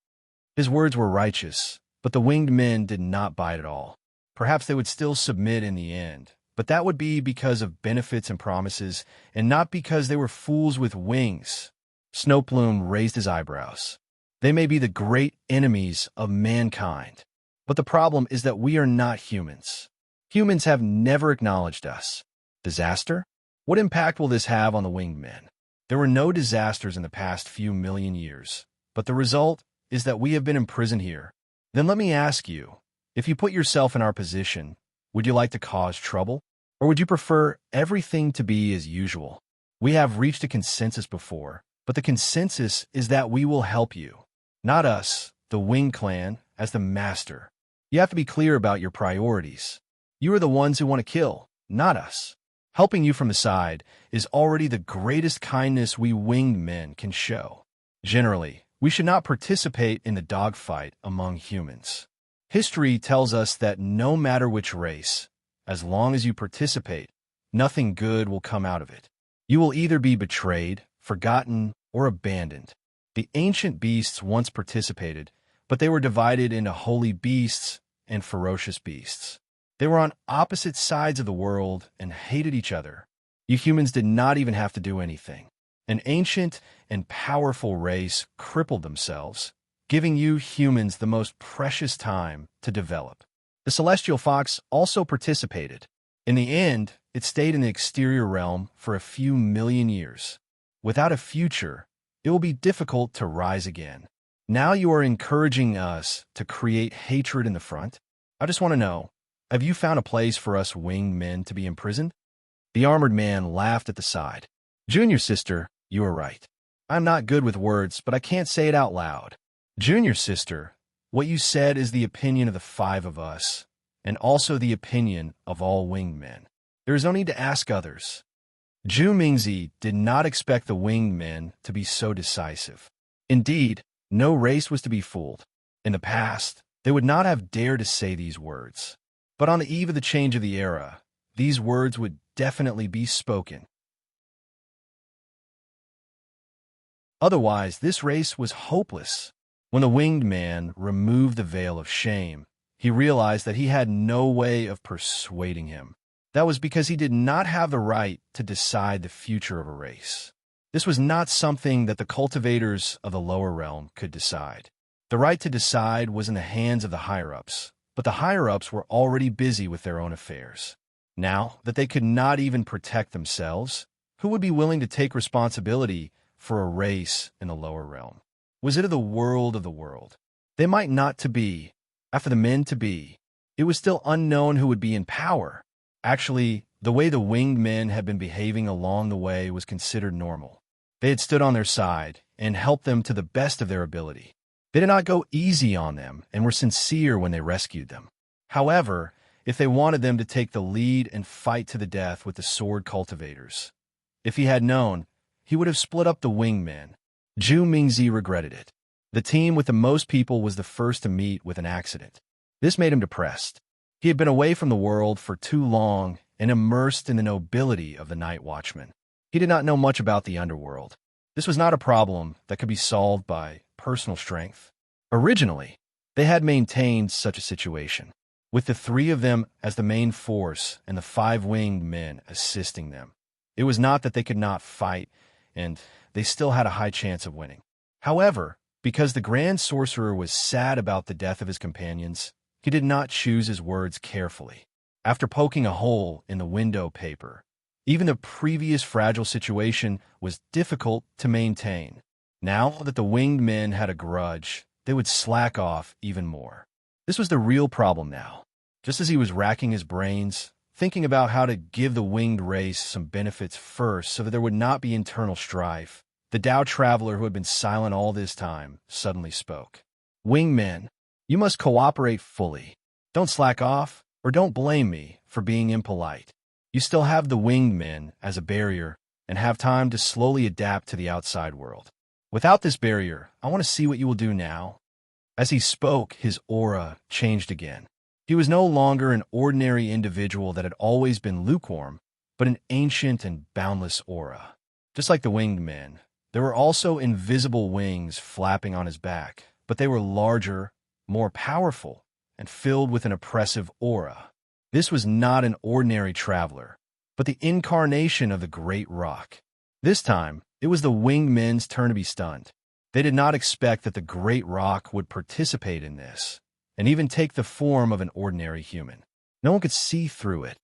His words were righteous, but the winged men did not bite at all. Perhaps they would still submit in the end, but that would be because of benefits and promises, and not because they were fools with wings. Snowplume raised his eyebrows. They may be the great enemies of mankind, but the problem is that we are not humans. Humans have never acknowledged us. Disaster? What impact will this have on the winged men? There were no disasters in the past few million years, but the result is that we have been imprisoned here. Then let me ask you, if you put yourself in our position, would you like to cause trouble? Or would you prefer everything to be as usual? We have reached a consensus before, but the consensus is that we will help you. Not us, the Wing Clan, as the master. You have to be clear about your priorities. You are the ones who want to kill, not us. Helping you from the side is already the greatest kindness we winged men can show. Generally, we should not participate in the dogfight among humans. History tells us that no matter which race, as long as you participate, nothing good will come out of it. You will either be betrayed, forgotten, or abandoned. The ancient beasts once participated, but they were divided into holy beasts and ferocious beasts. They were on opposite sides of the world and hated each other. You humans did not even have to do anything. An ancient and powerful race crippled themselves, giving you humans the most precious time to develop. The celestial fox also participated. In the end, it stayed in the exterior realm for a few million years. Without a future, it will be difficult to rise again. Now you are encouraging us to create hatred in the front? I just want to know, have you found a place for us winged men to be imprisoned? The armored man laughed at the side. Junior sister, you are right. I'm not good with words, but I can't say it out loud. Junior sister, what you said is the opinion of the five of us, and also the opinion of all winged men. There is no need to ask others. Zhu Mingzi did not expect the winged men to be so decisive. Indeed, no race was to be fooled. In the past, they would not have dared to say these words. But on the eve of the change of the era, these words would definitely be spoken. Otherwise, this race was hopeless. When the winged man removed the veil of shame, he realized that he had no way of persuading him. That was because he did not have the right to decide the future of a race. This was not something that the cultivators of the lower realm could decide. The right to decide was in the hands of the higher-ups, but the higher-ups were already busy with their own affairs. Now that they could not even protect themselves, who would be willing to take responsibility for a race in the lower realm? Was it of the world of the world? They might not to be. After the men to be, it was still unknown who would be in power. Actually, the way the winged men had been behaving along the way was considered normal. They had stood on their side and helped them to the best of their ability. They did not go easy on them and were sincere when they rescued them. However, if they wanted them to take the lead and fight to the death with the sword cultivators, if he had known, he would have split up the winged men. Zhu Mingzi regretted it. The team with the most people was the first to meet with an accident. This made him depressed. He had been away from the world for too long and immersed in the nobility of the night watchman. He did not know much about the underworld. This was not a problem that could be solved by personal strength. Originally, they had maintained such a situation, with the three of them as the main force and the five winged men assisting them. It was not that they could not fight, and they still had a high chance of winning. However, because the Grand Sorcerer was sad about the death of his companions, he did not choose his words carefully. After poking a hole in the window paper, even the previous fragile situation was difficult to maintain. Now that the winged men had a grudge, they would slack off even more. This was the real problem now. Just as he was racking his brains, thinking about how to give the winged race some benefits first so that there would not be internal strife, the Tao traveler who had been silent all this time suddenly spoke. Winged men, you must cooperate fully. Don't slack off, or don't blame me for being impolite. You still have the winged men as a barrier and have time to slowly adapt to the outside world. Without this barrier, I want to see what you will do now. As he spoke, his aura changed again. He was no longer an ordinary individual that had always been lukewarm, but an ancient and boundless aura. Just like the winged men, there were also invisible wings flapping on his back, but they were larger, more powerful, and filled with an oppressive aura. This was not an ordinary traveler, but the incarnation of the great rock. This time, it was the winged men's turn to be stunned. They did not expect that the great rock would participate in this, and even take the form of an ordinary human. No one could see through it.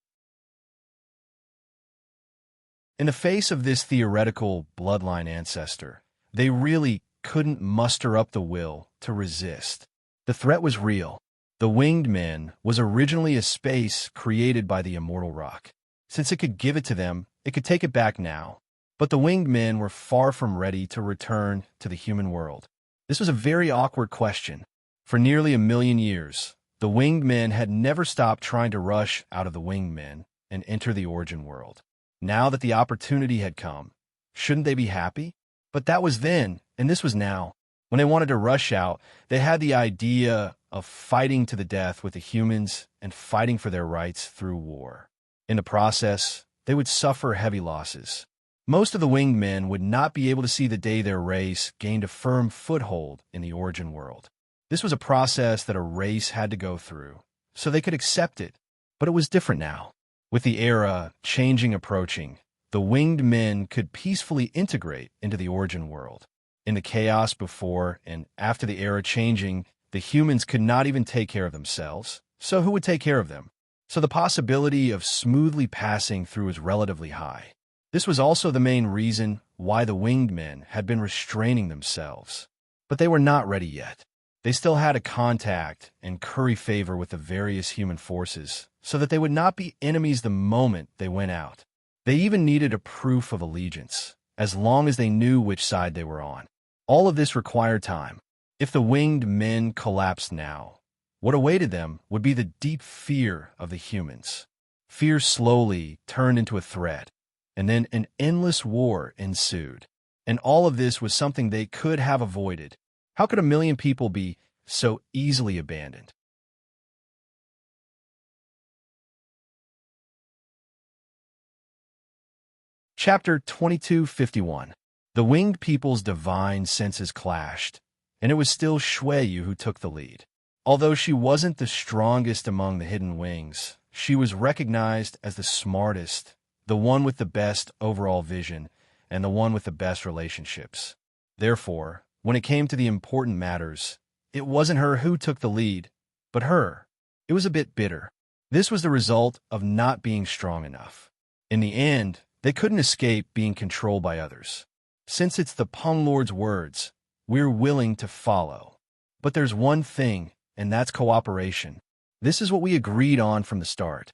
In the face of this theoretical bloodline ancestor, they really couldn't muster up the will to resist. The threat was real. The winged men was originally a space created by the immortal rock. Since it could give it to them, it could take it back now. But the winged men were far from ready to return to the human world. This was a very awkward question. For nearly 1,000,000 years, the winged men had never stopped trying to rush out of the winged men and enter the origin world. Now that the opportunity had come, shouldn't they be happy? But that was then, and this was now. When they wanted to rush out, they had the idea of fighting to the death with the humans and fighting for their rights through war. In the process, they would suffer heavy losses. Most of the winged men would not be able to see the day their race gained a firm foothold in the origin world. This was a process that a race had to go through, so they could accept it. But it was different now. With the era approaching, the winged men could peacefully integrate into the origin world. In the chaos before and after the era changing, the humans could not even take care of themselves, so who would take care of them? So the possibility of smoothly passing through was relatively high. This was also the main reason why the winged men had been restraining themselves. But they were not ready yet. They still had to contact and curry favor with the various human forces so that they would not be enemies the moment they went out. They even needed a proof of allegiance, as long as they knew which side they were on. All of this required time. If the winged men collapsed now, what awaited them would be the deep fear of the humans. Fear slowly turned into a threat, and then an endless war ensued. And all of this was something they could have avoided. How could 1,000,000 people be so easily abandoned? Chapter 2251. The winged people's divine senses clashed, and it was still Shuiyu who took the lead. Although she wasn't the strongest among the hidden wings, she was recognized as the smartest, the one with the best overall vision, and the one with the best relationships. Therefore, when it came to the important matters, it wasn't her who took the lead, but her. It was a bit bitter. This was the result of not being strong enough. In the end, they couldn't escape being controlled by others. Since it's the Peng Lord's words, we're willing to follow. But there's one thing, and that's cooperation. This is what we agreed on from the start.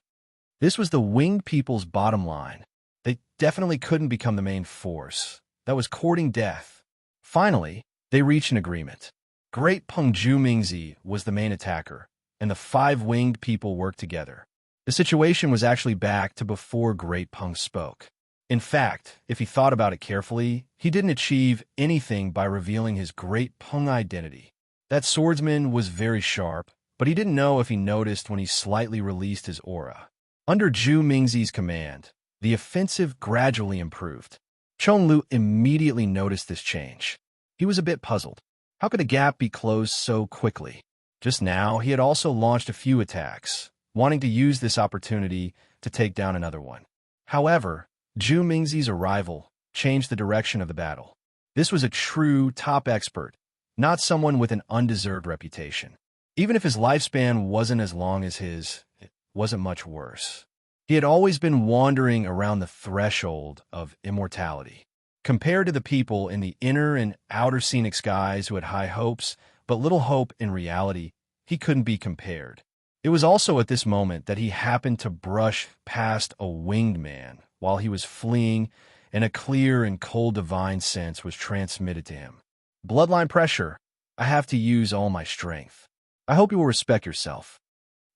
This was the winged people's bottom line. They definitely couldn't become the main force. That was courting death. Finally, they reached an agreement. Great Peng Mingzi was the main attacker, and the 5 winged people worked together. The situation was actually back to before Great Peng spoke. In fact, if he thought about it carefully, he didn't achieve anything by revealing his Great Peng identity. That swordsman was very sharp, but he didn't know if he noticed when he slightly released his aura. Under Zhu Mingzi's command, the offensive gradually improved. Chonglu immediately noticed this change. He was a bit puzzled. How could a gap be closed so quickly? Just now, he had also launched a few attacks, wanting to use this opportunity to take down another one. However, Zhu Mingzi's arrival changed the direction of the battle. This was a true top expert, not someone with an undeserved reputation. Even if his lifespan wasn't as long as his, it wasn't much worse. He had always been wandering around the threshold of immortality. Compared to the people in the inner and outer scenic skies who had high hopes, but little hope in reality, he couldn't be compared. It was also at this moment that he happened to brush past a winged man while he was fleeing, and a clear and cold divine sense was transmitted to him. Bloodline pressure. I have to use all my strength. I hope you will respect yourself.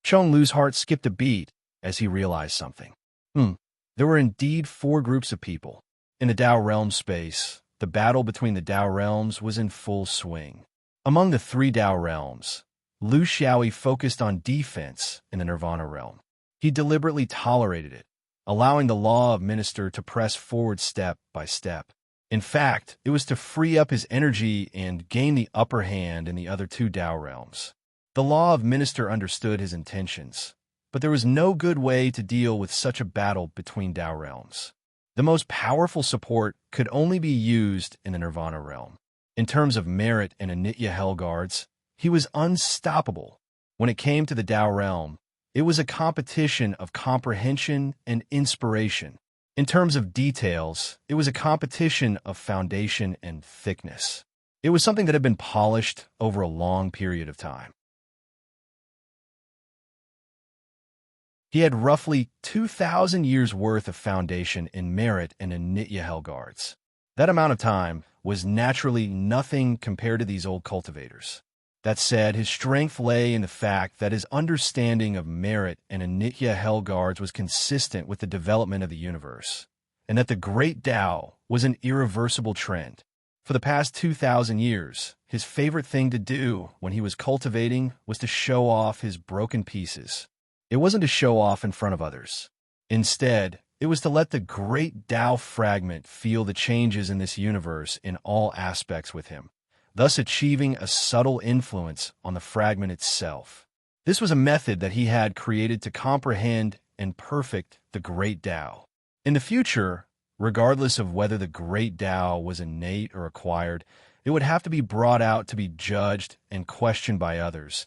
Chonglu's heart skipped a beat as he realized something. There were indeed 4 groups of people. In the Tao realm space, the battle between the Tao realms was in full swing. Among the 3 Tao realms, Lu Xiaoyi focused on defense in the Nirvana realm. He deliberately tolerated it, allowing the law of minister to press forward step by step. In fact, it was to free up his energy and gain the upper hand in the other 2 Tao realms. The law of minister understood his intentions, but there was no good way to deal with such a battle between Tao realms. The most powerful support could only be used in the Nirvana realm. In terms of merit and Anitya Hellguards, he was unstoppable. When it came to the Tao realm, it was a competition of comprehension and inspiration. In terms of details, it was a competition of foundation and thickness. It was something that had been polished over a long period of time. He had roughly 2,000 years' worth of foundation in merit and in Nitya Hellguards. That amount of time was naturally nothing compared to these old cultivators. That said, his strength lay in the fact that his understanding of merit and Anitya Hellguards was consistent with the development of the universe, and that the Great Tao was an irreversible trend. For the past 2,000 years, his favorite thing to do when he was cultivating was to show off his broken pieces. It wasn't to show off in front of others. Instead, it was to let the Great Tao fragment feel the changes in this universe in all aspects with him, thus achieving a subtle influence on the fragment itself. This was a method that he had created to comprehend and perfect the Great Tao. In the future, regardless of whether the Great Tao was innate or acquired, it would have to be brought out to be judged and questioned by others,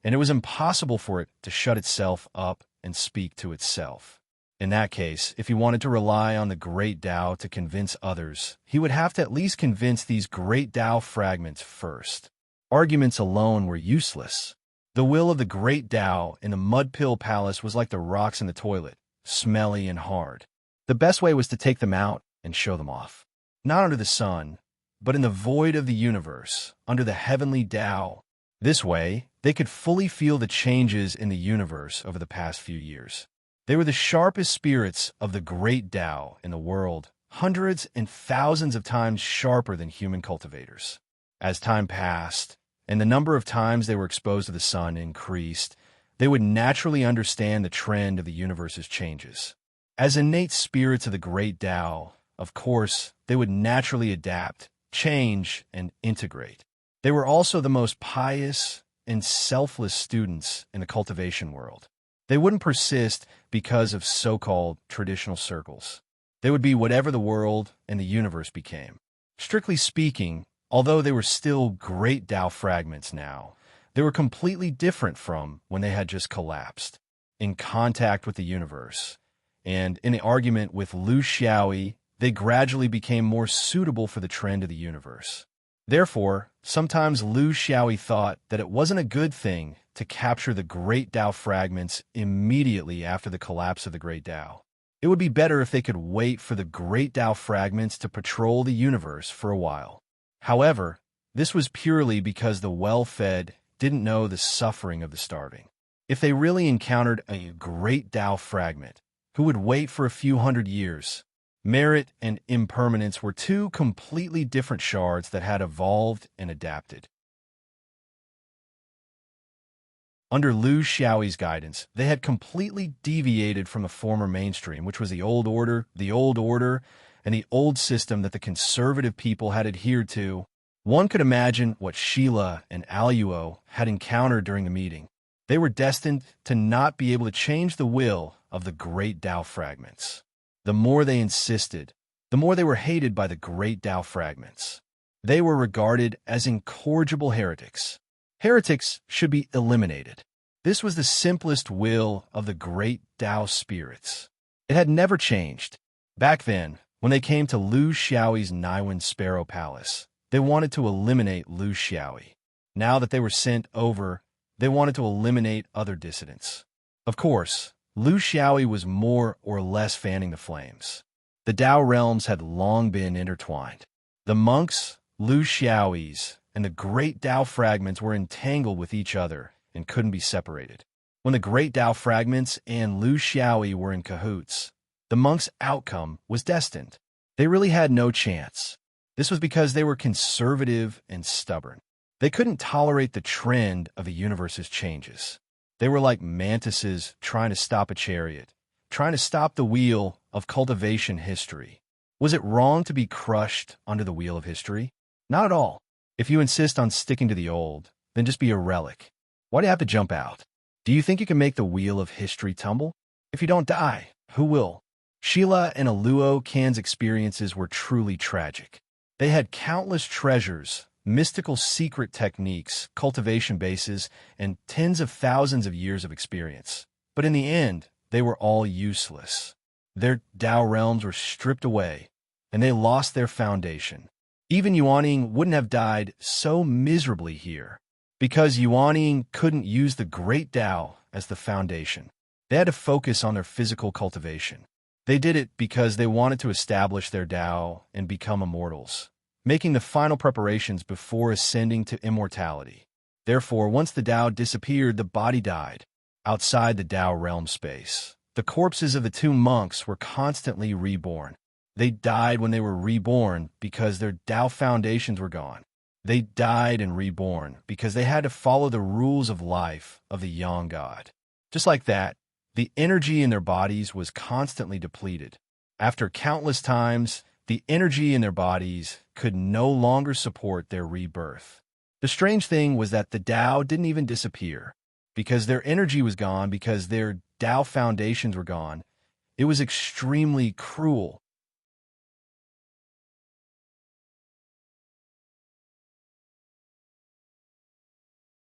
and it was impossible for it to shut itself up and speak to itself. In that case, if he wanted to rely on the Great Tao to convince others, he would have to at least convince these Great Tao fragments first. Arguments alone were useless. The will of the Great Tao in the Mud Pill Palace was like the rocks in the toilet, smelly and hard. The best way was to take them out and show them off. Not under the sun, but in the void of the universe, under the heavenly Tao. This way, they could fully feel the changes in the universe over the past few years. They were the sharpest spirits of the Great Tao in the world, hundreds and thousands of times sharper than human cultivators. As time passed, and the number of times they were exposed to the sun increased, they would naturally understand the trend of the universe's changes. As innate spirits of the Great Tao, of course, they would naturally adapt, change, and integrate. They were also the most pious and selfless students in the cultivation world. They wouldn't persist because of so-called traditional circles. They would be whatever the world and the universe became. Strictly speaking, although they were still Great Tao fragments now, they were completely different from when they had just collapsed, in contact with the universe. And in the argument with Lu Xiaoyi, they gradually became more suitable for the trend of the universe. Therefore, sometimes Lu Xiaoyi thought that it wasn't a good thing to capture the Great Tao fragments immediately after the collapse of the Great Tao. It would be better if they could wait for the Great Tao fragments to patrol the universe for a while. However, this was purely because the well-fed didn't know the suffering of the starving. If they really encountered a Great Tao fragment, who would wait for a few hundred years? Merit and impermanence were two completely different shards that had evolved and adapted. Under Lu Xiaoyi's guidance, they had completely deviated from the former mainstream, which was the old order, and the old system that the conservative people had adhered to. One could imagine what Sheila and Aluo had encountered during the meeting. They were destined to not be able to change the will of the Great Tao fragments. The more they insisted, the more they were hated by the Great Tao fragments. They were regarded as incorrigible heretics. Heretics should be eliminated. This was the simplest will of the Great Tao spirits. It had never changed. Back then, when they came to Lu Xiaoyi's Naiwan Sparrow Palace, they wanted to eliminate Lu Xiaoyi. Now that they were sent over, they wanted to eliminate other dissidents. Of course, Lu Xiaoyi was more or less fanning the flames. The Tao realms had long been intertwined. The monks, Lu Xiaoyis, and the Great Tao fragments were entangled with each other and couldn't be separated. When the Great Tao fragments and Lu Xiaoyi were in cahoots, the monks' outcome was destined. They really had no chance. This was because they were conservative and stubborn. They couldn't tolerate the trend of the universe's changes. They were like mantises trying to stop a chariot, trying to stop the wheel of cultivation history. Was it wrong to be crushed under the wheel of history? Not at all. If you insist on sticking to the old, then just be a relic. Why do you have to jump out? Do you think you can make the wheel of history tumble? If you don't die, who will? Sheila and Aluo Kan's experiences were truly tragic. They had countless treasures, mystical secret techniques, cultivation bases, and tens of thousands of years of experience. But in the end, they were all useless. Their Tao realms were stripped away, and they lost their foundation. Even Yuanying wouldn't have died so miserably here, because Yuanying couldn't use the Great Tao as the foundation. They had to focus on their physical cultivation. They did it because they wanted to establish their Tao and become immortals, making the final preparations before ascending to immortality. Therefore, once the Tao disappeared, the body died. Outside the Tao realm space, the corpses of the two monks were constantly reborn. They died when they were reborn because their Tao foundations were gone. They died and reborn because they had to follow the rules of life of the Yang God. Just like that, the energy in their bodies was constantly depleted. After countless times, The energy in their bodies could no longer support their rebirth. The strange thing was that the Tao didn't even disappear, because their energy was gone, because their Tao foundations were gone. It was extremely cruel.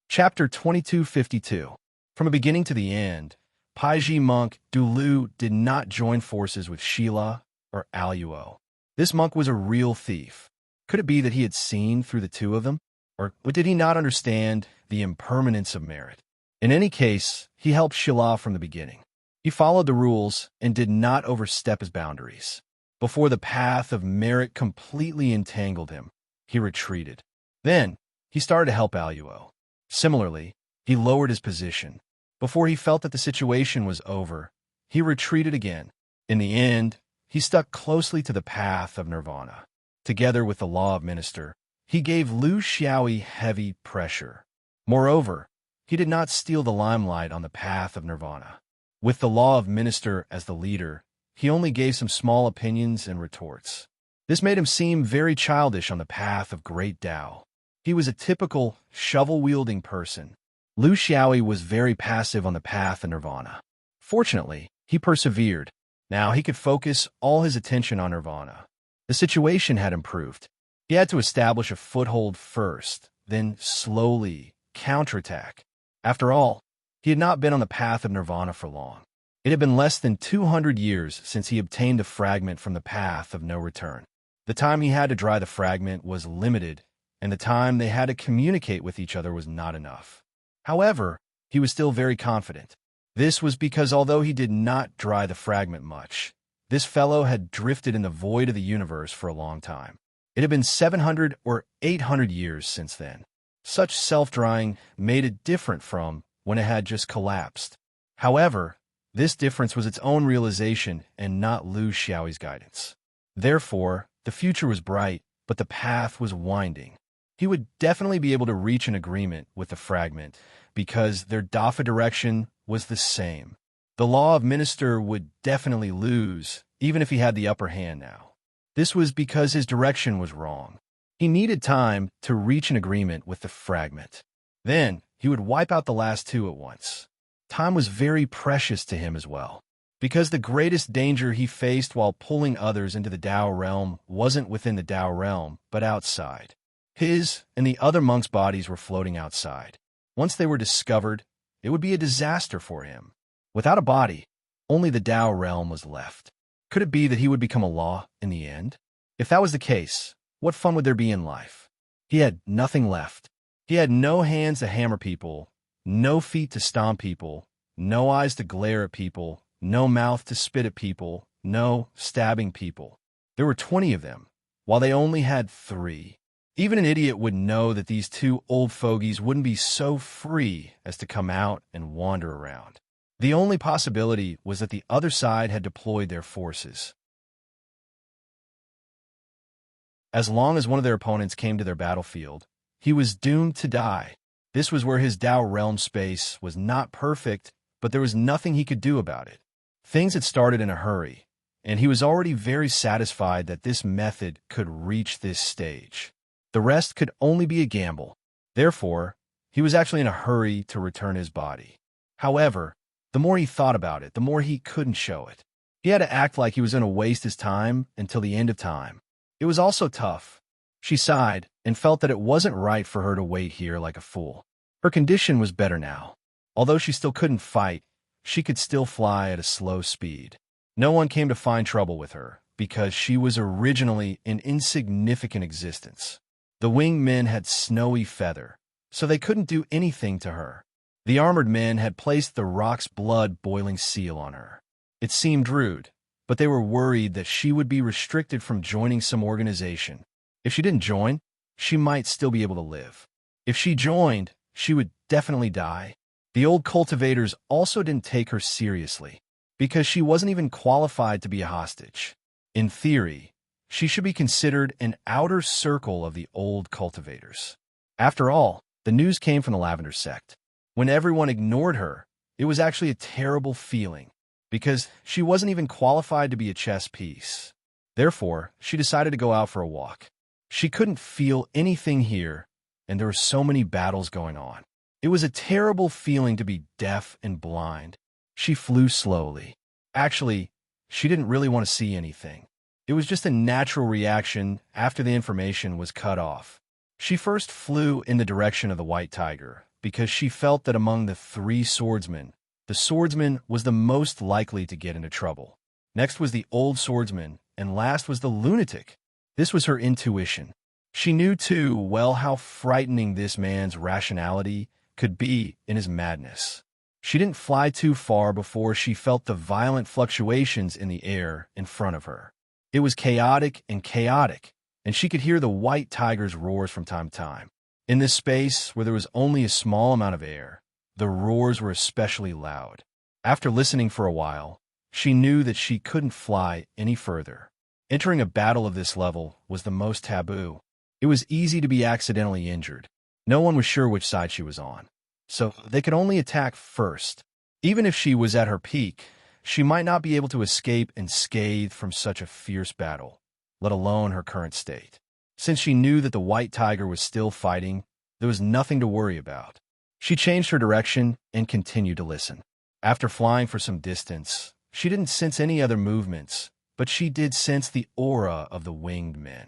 Chapter 2252. From the beginning to the end, Paiji monk Dulu did not join forces with Sheila or Aluo. This monk was a real thief. Could it be that he had seen through the two of them? Or did he not understand the impermanence of merit? In any case, he helped Sheila from the beginning. He followed the rules and did not overstep his boundaries. Before the path of merit completely entangled him, he retreated. Then, he started to help Aluo. Similarly, he lowered his position. Before he felt that the situation was over, he retreated again. In the end, he stuck closely to the path of nirvana. Together with the law of minister, he gave Lu Xiaoyi heavy pressure. Moreover, he did not steal the limelight on the path of nirvana. With the law of minister as the leader, he only gave some small opinions and retorts. This made him seem very childish on the path of great Tao. He was a typical shovel-wielding person. Lu Xiaoyi was very passive on the path of nirvana. Fortunately, he persevered. Now he could focus all his attention on nirvana. The situation had improved. He had to establish a foothold first, then slowly counterattack. After all, he had not been on the path of nirvana for long. It had been less than 200 years since he obtained the fragment from the path of no return. The time he had to dry the fragment was limited, and the time they had to communicate with each other was not enough. However, he was still very confident. This was because although he did not dry the fragment much, this fellow had drifted in the void of the universe for a long time. It had been 700 or 800 years since then. Such self-drying made it different from when it had just collapsed. However, this difference was its own realization and not Lu Xiaoyi's guidance. Therefore, the future was bright, but the path was winding. He would definitely be able to reach an agreement with the fragment because their Dafa direction was the same. The law of minister would definitely lose, even if he had the upper hand now. This was because his direction was wrong. He needed time to reach an agreement with the fragment. Then, he would wipe out the last two at once. Time was very precious to him as well, because the greatest danger he faced while pulling others into the Tao realm wasn't within the Tao realm, but outside. His and the other monks' bodies were floating outside. Once they were discovered, it would be a disaster for him. Without a body, only the Tao realm was left. Could it be that he would become a law in the end? If that was the case, what fun would there be in life? He had nothing left. He had no hands to hammer people, no feet to stomp people, no eyes to glare at people, no mouth to spit at people, no stabbing people. There were 20 of them, while they only had 3. Even an idiot would know that these two old fogies wouldn't be so free as to come out and wander around. The only possibility was that the other side had deployed their forces. As long as one of their opponents came to their battlefield, he was doomed to die. This was where his Tao realm space was not perfect, but there was nothing he could do about it. Things had started in a hurry, and he was already very satisfied that this method could reach this stage. The rest could only be a gamble. Therefore, he was actually in a hurry to return his body. However, the more he thought about it, the more he couldn't show it. He had to act like he was going to waste his time until the end of time. It was also tough. She sighed and felt that it wasn't right for her to wait here like a fool. Her condition was better now. Although she still couldn't fight, she could still fly at a slow speed. No one came to find trouble with her because she was originally an insignificant existence. The winged men had snowy feather, so they couldn't do anything to her. The armored men had placed the rock's blood-boiling seal on her. It seemed rude, but they were worried that she would be restricted from joining some organization. If she didn't join, she might still be able to live. If she joined, she would definitely die. The old cultivators also didn't take her seriously, because she wasn't even qualified to be a hostage. In theory, she should be considered an outer circle of the old cultivators. After all, the news came from the Lavender sect. When everyone ignored her, it was actually a terrible feeling, because she wasn't even qualified to be a chess piece. Therefore, she decided to go out for a walk. She couldn't feel anything here, and there were so many battles going on. It was a terrible feeling to be deaf and blind. She flew slowly. Actually, she didn't really want to see anything. It was just a natural reaction after the information was cut off. She first flew in the direction of the white tiger, because she felt that among the three swordsmen, the swordsman was the most likely to get into trouble. Next was the old swordsman, and last was the lunatic. This was her intuition. She knew too well how frightening this man's rationality could be in his madness. She didn't fly too far before she felt the violent fluctuations in the air in front of her. It was chaotic, and she could hear the white tiger's roars from time to time. In this space, where there was only a small amount of air, the roars were especially loud. After listening for a while, she knew that she couldn't fly any further. Entering a battle of this level was the most taboo. It was easy to be accidentally injured. No one was sure which side she was on, so they could only attack first. Even if she was at her peak, she might not be able to escape unscathed from such a fierce battle, let alone her current state. Since she knew that the white tiger was still fighting, there was nothing to worry about. She changed her direction and continued to listen. After flying for some distance, she didn't sense any other movements, but she did sense the aura of the winged men.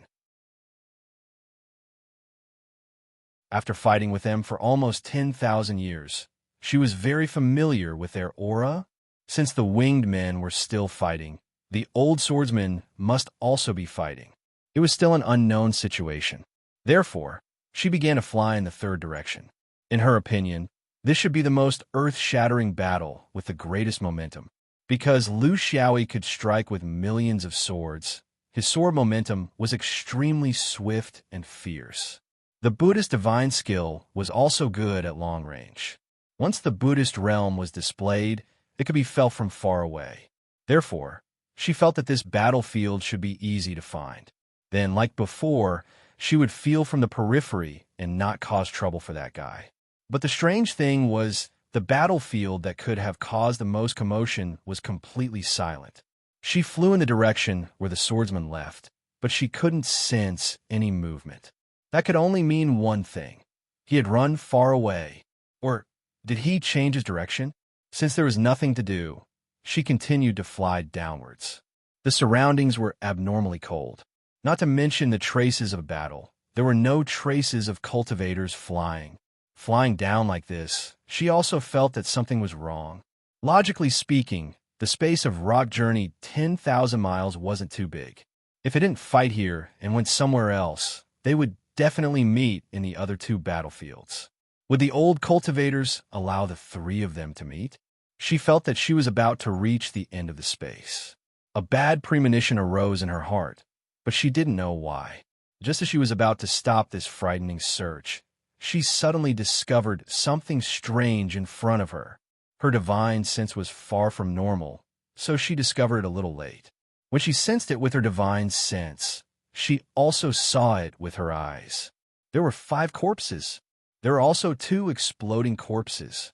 After fighting with them for almost 10,000 years, she was very familiar with their aura. Since the winged men were still fighting, the old swordsman must also be fighting. It was still an unknown situation. Therefore, she began to fly in the third direction. In her opinion, this should be the most earth-shattering battle with the greatest momentum. Because Lu Xiaoyi could strike with millions of swords, his sword momentum was extremely swift and fierce. The Buddhist divine skill was also good at long range. Once the Buddhist realm was displayed, it could be felt from far away. Therefore, she felt that this battlefield should be easy to find. Then, like before, she would feel from the periphery and not cause trouble for that guy. But the strange thing was, the battlefield that could have caused the most commotion was completely silent. She flew in the direction where the swordsman left, but she couldn't sense any movement. That could only mean one thing. He had run far away. Or did he change his direction? Since there was nothing to do, she continued to fly downwards. The surroundings were abnormally cold. Not to mention the traces of battle. There were no traces of cultivators flying. Flying down like this, she also felt that something was wrong. Logically speaking, the space of rock journey 10,000 miles wasn't too big. If it didn't fight here and went somewhere else, they would definitely meet in the other two battlefields. Would the old cultivators allow the three of them to meet? She felt that she was about to reach the end of the space. A bad premonition arose in her heart, but she didn't know why. Just as she was about to stop this frightening search, she suddenly discovered something strange in front of her. Her divine sense was far from normal, so she discovered it a little late. When she sensed it with her divine sense, she also saw it with her eyes. There were 5 corpses. There were also 2 exploding corpses.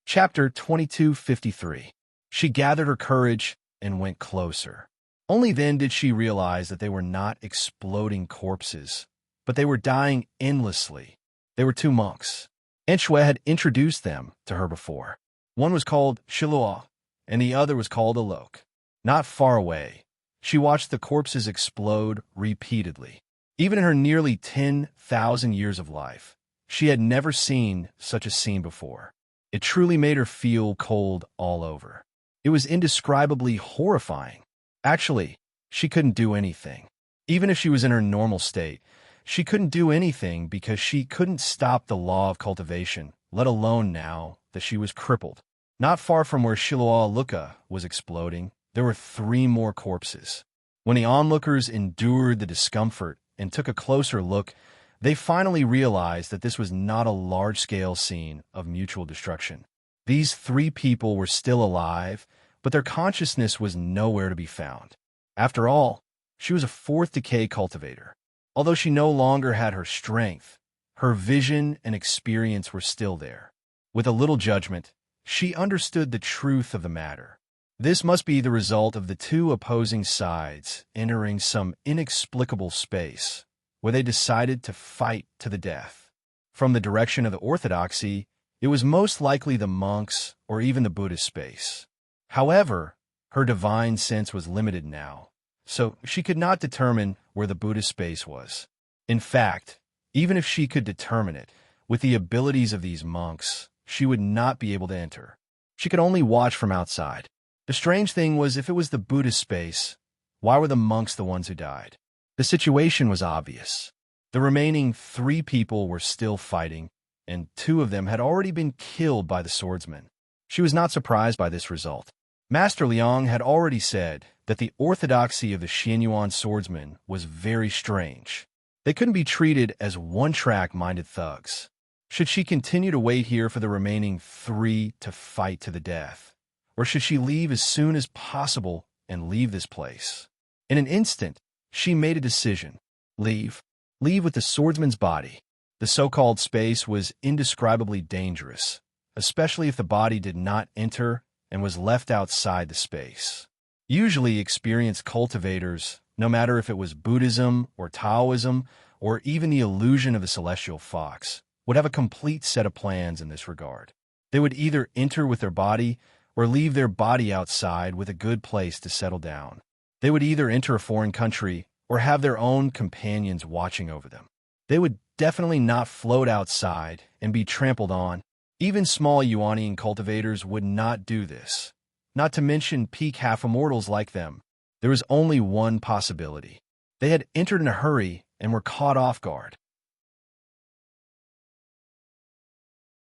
Chapter 2253. She gathered her courage and went closer. Only then did she realize that they were not exploding corpses, but they were dying endlessly. They were 2 monks. Enchue had introduced them to her before. One was called Shiluo, and the other was called Alok. Not far away, she watched the corpses explode repeatedly. Even in her nearly 10,000 years of life, she had never seen such a scene before. It truly made her feel cold all over. It was indescribably horrifying. Actually, she couldn't do anything. Even if she was in her normal state, she couldn't do anything because she couldn't stop the law of cultivation, let alone now that she was crippled. Not far from where Shiluo Luka was exploding, there were 3 more corpses. When the onlookers endured the discomfort and took a closer look, they finally realized that this was not a large-scale scene of mutual destruction. These 3 people were still alive, but their consciousness was nowhere to be found. After all, she was a 4th decay cultivator. Although she no longer had her strength, her vision and experience were still there. With a little judgment, she understood the truth of the matter. This must be the result of the two opposing sides entering some inexplicable space where they decided to fight to the death. From the direction of the orthodoxy, it was most likely the monks or even the Buddhist space. However, her divine sense was limited now, so she could not determine where the Buddhist space was. In fact, even if she could determine it, with the abilities of these monks, she would not be able to enter. She could only watch from outside. The strange thing was, if it was the Buddhist space, why were the monks the ones who died? The situation was obvious. The remaining 3 people were still fighting, and 2 of them had already been killed by the swordsmen. She was not surprised by this result. Master Liang had already said that the orthodoxy of the Xianyuan swordsmen was very strange. They couldn't be treated as one-track-minded thugs. Should she continue to wait here for the remaining 3 to fight to the death? Or should she leave as soon as possible and leave this place? In an instant, she made a decision. Leave. Leave with the swordsman's body. The so-called space was indescribably dangerous, especially if the body did not enter and was left outside the space. Usually experienced cultivators, no matter if it was Buddhism or Taoism or even the illusion of the celestial fox, would have a complete set of plans in this regard. They would either enter with their body or leave their body outside with a good place to settle down. They would either enter a foreign country or have their own companions watching over them. They would definitely not float outside and be trampled on. Even small Yuanian cultivators would not do this, not to mention peak half-immortals like them. There was only one possibility. They had entered in a hurry and were caught off guard.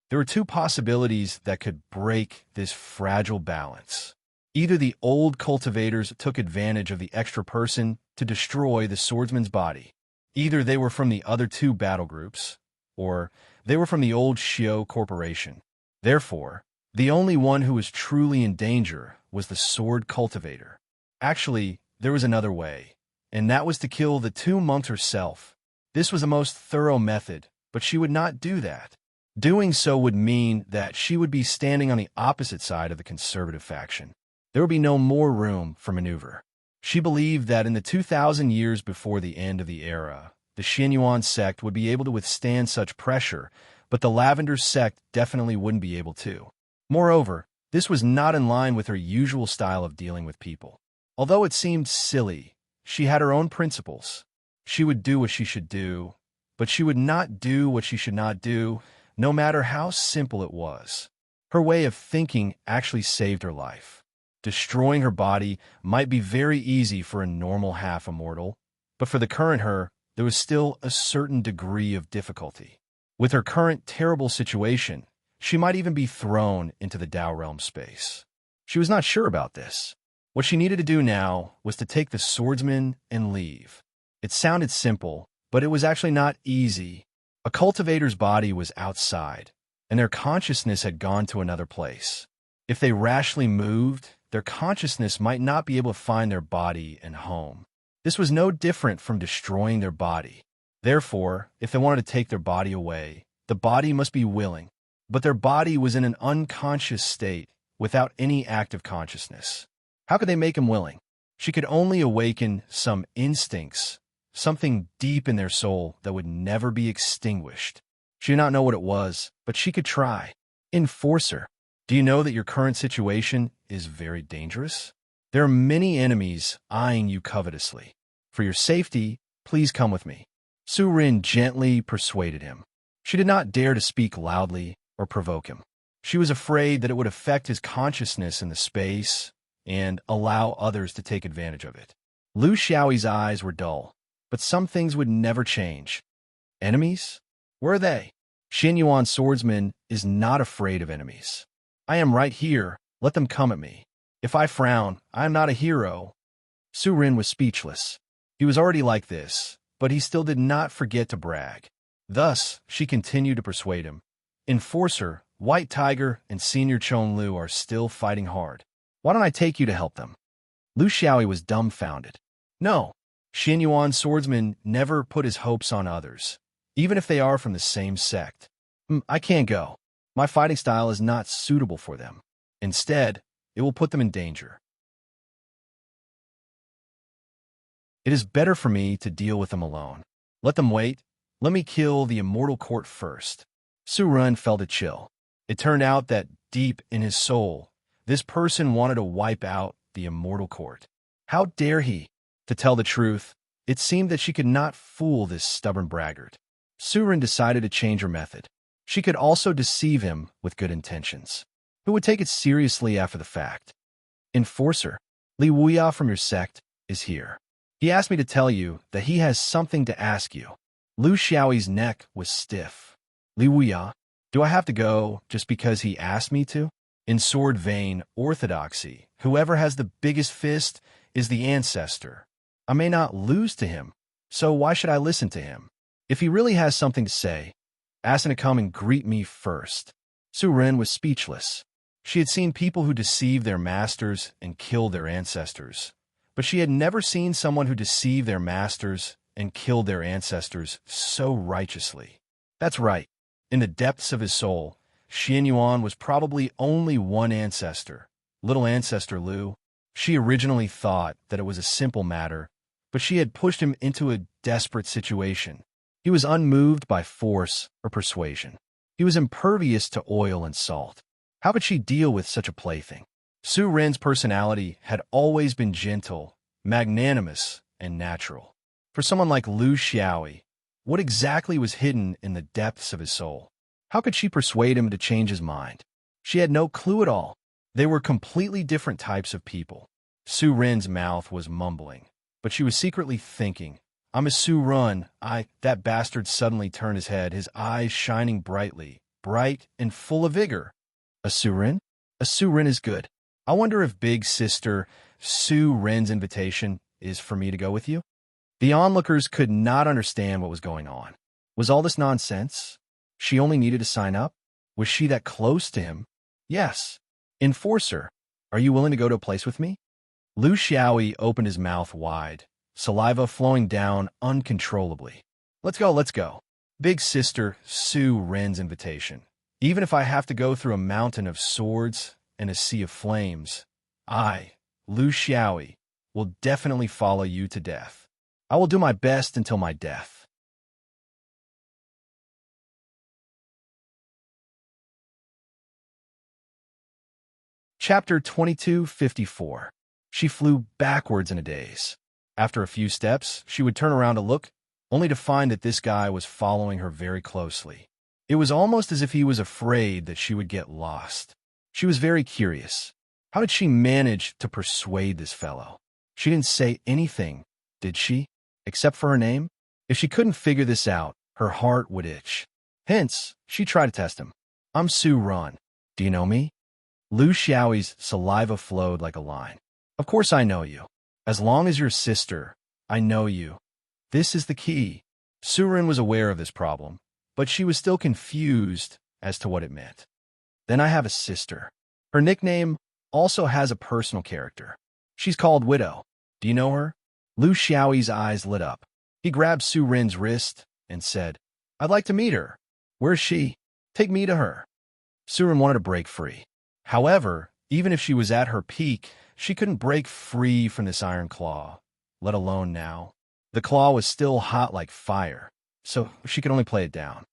There were 2 possibilities that could break this fragile balance. Either the old cultivators took advantage of the extra person to destroy the swordsman's body. Either they were from the other 2 battle groups, or they were from the old Shio Corporation. Therefore, the only one who was truly in danger was the sword cultivator. Actually, there was another way, and that was to kill the 2 monks herself. This was the most thorough method, but she would not do that. Doing so would mean that she would be standing on the opposite side of the conservative faction. There would be no more room for maneuver. She believed that in the 2,000 years before the end of the era, the Xianyuan sect would be able to withstand such pressure, but the Lavender sect definitely wouldn't be able to. Moreover, this was not in line with her usual style of dealing with people. Although it seemed silly, she had her own principles. She would do what she should do, but she would not do what she should not do, no matter how simple it was. Her way of thinking actually saved her life. Destroying her body might be very easy for a normal half-immortal, but for the current her, there was still a certain degree of difficulty. With her current terrible situation, she might even be thrown into the Tao realm space. She was not sure about this. What she needed to do now was to take the swordsman and leave. It sounded simple, but it was actually not easy. A cultivator's body was outside, and their consciousness had gone to another place. If they rashly moved, their consciousness might not be able to find their body and home. This was no different from destroying their body. Therefore, if they wanted to take their body away, the body must be willing. But their body was in an unconscious state, without any active consciousness. How could they make him willing? She could only awaken some instincts, something deep in their soul that would never be extinguished. She did not know what it was, but she could try. Enforce her. Do you know that your current situation is very dangerous? There are many enemies eyeing you covetously. For your safety, please come with me. Serene gently persuaded him. She did not dare to speak loudly or provoke him. She was afraid that it would affect his consciousness in the space and allow others to take advantage of it. Lu Xiaoyi's eyes were dull, but some things would never change. Enemies? Where are they? Xianyuan swordsman is not afraid of enemies. I am right here. Let them come at me. If I frown, I am not a hero. Serene was speechless. He was already like this, but he still did not forget to brag. Thus, she continued to persuade him. Enforcer, White Tiger, and Senior Chon Lu are still fighting hard. Why don't I take you to help them? Lu Xiaoyi was dumbfounded. No, Xianyuan swordsman never put his hopes on others, even if they are from the same sect. I can't go. My fighting style is not suitable for them. Instead, it will put them in danger. It is better for me to deal with them alone. Let them wait. Let me kill the immortal court first. Serene felt a chill. It turned out that deep in his soul, this person wanted to wipe out the immortal court. How dare he? To tell the truth, it seemed that she could not fool this stubborn braggart. Serene decided to change her method. She could also deceive him with good intentions. Who would take it seriously after the fact? Enforcer, Li Wuya from your sect, is here. He asked me to tell you that he has something to ask you. Lu Xiaoyi's neck was stiff. Li Wuya, do I have to go just because he asked me to? In sword vein orthodoxy, whoever has the biggest fist is the ancestor. I may not lose to him, so why should I listen to him? If he really has something to say, ask him to come and greet me first. Serene was speechless. She had seen people who deceived their masters and killed their ancestors, but she had never seen someone who deceived their masters and killed their ancestors so righteously. That's right. In the depths of his soul, Xian Yuan was probably only one ancestor, little ancestor Lu. She originally thought that it was a simple matter, but she had pushed him into a desperate situation. He was unmoved by force or persuasion. He was impervious to oil and salt. How could she deal with such a plaything? Su Ren's personality had always been gentle, magnanimous, and natural. For someone like Lu Xiaoyi, what exactly was hidden in the depths of his soul? How could she persuade him to change his mind? She had no clue at all. They were completely different types of people. Su Ren's mouth was mumbling, but she was secretly thinking, I'm a Su Ren. That bastard suddenly turned his head, his eyes shining brightly, bright and full of vigor. A Su Ren? A Su Ren is good. I wonder if big sister Su Ren's invitation is for me to go with you? The onlookers could not understand what was going on. Was all this nonsense? She only needed to sign up? Was she that close to him? Yes. Enforcer, are you willing to go to a place with me? Lu Xiaoyi opened his mouth wide, saliva flowing down uncontrollably. Let's go, let's go. Big sister Su Ren's invitation. Even if I have to go through a mountain of swords and a sea of flames, I, Lu Xiaoyi, will definitely follow you to death. I will do my best until my death. Chapter 2254. She flew backwards in a daze. After a few steps, she would turn around to look, only to find that this guy was following her very closely. It was almost as if he was afraid that she would get lost. She was very curious. How did she manage to persuade this fellow? She didn't say anything, did she? Except for her name? If she couldn't figure this out, her heart would itch. Hence, she tried to test him. I'm Su Ren. Do you know me? Lu Xiaoyi's saliva flowed like a line. Of course I know you. As long as you're sister, I know you. This is the key. Su Ren was aware of this problem, but she was still confused as to what it meant. Then I have a sister. Her nickname also has a personal character. She's called Widow. Do you know her? Lu Xiaoyi's eyes lit up. He grabbed Su Ren's wrist and said, I'd like to meet her. Where's she? Take me to her. Su Ren wanted to break free. However, even if she was at her peak, she couldn't break free from this iron claw, let alone now. The claw was still hot like fire, so she could only play it down.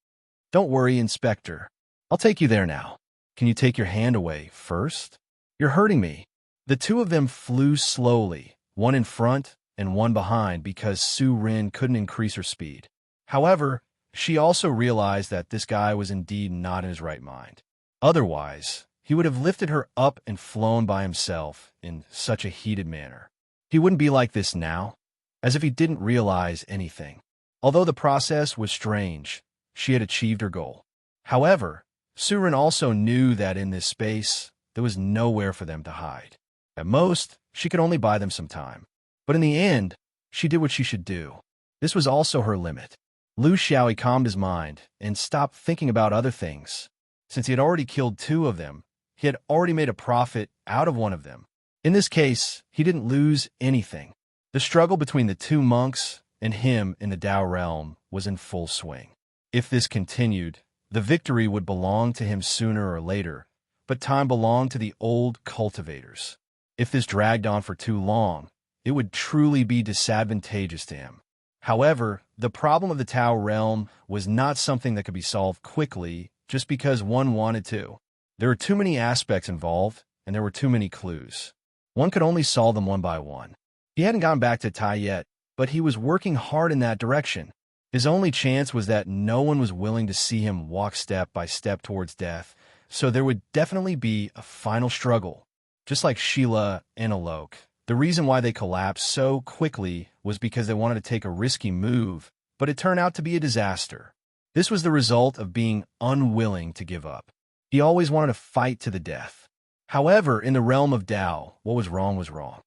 Don't worry, Inspector. I'll take you there now. Can you take your hand away first? You're hurting me. The two of them flew slowly, one in front and one behind because Su Ren couldn't increase her speed. However, she also realized that this guy was indeed not in his right mind. Otherwise, he would have lifted her up and flown by himself in such a heated manner. He wouldn't be like this now, as if he didn't realize anything. Although the process was strange, she had achieved her goal. However, Su Ren also knew that in this space, there was nowhere for them to hide. At most, she could only buy them some time. But in the end, she did what she should do. This was also her limit. Lu Xiaoyi calmed his mind and stopped thinking about other things. Since he had already killed two of them, he had already made a profit out of one of them. In this case, he didn't lose anything. The struggle between the two monks and him in the Dao realm was in full swing. If this continued, The victory would belong to him sooner or later, but time belonged to the old cultivators. If this dragged on for too long, it would truly be disadvantageous to him. However, the problem of the Tao realm was not something that could be solved quickly just because one wanted to. There were too many aspects involved, and there were too many clues. One could only solve them one by one. He hadn't gone back to Tai yet, but he was working hard in that direction. His only chance was that no one was willing to see him walk step by step towards death, so there would definitely be a final struggle. Just like Sheila and Alok, the reason why they collapsed so quickly was because they wanted to take a risky move, but it turned out to be a disaster. This was the result of being unwilling to give up. He always wanted to fight to the death. However, in the realm of Tao, what was wrong was wrong.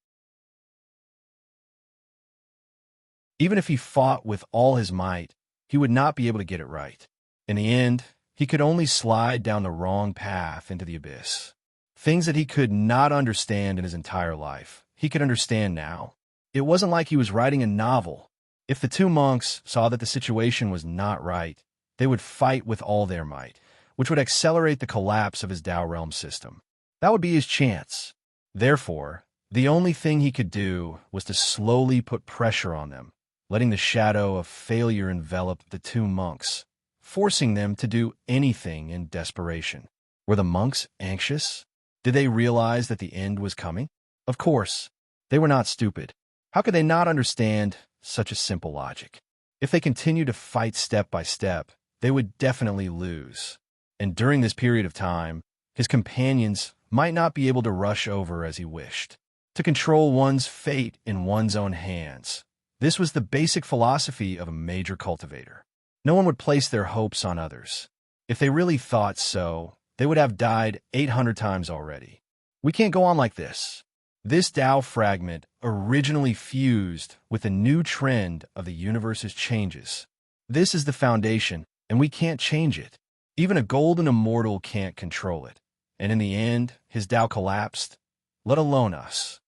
Even if he fought with all his might, he would not be able to get it right. In the end, he could only slide down the wrong path into the abyss. Things that he could not understand in his entire life, he could understand now. It wasn't like he was writing a novel. If the two monks saw that the situation was not right, they would fight with all their might, which would accelerate the collapse of his Tao realm system. That would be his chance. Therefore, the only thing he could do was to slowly put pressure on them, letting the shadow of failure envelop the two monks, forcing them to do anything in desperation. Were the monks anxious? Did they realize that the end was coming? Of course. They were not stupid. How could they not understand such a simple logic? If they continued to fight step by step, they would definitely lose. And during this period of time, his companions might not be able to rush over as he wished. To control one's fate in one's own hands. This was the basic philosophy of a major cultivator. No one would place their hopes on others. If they really thought so, they would have died 800 times already. We can't go on like this. This Tao fragment originally fused with the new trend of the universe's changes. This is the foundation, and we can't change it. Even a golden immortal can't control it. And in the end, his Tao collapsed, let alone us.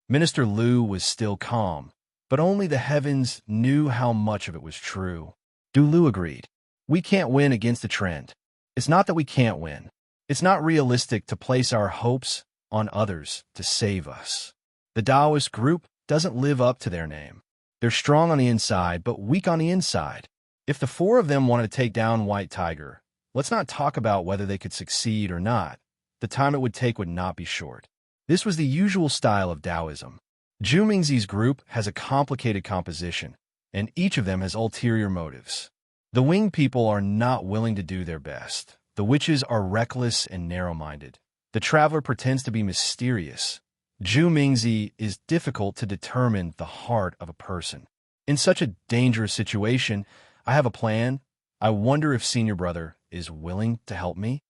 Minister Lu was still calm, but only the heavens knew how much of it was true. Du Lu agreed. We can't win against the trend. It's not that we can't win. It's not realistic to place our hopes on others to save us. The Taoist group doesn't live up to their name. They're strong on the inside, but weak on the inside. If the four of them wanted to take down White Tiger, let's not talk about whether they could succeed or not. The time it would take would not be short. This was the usual style of Taoism. Zhu Mingzi's group has a complicated composition, and each of them has ulterior motives. The winged people are not willing to do their best. The witches are reckless and narrow-minded. The traveler pretends to be mysterious. Zhu Mingzi is difficult to determine the heart of a person. In such a dangerous situation, I have a plan. I wonder if Senior Brother is willing to help me?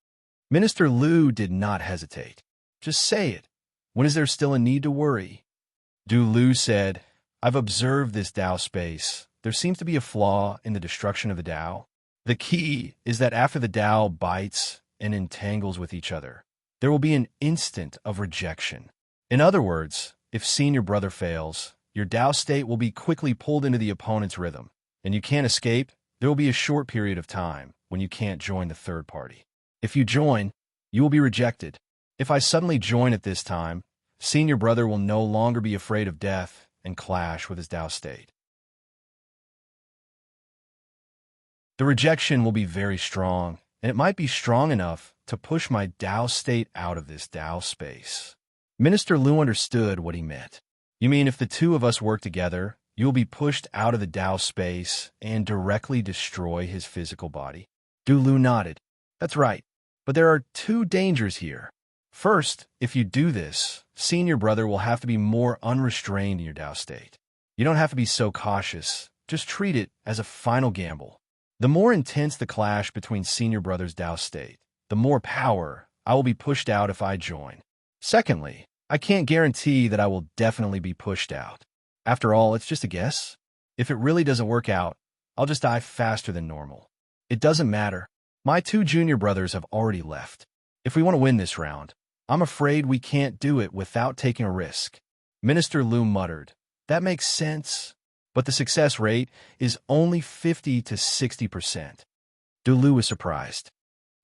Minister Lu did not hesitate. Just say it. When is there still a need to worry? Du Lu said, I've observed this Tao space. There seems to be a flaw in the destruction of the Tao. The key is that after the Tao bites and entangles with each other, there will be an instant of rejection. In other words, if Senior Brother fails, your Tao state will be quickly pulled into the opponent's rhythm, and you can't escape. There will be a short period of time when you can't join the third party. If you join, you will be rejected. If I suddenly join at this time, Senior Brother will no longer be afraid of death and clash with his Tao state. The rejection will be very strong, and it might be strong enough to push my Tao state out of this Tao space. Minister Lu understood what he meant. You mean if the two of us work together, you will be pushed out of the Tao space and directly destroy his physical body? Du Lu nodded. That's right, but there are two dangers here. First, if you do this, Senior Brother will have to be more unrestrained in your Tao state. You don't have to be so cautious. Just treat it as a final gamble. The more intense the clash between Senior Brother's Tao state, the more power I will be pushed out if I join. Secondly, I can't guarantee that I will definitely be pushed out. After all, it's just a guess. If it really doesn't work out, I'll just die faster than normal. It doesn't matter. My two junior brothers have already left. If we want to win this round, I'm afraid we can't do it without taking a risk. Minister Lu muttered. That makes sense, but the success rate is only 50 to 60%. Dulu was surprised.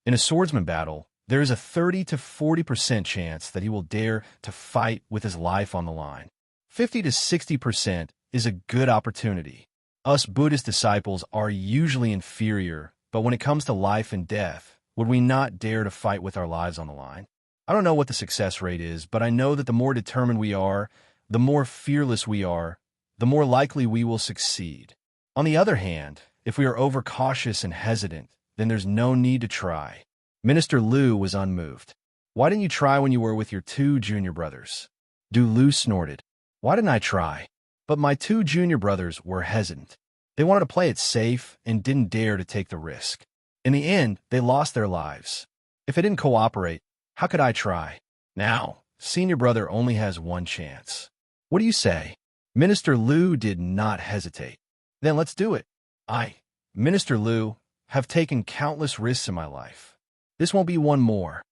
In a swordsman battle, there is a 30 to 40% chance that he will dare to fight with his life on the line. 50 to 60% is a good opportunity. Us Buddhist disciples are usually inferior, but when it comes to life and death, would we not dare to fight with our lives on the line? I don't know what the success rate is, but I know that the more determined we are, the more fearless we are, the more likely we will succeed. On the other hand, if we are overcautious and hesitant, then there's no need to try. Minister Lu was unmoved. Why didn't you try when you were with your 2 junior brothers? Du Lu snorted. Why didn't I try? But my 2 junior brothers were hesitant. They wanted to play it safe and didn't dare to take the risk. In the end, they lost their lives. If they didn't cooperate, how could I try? Now, senior brother only has one chance. What do you say? Minister Lu did not hesitate. Then let's do it. I, Minister Lu, have taken countless risks in my life. This won't be one more.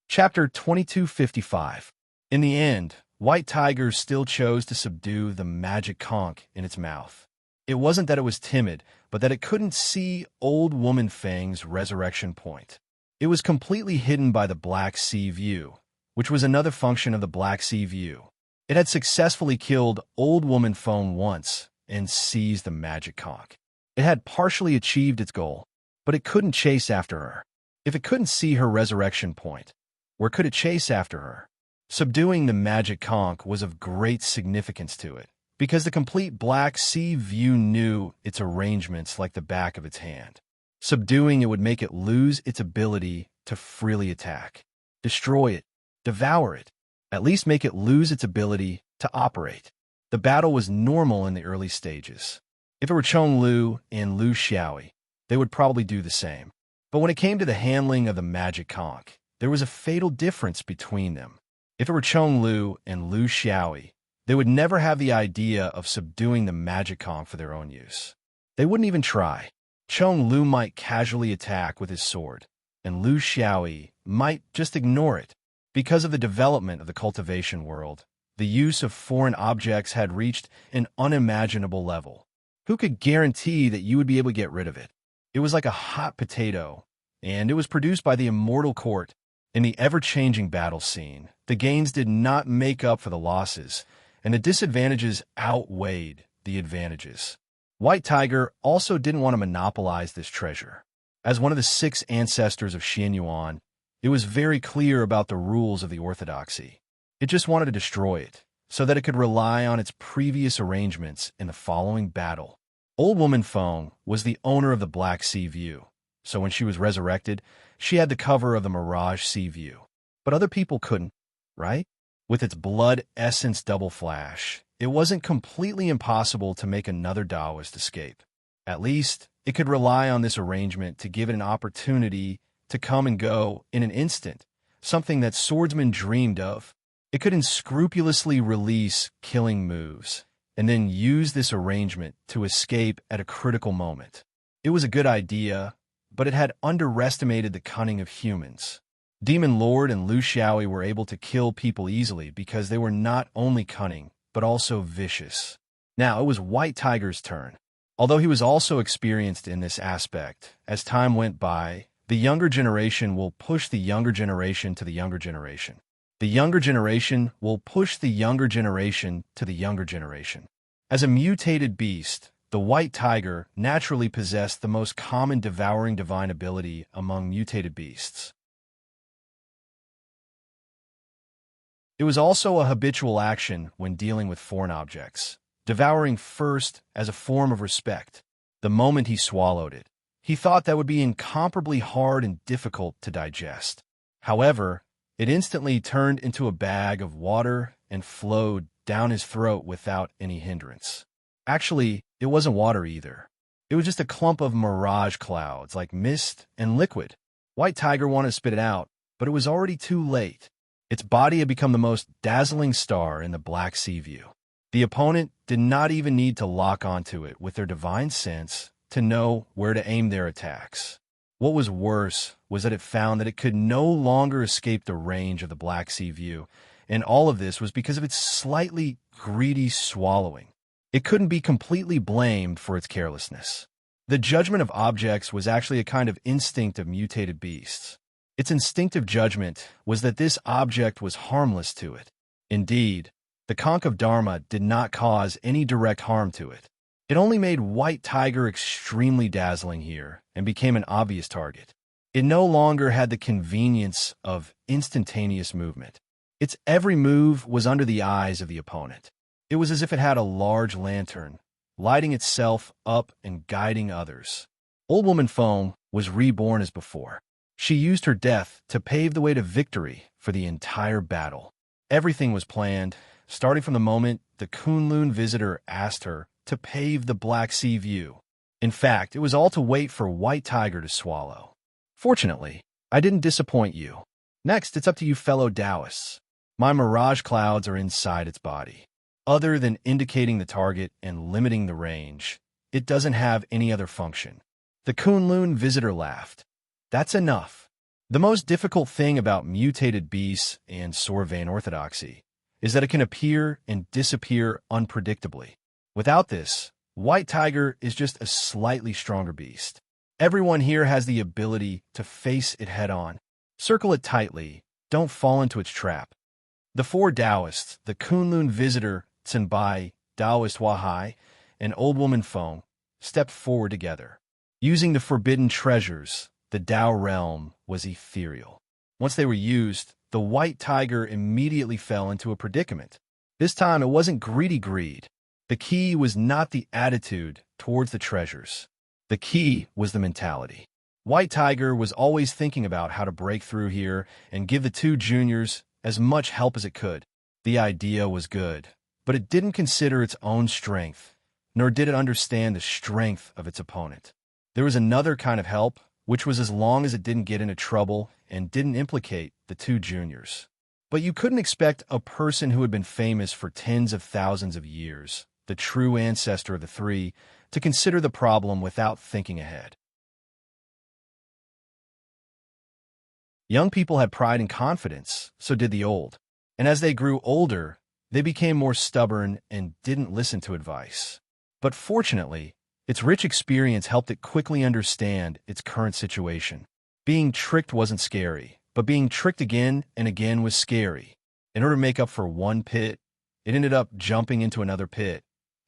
Chapter 2255. In the end, White Tiger still chose to subdue the magic conch in its mouth. It wasn't that it was timid, but that it couldn't see Old Woman Fang's resurrection point. It was completely hidden by the Black Sea View, which was another function of the Black Sea View. It had successfully killed Old Woman Fang once and seized the magic conch. It had partially achieved its goal, but it couldn't chase after her. If it couldn't see her resurrection point, where could it chase after her? Subduing the magic conch was of great significance to it, because the complete Black Sea View knew its arrangements like the back of its hand. Subduing it would make it lose its ability to freely attack, destroy it, devour it, at least make it lose its ability to operate. The battle was normal in the early stages. If it were Chong Lu and Lu Xiaoyi, they would probably do the same. But when it came to the handling of the magic conch, there was a fatal difference between them. If it were Chong Lu and Lu Xiaoyi, they would never have the idea of subduing the magic conch for their own use. They wouldn't even try. Chong Lu might casually attack with his sword, and Lu Xiaoyi might just ignore it. Because of the development of the cultivation world, the use of foreign objects had reached an unimaginable level. Who could guarantee that you would be able to get rid of it? It was like a hot potato, and it was produced by the immortal court. In the ever-changing battle scene, the gains did not make up for the losses, and the disadvantages outweighed the advantages. White Tiger also didn't want to monopolize this treasure. As one of the 6 ancestors of Xian Yuan, it was very clear about the rules of the orthodoxy. It just wanted to destroy it, so that it could rely on its previous arrangements in the following battle. Old Woman Fang was the owner of the Black Sea View, so when she was resurrected, she had the cover of the Mirage Sea View. But other people couldn't, right? With its blood essence double flash, it wasn't completely impossible to make another Taoist escape. At least, it could rely on this arrangement to give it an opportunity to come and go in an instant, something that swordsmen dreamed of. It could unscrupulously release killing moves, and then use this arrangement to escape at a critical moment. It was a good idea, but it had underestimated the cunning of humans. Demon Lord and Lu Xiaoyi were able to kill people easily because they were not only cunning, but also vicious. Now it was White Tiger's turn. Although he was also experienced in this aspect, as time went by, the younger generation will push the younger generation to the younger generation. The younger generation will push the younger generation to the younger generation. As a mutated beast, the White Tiger naturally possessed the most common devouring divine ability among mutated beasts. It was also a habitual action when dealing with foreign objects, devouring first as a form of respect. The moment he swallowed it, he thought that would be incomparably hard and difficult to digest. However, it instantly turned into a bag of water and flowed down his throat without any hindrance. Actually, it wasn't water either. It was just a clump of mirage clouds like mist and liquid. White Tiger wanted to spit it out, but it was already too late. Its body had become the most dazzling star in the Black Sea View. The opponent did not even need to lock onto it with their divine sense to know where to aim their attacks. What was worse was that it found that it could no longer escape the range of the Black Sea View, and all of this was because of its slightly greedy swallowing. It couldn't be completely blamed for its carelessness. The judgment of objects was actually a kind of instinct of mutated beasts. Its instinctive judgment was that this object was harmless to it. Indeed, the conch of Dharma did not cause any direct harm to it. It only made White Tiger extremely dazzling here and became an obvious target. It no longer had the convenience of instantaneous movement. Its every move was under the eyes of the opponent. It was as if it had a large lantern, lighting itself up and guiding others. Old Woman Foam was reborn as before. She used her death to pave the way to victory for the entire battle. Everything was planned, starting from the moment the Kunlun visitor asked her to pave the Black Sea view. In fact, it was all to wait for White Tiger to swallow. Fortunately, I didn't disappoint you. Next, it's up to you fellow Taoists. My mirage clouds are inside its body. Other than indicating the target and limiting the range, it doesn't have any other function. The Kunlun visitor laughed. That's enough. The most difficult thing about mutated beasts and Sorvain orthodoxy is that it can appear and disappear unpredictably. Without this, White Tiger is just a slightly stronger beast. Everyone here has the ability to face it head-on. Circle it tightly. Don't fall into its trap. The four Taoists, the Kunlun visitor, Tsinbai, Taoist Wahai, and Old Woman Foam, stepped forward together. Using the forbidden treasures, the Tao realm was ethereal. Once they were used, the White Tiger immediately fell into a predicament. This time it wasn't greedy greed. The key was not the attitude towards the treasures. The key was the mentality. White Tiger was always thinking about how to break through here and give the two juniors as much help as it could. The idea was good, but it didn't consider its own strength, nor did it understand the strength of its opponent. There was another kind of help, which was as long as it didn't get into trouble and didn't implicate the two juniors. But you couldn't expect a person who had been famous for tens of thousands of years, the true ancestor of the three, to consider the problem without thinking ahead. Young people had pride and confidence, so did the old. And as they grew older, they became more stubborn and didn't listen to advice. But fortunately, its rich experience helped it quickly understand its current situation. Being tricked wasn't scary, but being tricked again and again was scary. In order to make up for one pit, it ended up jumping into another pit,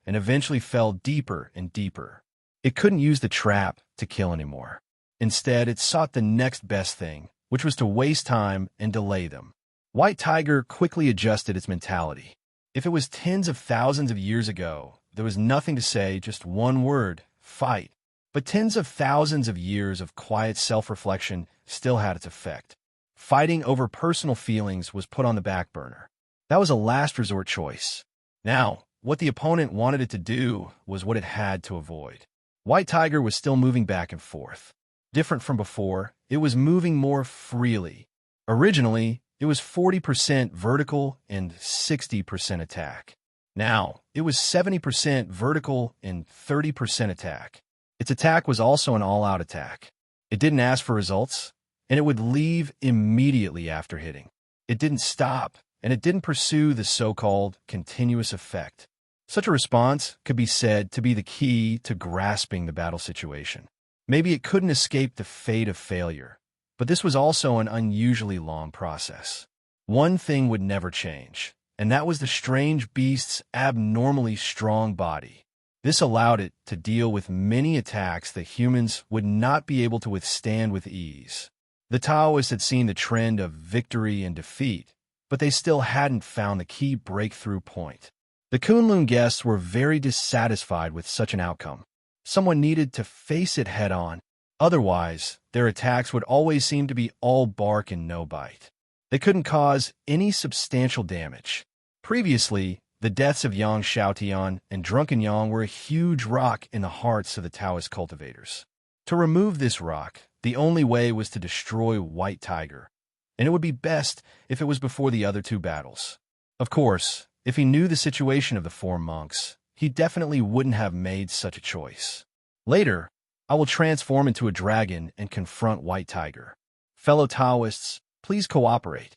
and eventually fell deeper and deeper. It couldn't use the trap to kill anymore. Instead, it sought the next best thing, which was to waste time and delay them. White Tiger quickly adjusted its mentality. If it was tens of thousands of years ago, there was nothing to say, just one word, fight. But tens of thousands of years of quiet self-reflection still had its effect. Fighting over personal feelings was put on the back burner. That was a last resort choice. Now, what the opponent wanted it to do was what it had to avoid. White Tiger was still moving back and forth. Different from before, it was moving more freely. Originally, it was 40% vertical and 60% attack. Now, it was 70% vertical and 30% attack. Its attack was also an all-out attack. It didn't ask for results, and it would leave immediately after hitting. It didn't stop, and it didn't pursue the so-called continuous effect. Such a response could be said to be the key to grasping the battle situation. Maybe it couldn't escape the fate of failure, but this was also an unusually long process. One thing would never change, and that was the strange beast's abnormally strong body. This allowed it to deal with many attacks that humans would not be able to withstand with ease. The Taoists had seen the trend of victory and defeat, but they still hadn't found the key breakthrough point. The Kunlun guests were very dissatisfied with such an outcome. Someone needed to face it head-on. Otherwise, their attacks would always seem to be all bark and no bite. They couldn't cause any substantial damage. Previously, the deaths of Yang Xiaotian and Drunken Yang were a huge rock in the hearts of the Taoist cultivators. To remove this rock, the only way was to destroy White Tiger, and it would be best if it was before the other two battles. Of course, if he knew the situation of the four monks, he definitely wouldn't have made such a choice. Later, I will transform into a dragon and confront White Tiger. Fellow Taoists, please cooperate.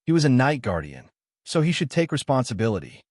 He was a night guardian, so he should take responsibility.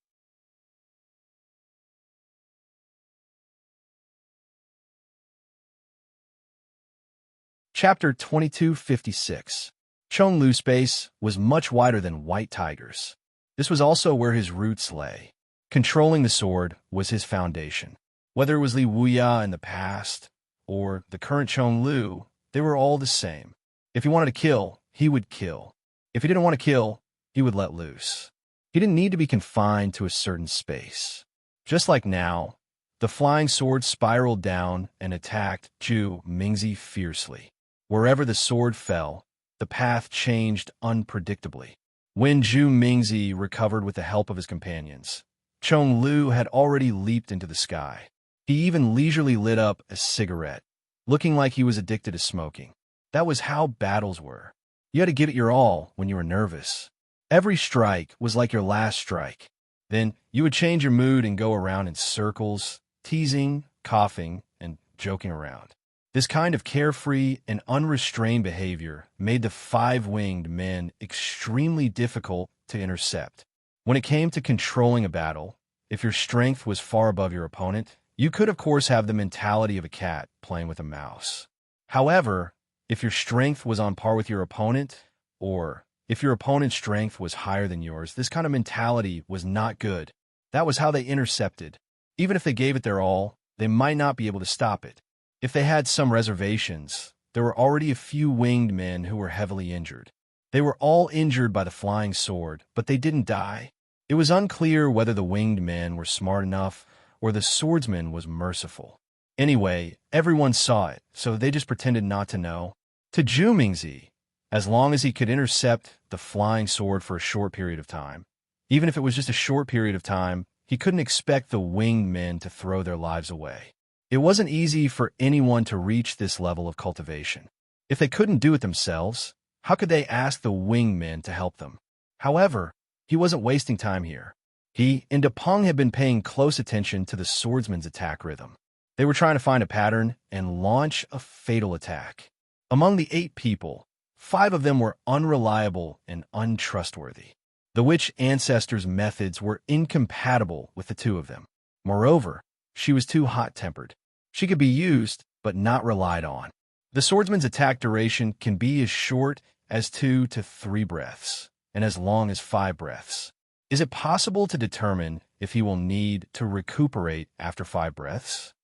Chapter 2256. Chong Lu's space was much wider than White Tiger's. This was also where his roots lay. Controlling the sword was his foundation. Whether it was Li Wuya in the past or the current Chong Lu, they were all the same. If he wanted to kill, he would kill. If he didn't want to kill, he would let loose. He didn't need to be confined to a certain space. Just like now, the flying sword spiraled down and attacked Zhu Mingzi fiercely. Wherever the sword fell, the path changed unpredictably. When Zhu Mingzi recovered with the help of his companions, Chong Lu had already leaped into the sky. He even leisurely lit up a cigarette, looking like he was addicted to smoking. That was how battles were. You had to give it your all when you were nervous. Every strike was like your last strike. Then you would change your mood and go around in circles, teasing, coughing, and joking around. This kind of carefree and unrestrained behavior made the five-winged men extremely difficult to intercept. When it came to controlling a battle, if your strength was far above your opponent, you could of course have the mentality of a cat playing with a mouse. However, if your strength was on par with your opponent, or if your opponent's strength was higher than yours, this kind of mentality was not good. That was how they intercepted. Even if they gave it their all, they might not be able to stop it. If they had some reservations, there were already a few winged men who were heavily injured. They were all injured by the flying sword, but they didn't die. It was unclear whether the winged men were smart enough or the swordsman was merciful. Anyway, everyone saw it, so they just pretended not to know. To Zhu Mingzi, as long as he could intercept the flying sword for a short period of time, even if it was just a short period of time, he couldn't expect the winged men to throw their lives away. It wasn't easy for anyone to reach this level of cultivation. If they couldn't do it themselves, how could they ask the winged men to help them? However, he wasn't wasting time here. He and Depeng had been paying close attention to the swordsman's attack rhythm. They were trying to find a pattern and launch a fatal attack. Among the 8 people, 5 of them were unreliable and untrustworthy. The witch ancestor's methods were incompatible with the 2 of them. Moreover, she was too hot-tempered. She could be used, but not relied on. The swordsman's attack duration can be as short as 2 to 3 breaths, and as long as 5 breaths. Is it possible to determine if he will need to recuperate after 5 breaths?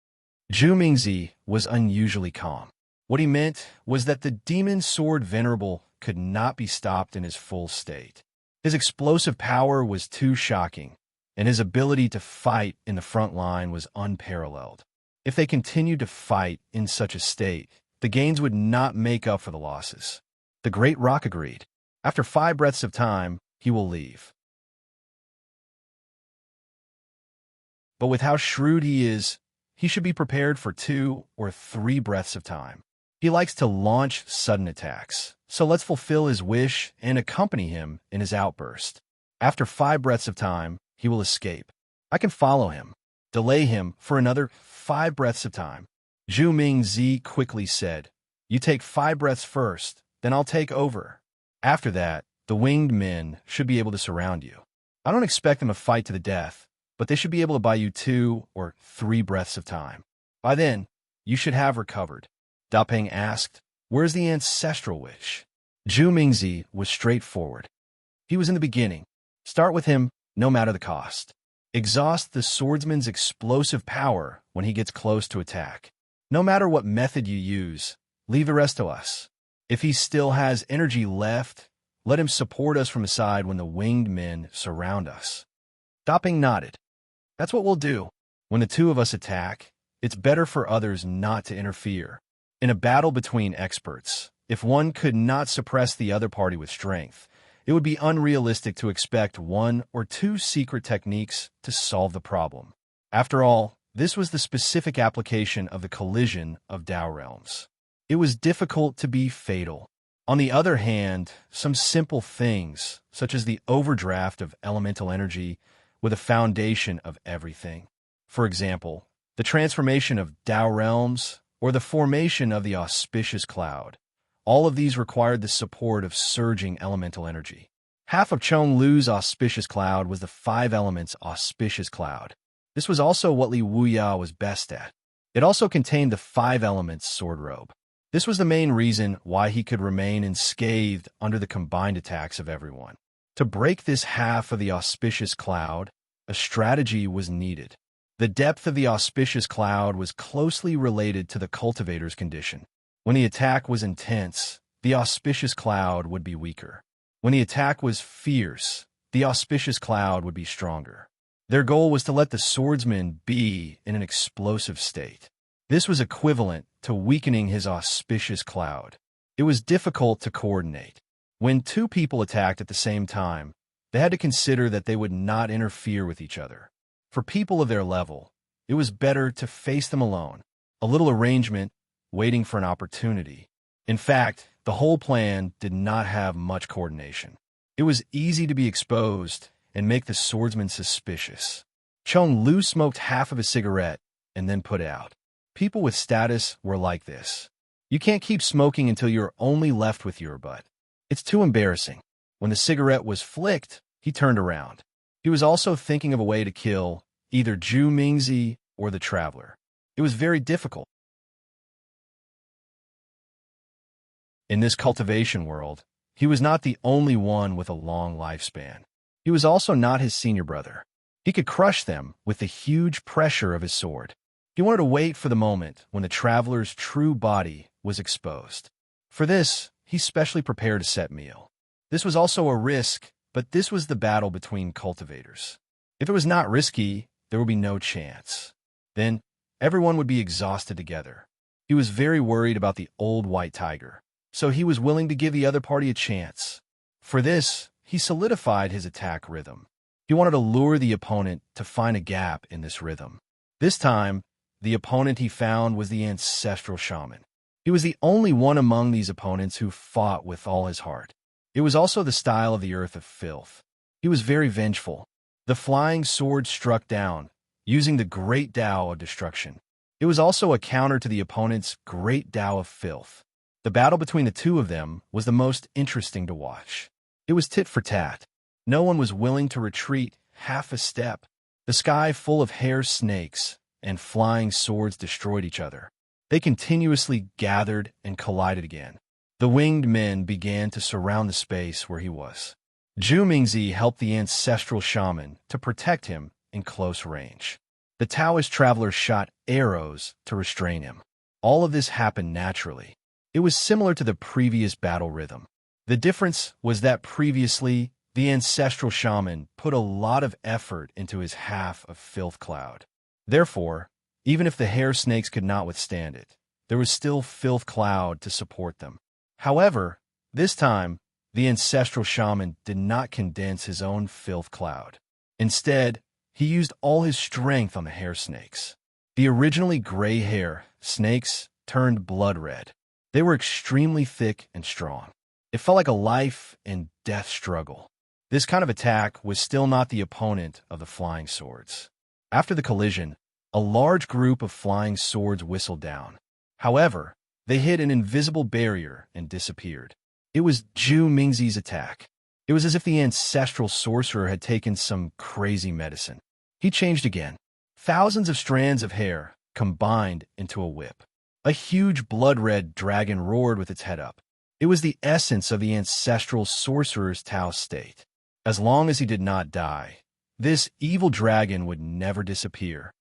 Zhu Mingzi was unusually calm. What he meant was that the demon sword venerable could not be stopped in his full state. His explosive power was too shocking, and his ability to fight in the front line was unparalleled. If they continued to fight in such a state, the gains would not make up for the losses. The Great Rock agreed. After 5 breaths of time, he will leave. But with how shrewd he is, he should be prepared for 2 or 3 breaths of time. He likes to launch sudden attacks, so let's fulfill his wish and accompany him in his outburst. After 5 breaths of time, he will escape. I can follow him. Delay him for another 5 breaths of time. Zhu Mingzi quickly said, "You take 5 breaths first, then I'll take over. After that, the winged men should be able to surround you. I don't expect them to fight to the death, but they should be able to buy you 2 or 3 breaths of time. By then, you should have recovered." Dapeng asked, "Where's the ancestral wish?" Zhu Mingzi was straightforward. He was in the beginning. Start with him, no matter the cost. Exhaust the swordsman's explosive power when he gets close to attack. No matter what method you use, leave the rest to us. If he still has energy left, let him support us from the side when the winged men surround us. Dapeng nodded. That's what we'll do. When the 2 of us attack, it's better for others not to interfere. In a battle between experts, if one could not suppress the other party with strength, it would be unrealistic to expect 1 or 2 secret techniques to solve the problem. After all, this was the specific application of the collision of Tao realms. It was difficult to be fatal. On the other hand, some simple things, such as the overdraft of elemental energy, were the foundation of everything. For example, the transformation of Tao realms, or the formation of the auspicious cloud. All of these required the support of surging elemental energy. Half of Chong Lu's auspicious cloud was the 5 elements auspicious cloud. This was also what Li Wuya was best at. It also contained the 5 elements sword robe. This was the main reason why he could remain unscathed under the combined attacks of everyone. To break this half of the auspicious cloud, a strategy was needed. The depth of the auspicious cloud was closely related to the cultivator's condition. When the attack was intense, the auspicious cloud would be weaker. When the attack was fierce, the auspicious cloud would be stronger. Their goal was to let the swordsman be in an explosive state. This was equivalent to weakening his auspicious cloud. It was difficult to coordinate. When two people attacked at the same time, they had to consider that they would not interfere with each other. For people of their level, it was better to face them alone, a little arrangement, waiting for an opportunity. In fact, the whole plan did not have much coordination. It was easy to be exposed and make the swordsman suspicious. Chong Lu smoked half of a cigarette and then put it out. People with status were like this. You can't keep smoking until you're only left with your butt. It's too embarrassing. When the cigarette was flicked, he turned around. He was also thinking of a way to kill either Zhu Mingzi or the traveler. It was very difficult. In this cultivation world, he was not the only one with a long lifespan. He was also not his senior brother. He could crush them with the huge pressure of his sword. He wanted to wait for the moment when the traveler's true body was exposed. For this, he specially prepared a set meal. This was also a risk, but this was the battle between cultivators. If it was not risky, there would be no chance. Then, everyone would be exhausted together. He was very worried about the old white tiger, so he was willing to give the other party a chance. For this, he solidified his attack rhythm. He wanted to lure the opponent to find a gap in this rhythm. This time, the opponent he found was the ancestral shaman. He was the only one among these opponents who fought with all his heart. It was also the style of the earth of filth. He was very vengeful. The flying sword struck down, using the great Tao of destruction. It was also a counter to the opponent's great Tao of filth. The battle between the two of them was the most interesting to watch. It was tit for tat. No one was willing to retreat half a step. The sky full of hair snakes and flying swords destroyed each other. They continuously gathered and collided again. The winged men began to surround the space where he was. Zhu Mingzi helped the ancestral shaman to protect him in close range. The Taoist traveler shot arrows to restrain him. All of this happened naturally. It was similar to the previous battle rhythm. The difference was that previously, the ancestral shaman put a lot of effort into his half of filth cloud. Therefore, even if the hair snakes could not withstand it, there was still filth cloud to support them. However, this time, the ancestral shaman did not condense his own filth cloud. Instead, he used all his strength on the hair snakes. The originally gray hair snakes turned blood red. They were extremely thick and strong. It felt like a life and death struggle. This kind of attack was still not the opponent of the flying swords. After the collision, a large group of flying swords whistled down. However, they hit an invisible barrier and disappeared. It was Zhu Mingzi's attack. It was as if the ancestral sorcerer had taken some crazy medicine. He changed again. Thousands of strands of hair combined into a whip. A huge blood-red dragon roared with its head up. It was the essence of the ancestral sorcerer's Tao state. As long as he did not die, this evil dragon would never disappear.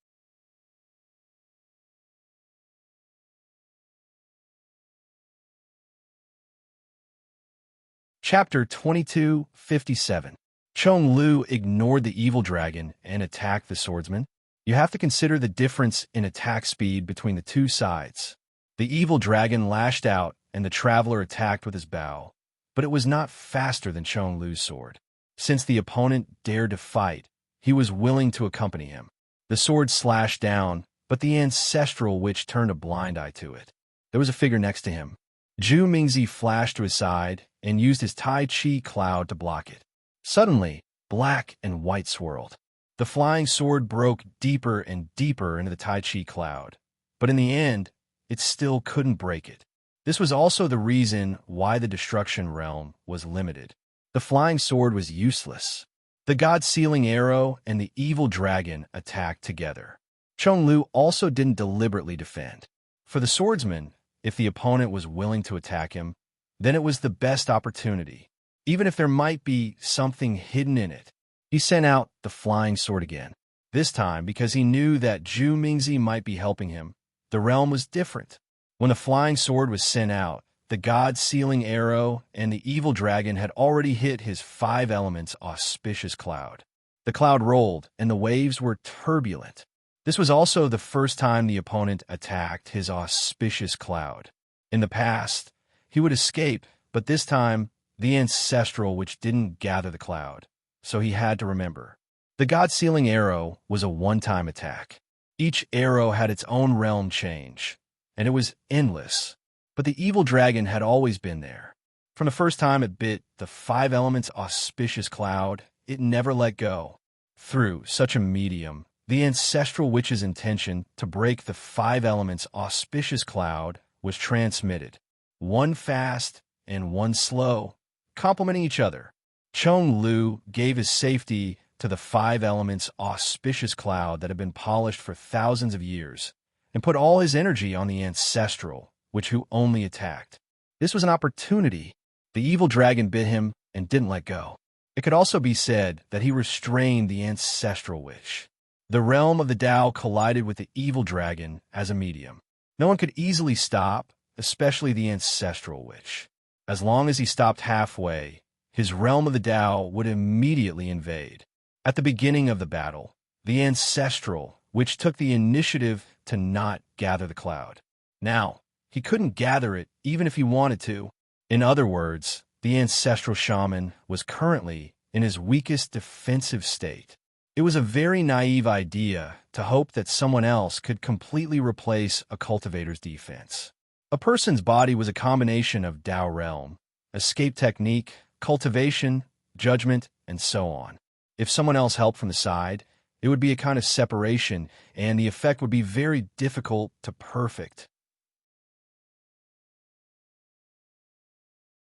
Chapter 2257. Chong Lu ignored the evil dragon and attacked the swordsman. You have to consider the difference in attack speed between the two sides. The evil dragon lashed out and the traveler attacked with his bow, but it was not faster than Chong Lu's sword. Since the opponent dared to fight, he was willing to accompany him. The sword slashed down, but the ancestral witch turned a blind eye to it. There was a figure next to him. Zhu Mingzi flashed to his side and used his Tai Chi cloud to block it. Suddenly, black and white swirled. The flying sword broke deeper and deeper into the Tai Chi cloud, but in the end, it still couldn't break it. This was also the reason why the destruction realm was limited. The flying sword was useless. The god-sealing arrow and the evil dragon attacked together. Chong Lu also didn't deliberately defend. For the swordsman, If the opponent was willing to attack him, then it was the best opportunity, even if there might be something hidden in it. He sent out the flying sword again. This time, because he knew that Zhu Mingzi might be helping him, the realm was different. When the flying sword was sent out, the god-sealing arrow and the evil dragon had already hit his 5 elements auspicious cloud. The cloud rolled, and the waves were turbulent. This was also the first time the opponent attacked his auspicious cloud. In the past, he would escape, but this time, the ancestral which didn't gather the cloud. So he had to remember. The god-sealing arrow was a one-time attack. Each arrow had its own realm change, and it was endless. But the evil dragon had always been there. From the first time it bit the 5 elements auspicious cloud, it never let go. Through such a medium, the ancestral witch's intention to break the 5 elements auspicious cloud was transmitted. One fast and one slow, complementing each other. Chong Lu gave his safety to the 5 elements auspicious cloud that had been polished for thousands of years, and put all his energy on the ancestral, which who only attacked. This was an opportunity. The evil dragon bit him and didn't let go. It could also be said that he restrained the ancestral witch. The realm of the Tao collided with the evil dragon as a medium. No one could easily stop, especially the ancestral witch. As long as he stopped halfway, his realm of the Tao would immediately invade. At the beginning of the battle, the ancestral witch took the initiative to not gather the cloud. Now, he couldn't gather it even if he wanted to. In other words, the ancestral shaman was currently in his weakest defensive state. It was a very naive idea to hope that someone else could completely replace a cultivator's defense. A person's body was a combination of Tao realm, escape technique, cultivation, judgment, and so on. If someone else helped from the side, it would be a kind of separation, and the effect would be very difficult to perfect.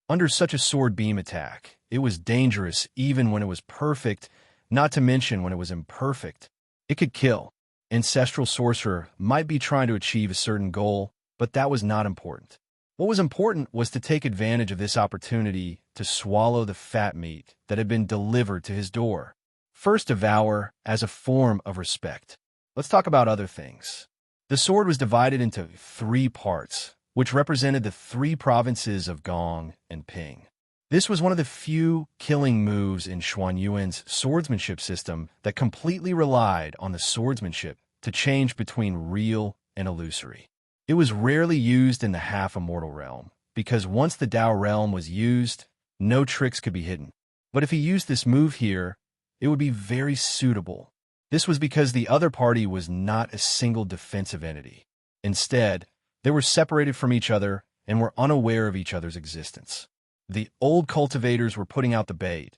Under such a sword beam attack, it was dangerous even when it was perfect, not to mention when it was imperfect. It could kill. Ancestral sorcerer might be trying to achieve a certain goal, but that was not important. What was important was to take advantage of this opportunity to swallow the fat meat that had been delivered to his door. First devour as a form of respect. Let's talk about other things. The sword was divided into 3 parts, which represented the 3 provinces of Gong and Ping. This was one of the few killing moves in Xuanyuan's swordsmanship system that completely relied on the swordsmanship to change between real and illusory. It was rarely used in the half-immortal realm, because once the Tao realm was used, no tricks could be hidden. But if he used this move here, it would be very suitable. This was because the other party was not a single defensive entity. Instead, they were separated from each other and were unaware of each other's existence. The old cultivators were putting out the bait,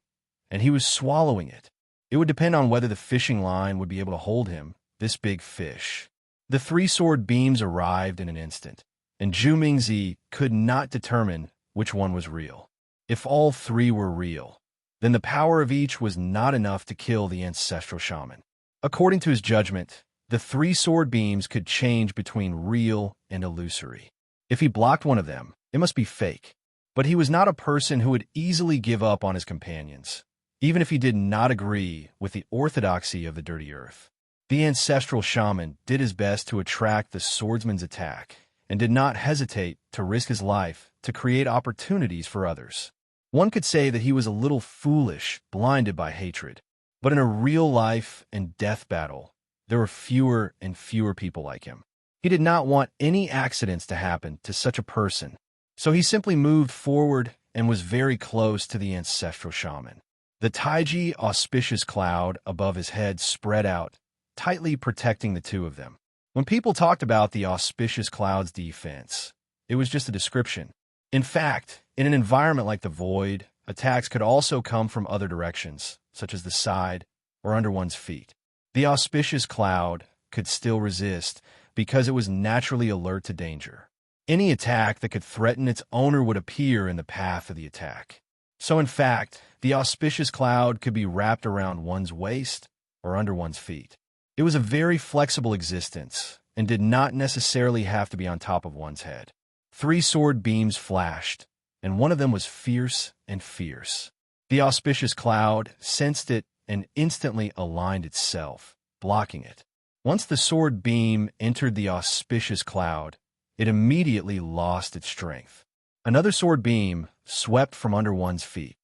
and he was swallowing it. It would depend on whether the fishing line would be able to hold him, this big fish. The 3 sword beams arrived in an instant, and Zhu Mingzi could not determine which one was real. If all 3 were real, then the power of each was not enough to kill the ancestral shaman. According to his judgment, the 3 sword beams could change between real and illusory. If he blocked one of them, it must be fake. But he was not a person who would easily give up on his companions, even if he did not agree with the orthodoxy of the dirty earth. The ancestral shaman did his best to attract the swordsman's attack and did not hesitate to risk his life to create opportunities for others. One could say that he was a little foolish, blinded by hatred. But in a real life and death battle, there were fewer and fewer people like him. He did not want any accidents to happen to such a person, so he simply moved forward and was very close to the ancestral shaman. The Taiji auspicious cloud above his head spread out, tightly protecting the 2 of them. When people talked about the auspicious cloud's defense, it was just a description. In fact, in an environment like the void, attacks could also come from other directions, such as the side or under one's feet. The auspicious cloud could still resist because it was naturally alert to danger. Any attack that could threaten its owner would appear in the path of the attack. So in fact, the auspicious cloud could be wrapped around one's waist or under one's feet. It was a very flexible existence and did not necessarily have to be on top of one's head. Three sword beams flashed, and one of them was fierce and fierce. The auspicious cloud sensed it and instantly aligned itself, blocking it. Once the sword beam entered the auspicious cloud, it immediately lost its strength. Another sword beam swept from under one's feet.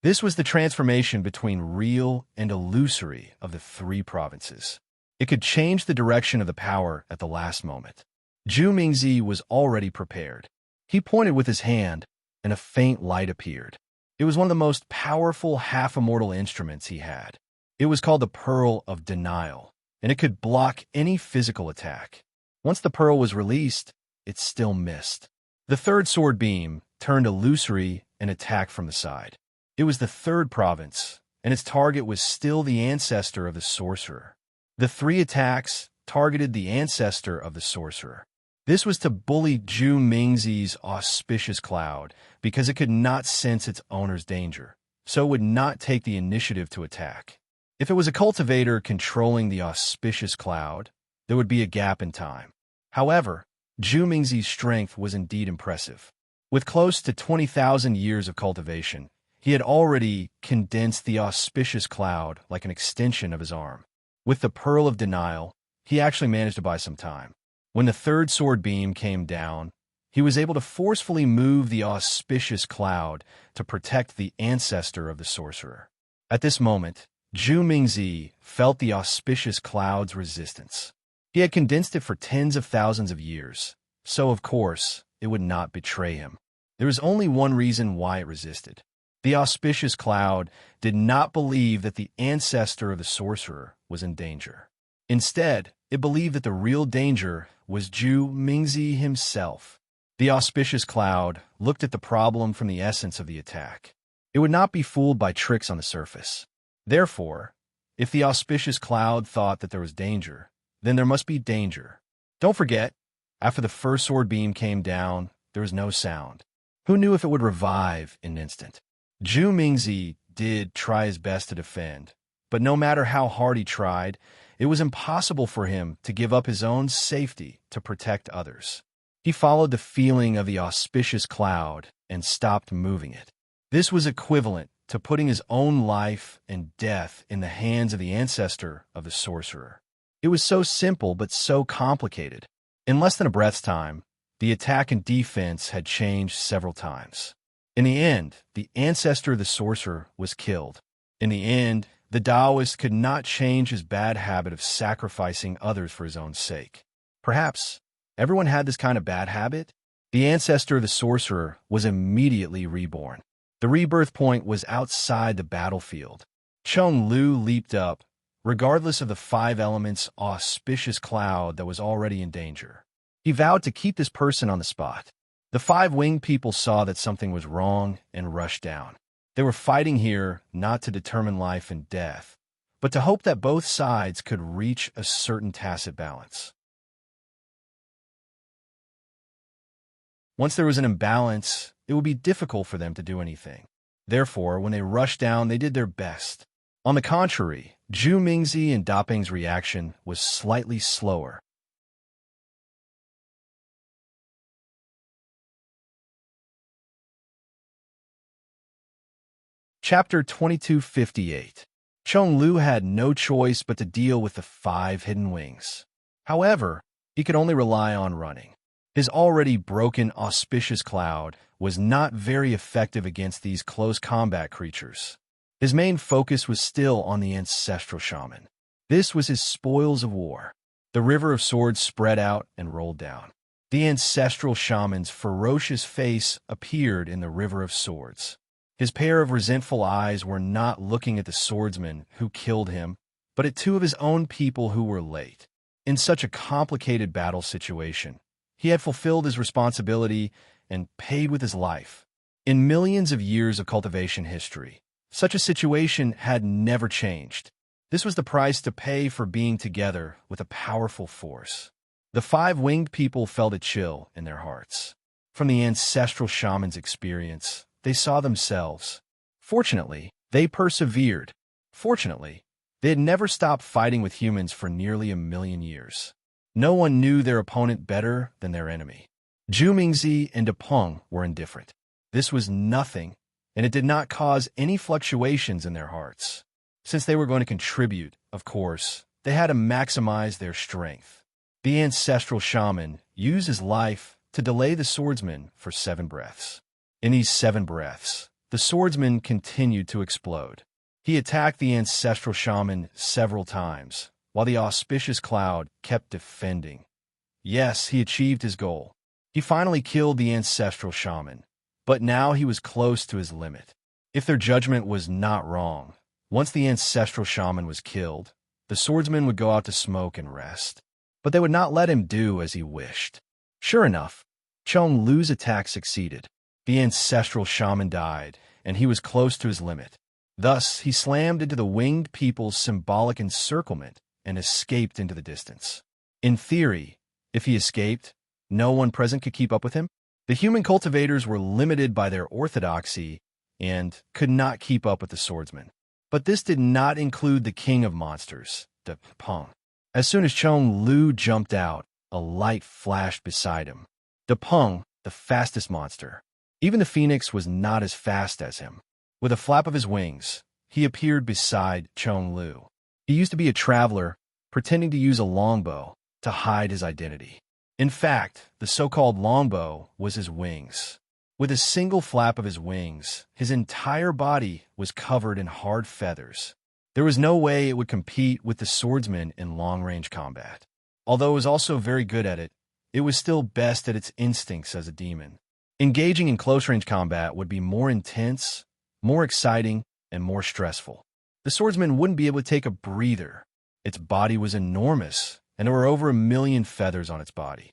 This was the transformation between real and illusory of the three provinces. It could change the direction of the power at the last moment. Zhu Mingzi was already prepared. He pointed with his hand, and a faint light appeared. It was one of the most powerful half-immortal instruments he had. It was called the Pearl of Denial, and it could block any physical attack. Once the pearl was released, it still missed. The third sword beam turned illusory and attacked from the side. It was the third province, and its target was still the ancestor of the sorcerer. The three attacks targeted the ancestor of the sorcerer. This was to bully Zhu Mingzi's auspicious cloud because it could not sense its owner's danger, so it would not take the initiative to attack. If it was a cultivator controlling the auspicious cloud, there would be a gap in time. However, Zhu Mingzi's strength was indeed impressive. With close to 20,000 years of cultivation, he had already condensed the auspicious cloud like an extension of his arm. With the Pearl of Denial, he actually managed to buy some time. When the third sword beam came down, he was able to forcefully move the auspicious cloud to protect the ancestor of the sorcerer. At this moment, Zhu Mingzi felt the auspicious cloud's resistance. He had condensed it for tens of thousands of years, so of course, it would not betray him. There was only one reason why it resisted. The auspicious cloud did not believe that the ancestor of the sorcerer was in danger. Instead, it believed that the real danger was Zhu Mingzi himself. The auspicious cloud looked at the problem from the essence of the attack. It would not be fooled by tricks on the surface. Therefore, if the auspicious cloud thought that there was danger, then there must be danger. Don't forget, after the first sword beam came down, there was no sound. Who knew if it would revive in an instant? Zhu Mingzi did try his best to defend, but no matter how hard he tried, it was impossible for him to give up his own safety to protect others. He followed the feeling of the auspicious cloud and stopped moving it. This was equivalent to putting his own life and death in the hands of the ancestor of the sorcerer. It was so simple but so complicated. In less than a breath's time, the attack and defense had changed several times. In the end, the ancestor of the sorcerer was killed. In the end, the Taoist could not change his bad habit of sacrificing others for his own sake. Perhaps everyone had this kind of bad habit. The ancestor of the sorcerer was immediately reborn. The rebirth point was outside the battlefield. Cheng Lu leaped up, regardless of the five elements' auspicious cloud that was already in danger. He vowed to keep this person on the spot. The five-winged people saw that something was wrong and rushed down. They were fighting here not to determine life and death, but to hope that both sides could reach a certain tacit balance. Once there was an imbalance, it would be difficult for them to do anything. Therefore, when they rushed down, they did their best. On the contrary, Zhu Mingzi and Daping's reaction was slightly slower. Chapter 2258. Cheng Lu had no choice but to deal with the five hidden wings. However, he could only rely on running. His already broken auspicious cloud was not very effective against these close combat creatures. His main focus was still on the ancestral shaman. This was his spoils of war. The river of swords spread out and rolled down. The ancestral shaman's ferocious face appeared in the river of swords. His pair of resentful eyes were not looking at the swordsman who killed him, but at two of his own people who were late. In such a complicated battle situation, he had fulfilled his responsibility and paid with his life. In millions of years of cultivation history, such a situation had never changed. This was the price to pay for being together with a powerful force. The five-winged people felt a chill in their hearts. From the ancestral shaman's experience, they saw themselves. Fortunately, they persevered. Fortunately, they had never stopped fighting with humans for nearly 1,000,000 years. No one knew their opponent better than their enemy. Zhu Mingzi and De Peng were indifferent. This was nothing, and it did not cause any fluctuations in their hearts. Since they were going to contribute, of course, they had to maximize their strength. The ancestral shaman used his life to delay the swordsman for 7 breaths. In these 7 breaths, the swordsman continued to explode. He attacked the ancestral shaman several times, while the auspicious cloud kept defending. Yes, he achieved his goal. He finally killed the ancestral shaman, but now he was close to his limit. If their judgment was not wrong, once the ancestral shaman was killed, the swordsman would go out to smoke and rest. But they would not let him do as he wished. Sure enough, Cheng Lu's attack succeeded. The ancestral shaman died, and he was close to his limit. Thus, he slammed into the winged people's symbolic encirclement and escaped into the distance. In theory, if he escaped, no one present could keep up with him. The human cultivators were limited by their orthodoxy and could not keep up with the swordsman. But this did not include the king of monsters, De Peng. As soon as Cheng Lu jumped out, a light flashed beside him. De Peng, the fastest monster. Even the phoenix was not as fast as him. With a flap of his wings, he appeared beside Cheng Lu. He used to be a traveler, pretending to use a longbow to hide his identity. In fact, the so-called longbow was his wings. With a single flap of his wings, his entire body was covered in hard feathers. There was no way it would compete with the swordsman in long-range combat. Although it was also very good at it, it was still best at its instincts as a demon. Engaging in close-range combat would be more intense, more exciting, and more stressful. The swordsman wouldn't be able to take a breather. Its body was enormous, and there were over 1 million feathers on its body.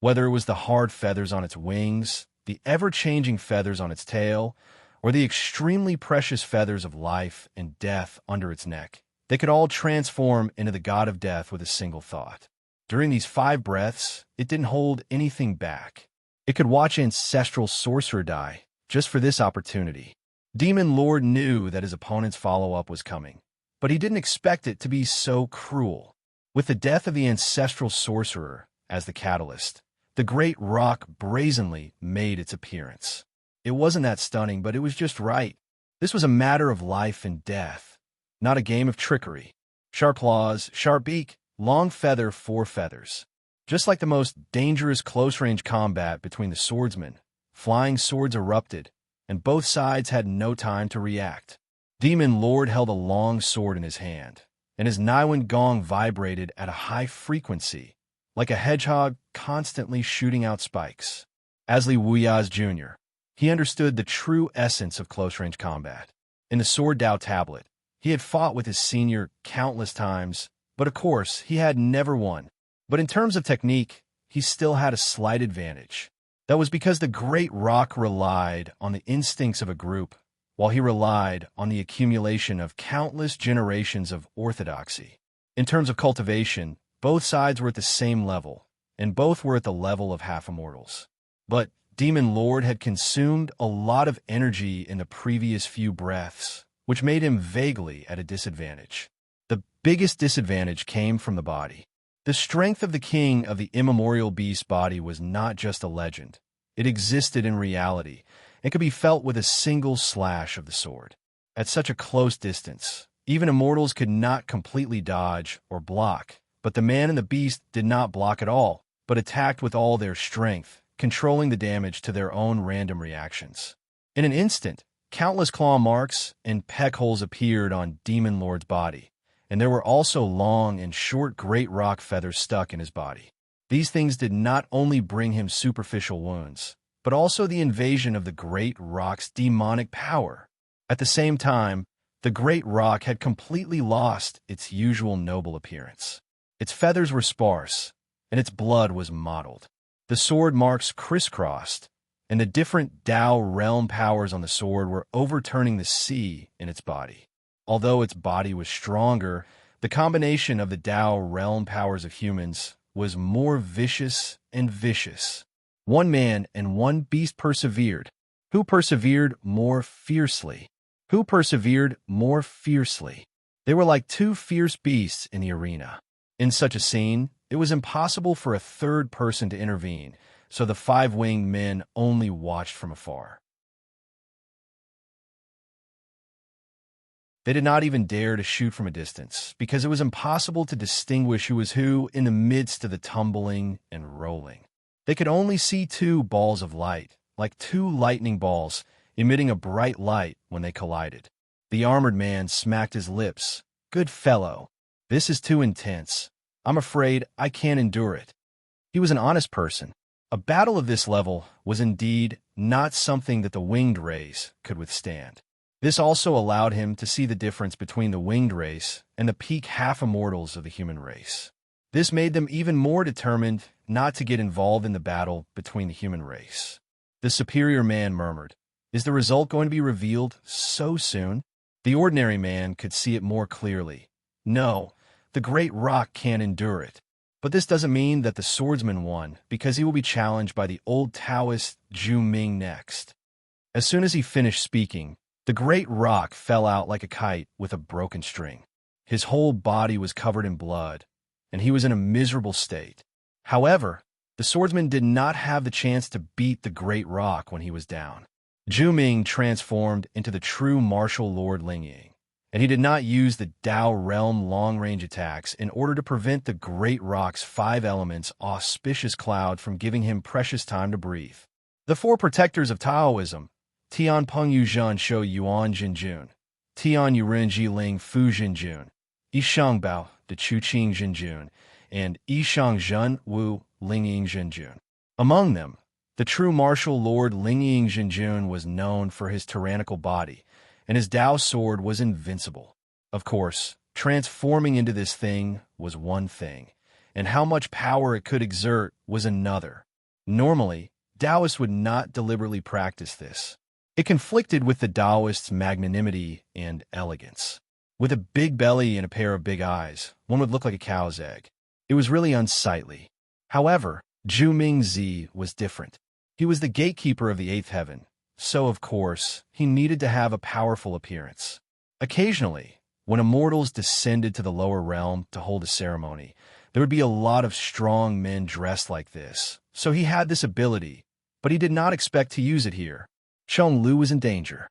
Whether it was the hard feathers on its wings, the ever-changing feathers on its tail, or the extremely precious feathers of life and death under its neck, they could all transform into the god of death with a single thought. During these 5 breaths, it didn't hold anything back. It could watch ancestral sorcerer die just for this opportunity. Demon Lord knew that his opponent's follow-up was coming, but he didn't expect it to be so cruel. With the death of the ancestral sorcerer as the catalyst, the great rock brazenly made its appearance. It wasn't that stunning, but it was just right. This was a matter of life and death, not a game of trickery. Sharp claws, sharp beak, long feather, 4 feathers. Just like the most dangerous close-range combat between the swordsmen, flying swords erupted, and both sides had no time to react. Demon Lord held a long sword in his hand, and his Naiwan gong vibrated at a high frequency, like a hedgehog constantly shooting out spikes. Asli Wuyaz Jr. He understood the true essence of close-range combat. In the Sword Dao tablet, he had fought with his senior countless times, but of course, he had never won. But in terms of technique, he still had a slight advantage. That was because the great rock relied on the instincts of a group, while he relied on the accumulation of countless generations of orthodoxy. In terms of cultivation, both sides were at the same level, and both were at the level of half-immortals. But Demon Lord had consumed a lot of energy in the previous few breaths, which made him vaguely at a disadvantage. The biggest disadvantage came from the body. The strength of the king of the immemorial beast body was not just a legend. It existed in reality and could be felt with a single slash of the sword. At such a close distance, even immortals could not completely dodge or block, but the man and the beast did not block at all, but attacked with all their strength, controlling the damage to their own random reactions. In an instant, countless claw marks and peck holes appeared on Demon Lord's body, and there were also long and short great rock feathers stuck in his body. These things did not only bring him superficial wounds, but also the invasion of the great rock's demonic power. At the same time, the great rock had completely lost its usual noble appearance. Its feathers were sparse, and its blood was mottled. The sword marks crisscrossed, and the different Tao realm powers on the sword were overturning the sea in its body. Although its body was stronger, the combination of the Tao realm powers of humans was more vicious and vicious. One man and one beast persevered. Who persevered more fiercely? Who persevered more fiercely? They were like two fierce beasts in the arena. In such a scene, it was impossible for a third person to intervene, so the five-winged men only watched from afar. They did not even dare to shoot from a distance, because it was impossible to distinguish who was who in the midst of the tumbling and rolling. They could only see two balls of light, like two lightning balls, emitting a bright light when they collided. The armored man smacked his lips. "Good fellow, this is too intense. I'm afraid I can't endure it." He was an honest person. A battle of this level was indeed not something that the winged race could withstand. This also allowed him to see the difference between the winged race and the peak half-immortals of the human race. This made them even more determined not to get involved in the battle between the human race. The superior man murmured, "Is the result going to be revealed so soon?" The ordinary man could see it more clearly. "No, the great rock can't endure it." But this doesn't mean that the swordsman won, because he will be challenged by the old Taoist Zhu Ming next. As soon as he finished speaking, the great rock fell out like a kite with a broken string. His whole body was covered in blood, and he was in a miserable state. However, the swordsman did not have the chance to beat the great rock when he was down. Zhu Ming transformed into the true martial lord Lingying, and he did not use the Dao realm long-range attacks in order to prevent the great rock's five elements auspicious cloud from giving him precious time to breathe. The four protectors of Taoism, Tian Peng Yu Zhen Shou Yuan Jinjun, Tian Yuren Ji Ling Fu Jinjun, Yishang Bao De Chu Qing Jinjun, and Yishang Zhen Wu Lingying Jinjun. Among them, the true martial lord Lingying Jinjun was known for his tyrannical body, and his Dao sword was invincible. Of course, transforming into this thing was one thing, and how much power it could exert was another. Normally, Taoists would not deliberately practice this. It conflicted with the Taoist's magnanimity and elegance. With a big belly and a pair of big eyes, one would look like a cow's egg. It was really unsightly. However, Zhu Mingzi was different. He was the gatekeeper of the eighth heaven, so of course, he needed to have a powerful appearance. Occasionally, when immortals descended to the lower realm to hold a ceremony, there would be a lot of strong men dressed like this, so he had this ability, but he did not expect to use it here. Cheng Lu was in danger.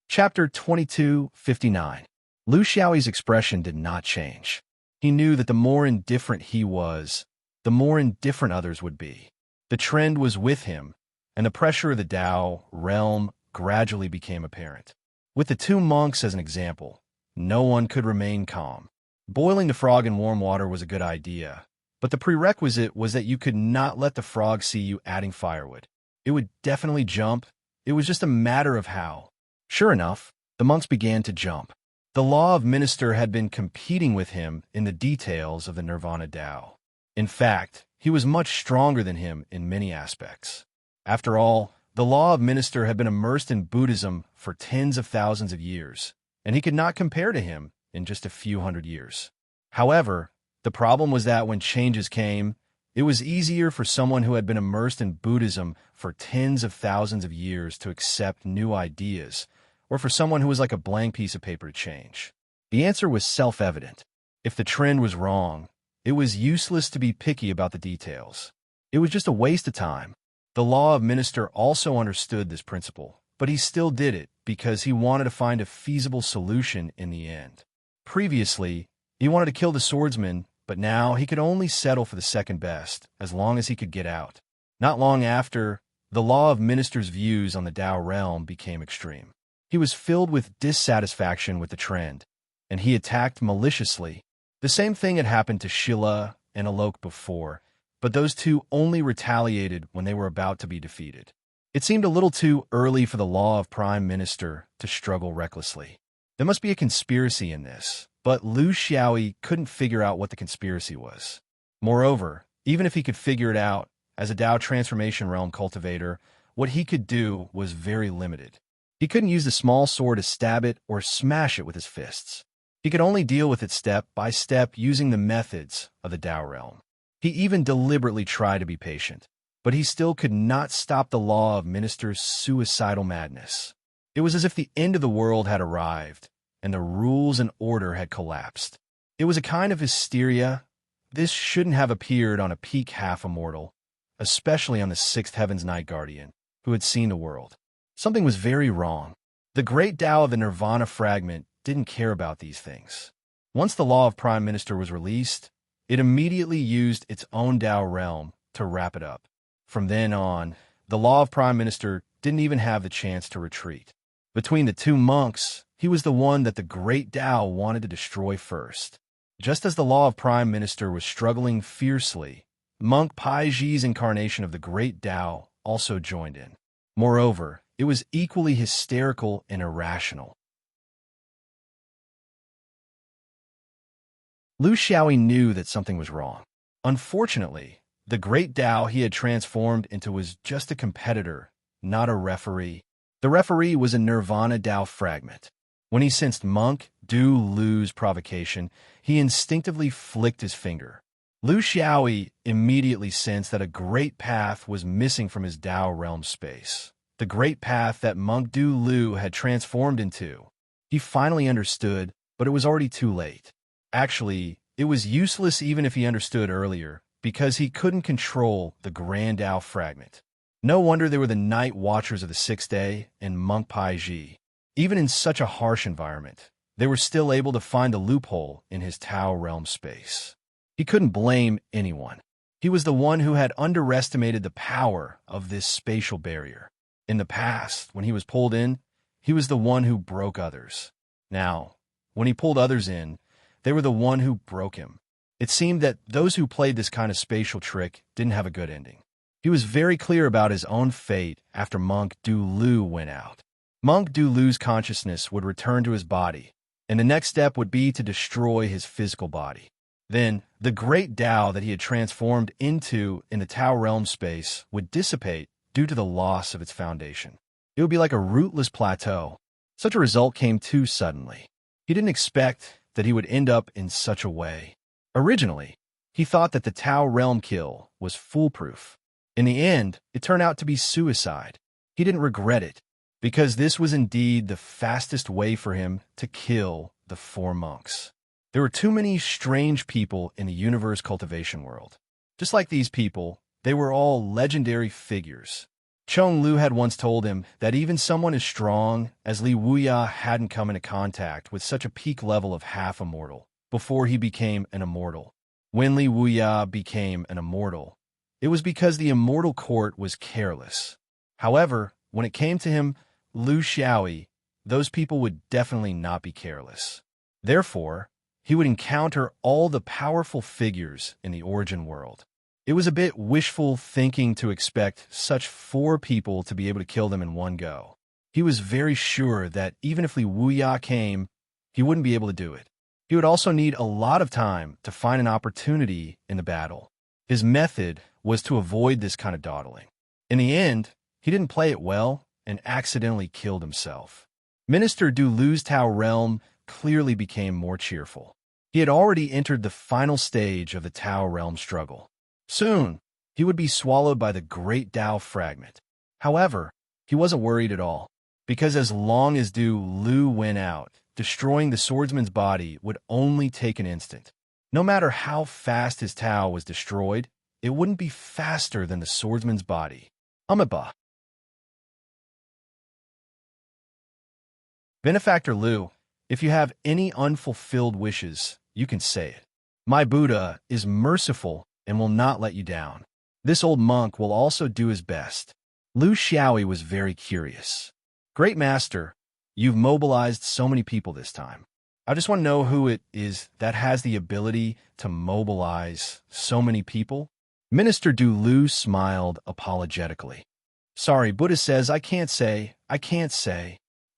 Chapter 2259. Lu Xiaoyi's expression did not change. He knew that the more indifferent he was, the more indifferent others would be. The trend was with him, and the pressure of the Dao realm gradually became apparent. With the two monks as an example, no one could remain calm. Boiling the frog in warm water was a good idea, but the prerequisite was that you could not let the frog see you adding firewood. It would definitely jump. It was just a matter of how. Sure enough, the monks began to jump. The law of minister had been competing with him in the details of the Nirvana Dao. In fact, he was much stronger than him in many aspects. After all, the law of minister had been immersed in Buddhism for tens of thousands of years, and he could not compare to him in just a few hundred years. However, the problem was that when changes came, it was easier for someone who had been immersed in Buddhism for tens of thousands of years to accept new ideas, or for someone who was like a blank piece of paper to change. The answer was self-evident. If the trend was wrong, it was useless to be picky about the details. It was just a waste of time. The law of minister also understood this principle, but he still did it because he wanted to find a feasible solution in the end. Previously, he wanted to kill the swordsman, but now he could only settle for the second best, as long as he could get out. Not long after, the law of minister's views on the Dao realm became extreme. He was filled with dissatisfaction with the trend, and he attacked maliciously. The same thing had happened to Shilla and Alok before, but those two only retaliated when they were about to be defeated. It seemed a little too early for the law of prime minister to struggle recklessly. There must be a conspiracy in this, but Lu Xiaoyi couldn't figure out what the conspiracy was. Moreover, even if he could figure it out, as a Dao transformation realm cultivator, what he could do was very limited. He couldn't use the small sword to stab it or smash it with his fists. He could only deal with it step by step using the methods of the Dao realm. He even deliberately tried to be patient, but he still could not stop the law of Minister's suicidal madness. It was as if the end of the world had arrived, and the rules and order had collapsed. It was a kind of hysteria. This shouldn't have appeared on a peak half-immortal, especially on the sixth heaven's night guardian, who had seen the world. Something was very wrong. The great Tao of the Nirvana fragment didn't care about these things. Once the law of Prime Minister was released, it immediately used its own Tao realm to wrap it up. From then on, the law of Prime Minister didn't even have the chance to retreat. Between the two monks, he was the one that the great Tao wanted to destroy first. Just as the law of Prime Minister was struggling fiercely, Monk Paiji's incarnation of the great Tao also joined in. Moreover, it was equally hysterical and irrational. Lu Xiaoyi knew that something was wrong. Unfortunately, the great Tao he had transformed into was just a competitor, not a referee. The referee was a Nirvana Tao fragment. When he sensed Monk Du Lu's provocation, he instinctively flicked his finger. Lu Xiaoyi immediately sensed that a great path was missing from his Tao realm space. The great path that Monk Du Lu had transformed into. He finally understood, but it was already too late. Actually, it was useless even if he understood earlier, because he couldn't control the Grand Tao fragment. No wonder they were the night watchers of the sixth day and Monk Paiji. Even in such a harsh environment, they were still able to find a loophole in his Tao realm space. He couldn't blame anyone. He was the one who had underestimated the power of this spatial barrier. In the past, when he was pulled in, he was the one who broke others. Now, when he pulled others in, they were the one who broke him. It seemed that those who played this kind of spatial trick didn't have a good ending. He was very clear about his own fate after Monk Du Lu went out. Monk Du Lu's consciousness would return to his body, and the next step would be to destroy his physical body. Then, the great Tao that he had transformed into in the Tao realm space would dissipate due to the loss of its foundation. It would be like a rootless plateau. Such a result came too suddenly. He didn't expect that he would end up in such a way. Originally, he thought that the Tao realm kill was foolproof. In the end, it turned out to be suicide. He didn't regret it, because this was indeed the fastest way for him to kill the four monks. There were too many strange people in the universe cultivation world. Just like these people, they were all legendary figures. Chong Lu had once told him that even someone as strong as Li Wuya hadn't come into contact with such a peak level of half-immortal before he became an immortal. When Li Wuya became an immortal, it was because the immortal court was careless. However, when it came to him, Lu Xiaoyi, those people would definitely not be careless. Therefore, he would encounter all the powerful figures in the origin world. It was a bit wishful thinking to expect such four people to be able to kill them in one go. He was very sure that even if Li Wuya came, he wouldn't be able to do it. He would also need a lot of time to find an opportunity in the battle. His method was to avoid this kind of dawdling. In the end, he didn't play it well and accidentally killed himself. Minister Du Lu's Tao realm clearly became more cheerful. He had already entered the final stage of the Tao realm struggle. Soon, he would be swallowed by the great Tao fragment. However, he wasn't worried at all, because as long as Du Lu went out, destroying the swordsman's body would only take an instant. No matter how fast his Tao was destroyed, it wouldn't be faster than the swordsman's body. Amiba. Benefactor Lu, if you have any unfulfilled wishes, you can say it. My Buddha is merciful and will not let you down. This old monk will also do his best. Lu Xiaoyi was very curious. Great Master, you've mobilized so many people this time. I just want to know who it is that has the ability to mobilize so many people. Minister Du Lu smiled apologetically. Sorry, Buddha says I can't say.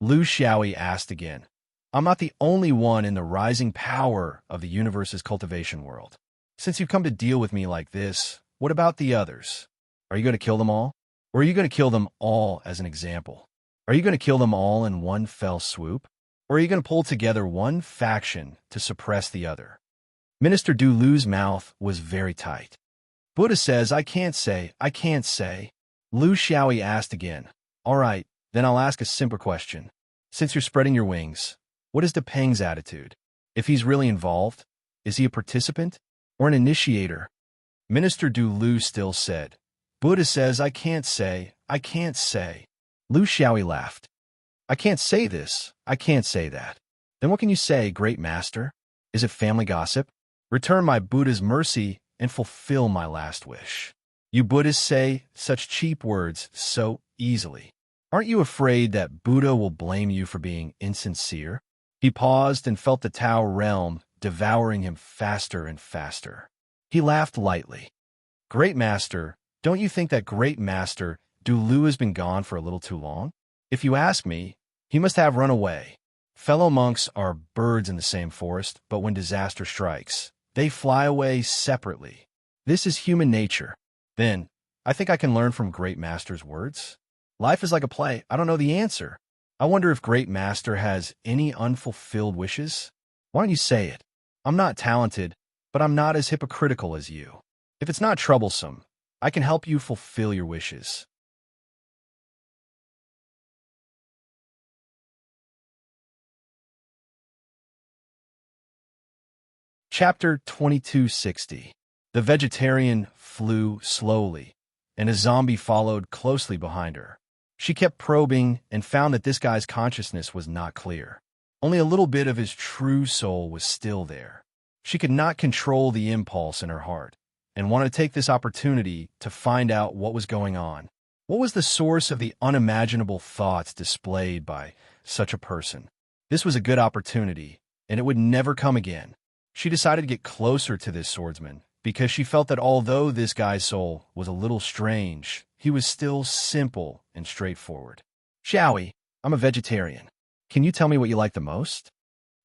Lu Xiaoyi asked again. I'm not the only one in the rising power of the universe's cultivation world. Since you've come to deal with me like this, what about the others? Are you going to kill them all? Or are you going to kill them all as an example? Are you going to kill them all in one fell swoop? Or are you going to pull together one faction to suppress the other? Minister Du Lu's mouth was very tight. Buddha says, I can't say, I can't say. Lu Xiaoyi asked again. All right, then I'll ask a simple question. Since you're spreading your wings, what is Depeng's attitude? If he's really involved, is he a participant or an initiator? Minister Du Lu still said, Buddha says, I can't say, I can't say. Lu Xiaoyi laughed. I can't say this, I can't say that. Then what can you say, great master? Is it family gossip? Return my Buddha's mercy and fulfill my last wish. You Buddhists say such cheap words so easily. Aren't you afraid that Buddha will blame you for being insincere? He paused and felt the Tao realm devouring him faster and faster. He laughed lightly. Great master, don't you think that great master Du Lu has been gone for a little too long? If you ask me, he must have run away. Fellow monks are birds in the same forest, but when disaster strikes, they fly away separately. This is human nature. Then, I think I can learn from great master's words. Life is like a play. I don't know the answer. I wonder if great master has any unfulfilled wishes? Why don't you say it? I'm not talented, but I'm not as hypocritical as you. If it's not troublesome, I can help you fulfill your wishes. Chapter 2260. The vegetarian flew slowly, and a zombie followed closely behind her. She kept probing and found that this guy's consciousness was not clear. Only a little bit of his true soul was still there. She could not control the impulse in her heart, and wanted to take this opportunity to find out what was going on. What was the source of the unimaginable thoughts displayed by such a person? This was a good opportunity, and it would never come again. She decided to get closer to this swordsman, because she felt that although this guy's soul was a little strange, he was still simple and straightforward. Xiaoyi, I'm a vegetarian. Can you tell me what you like the most?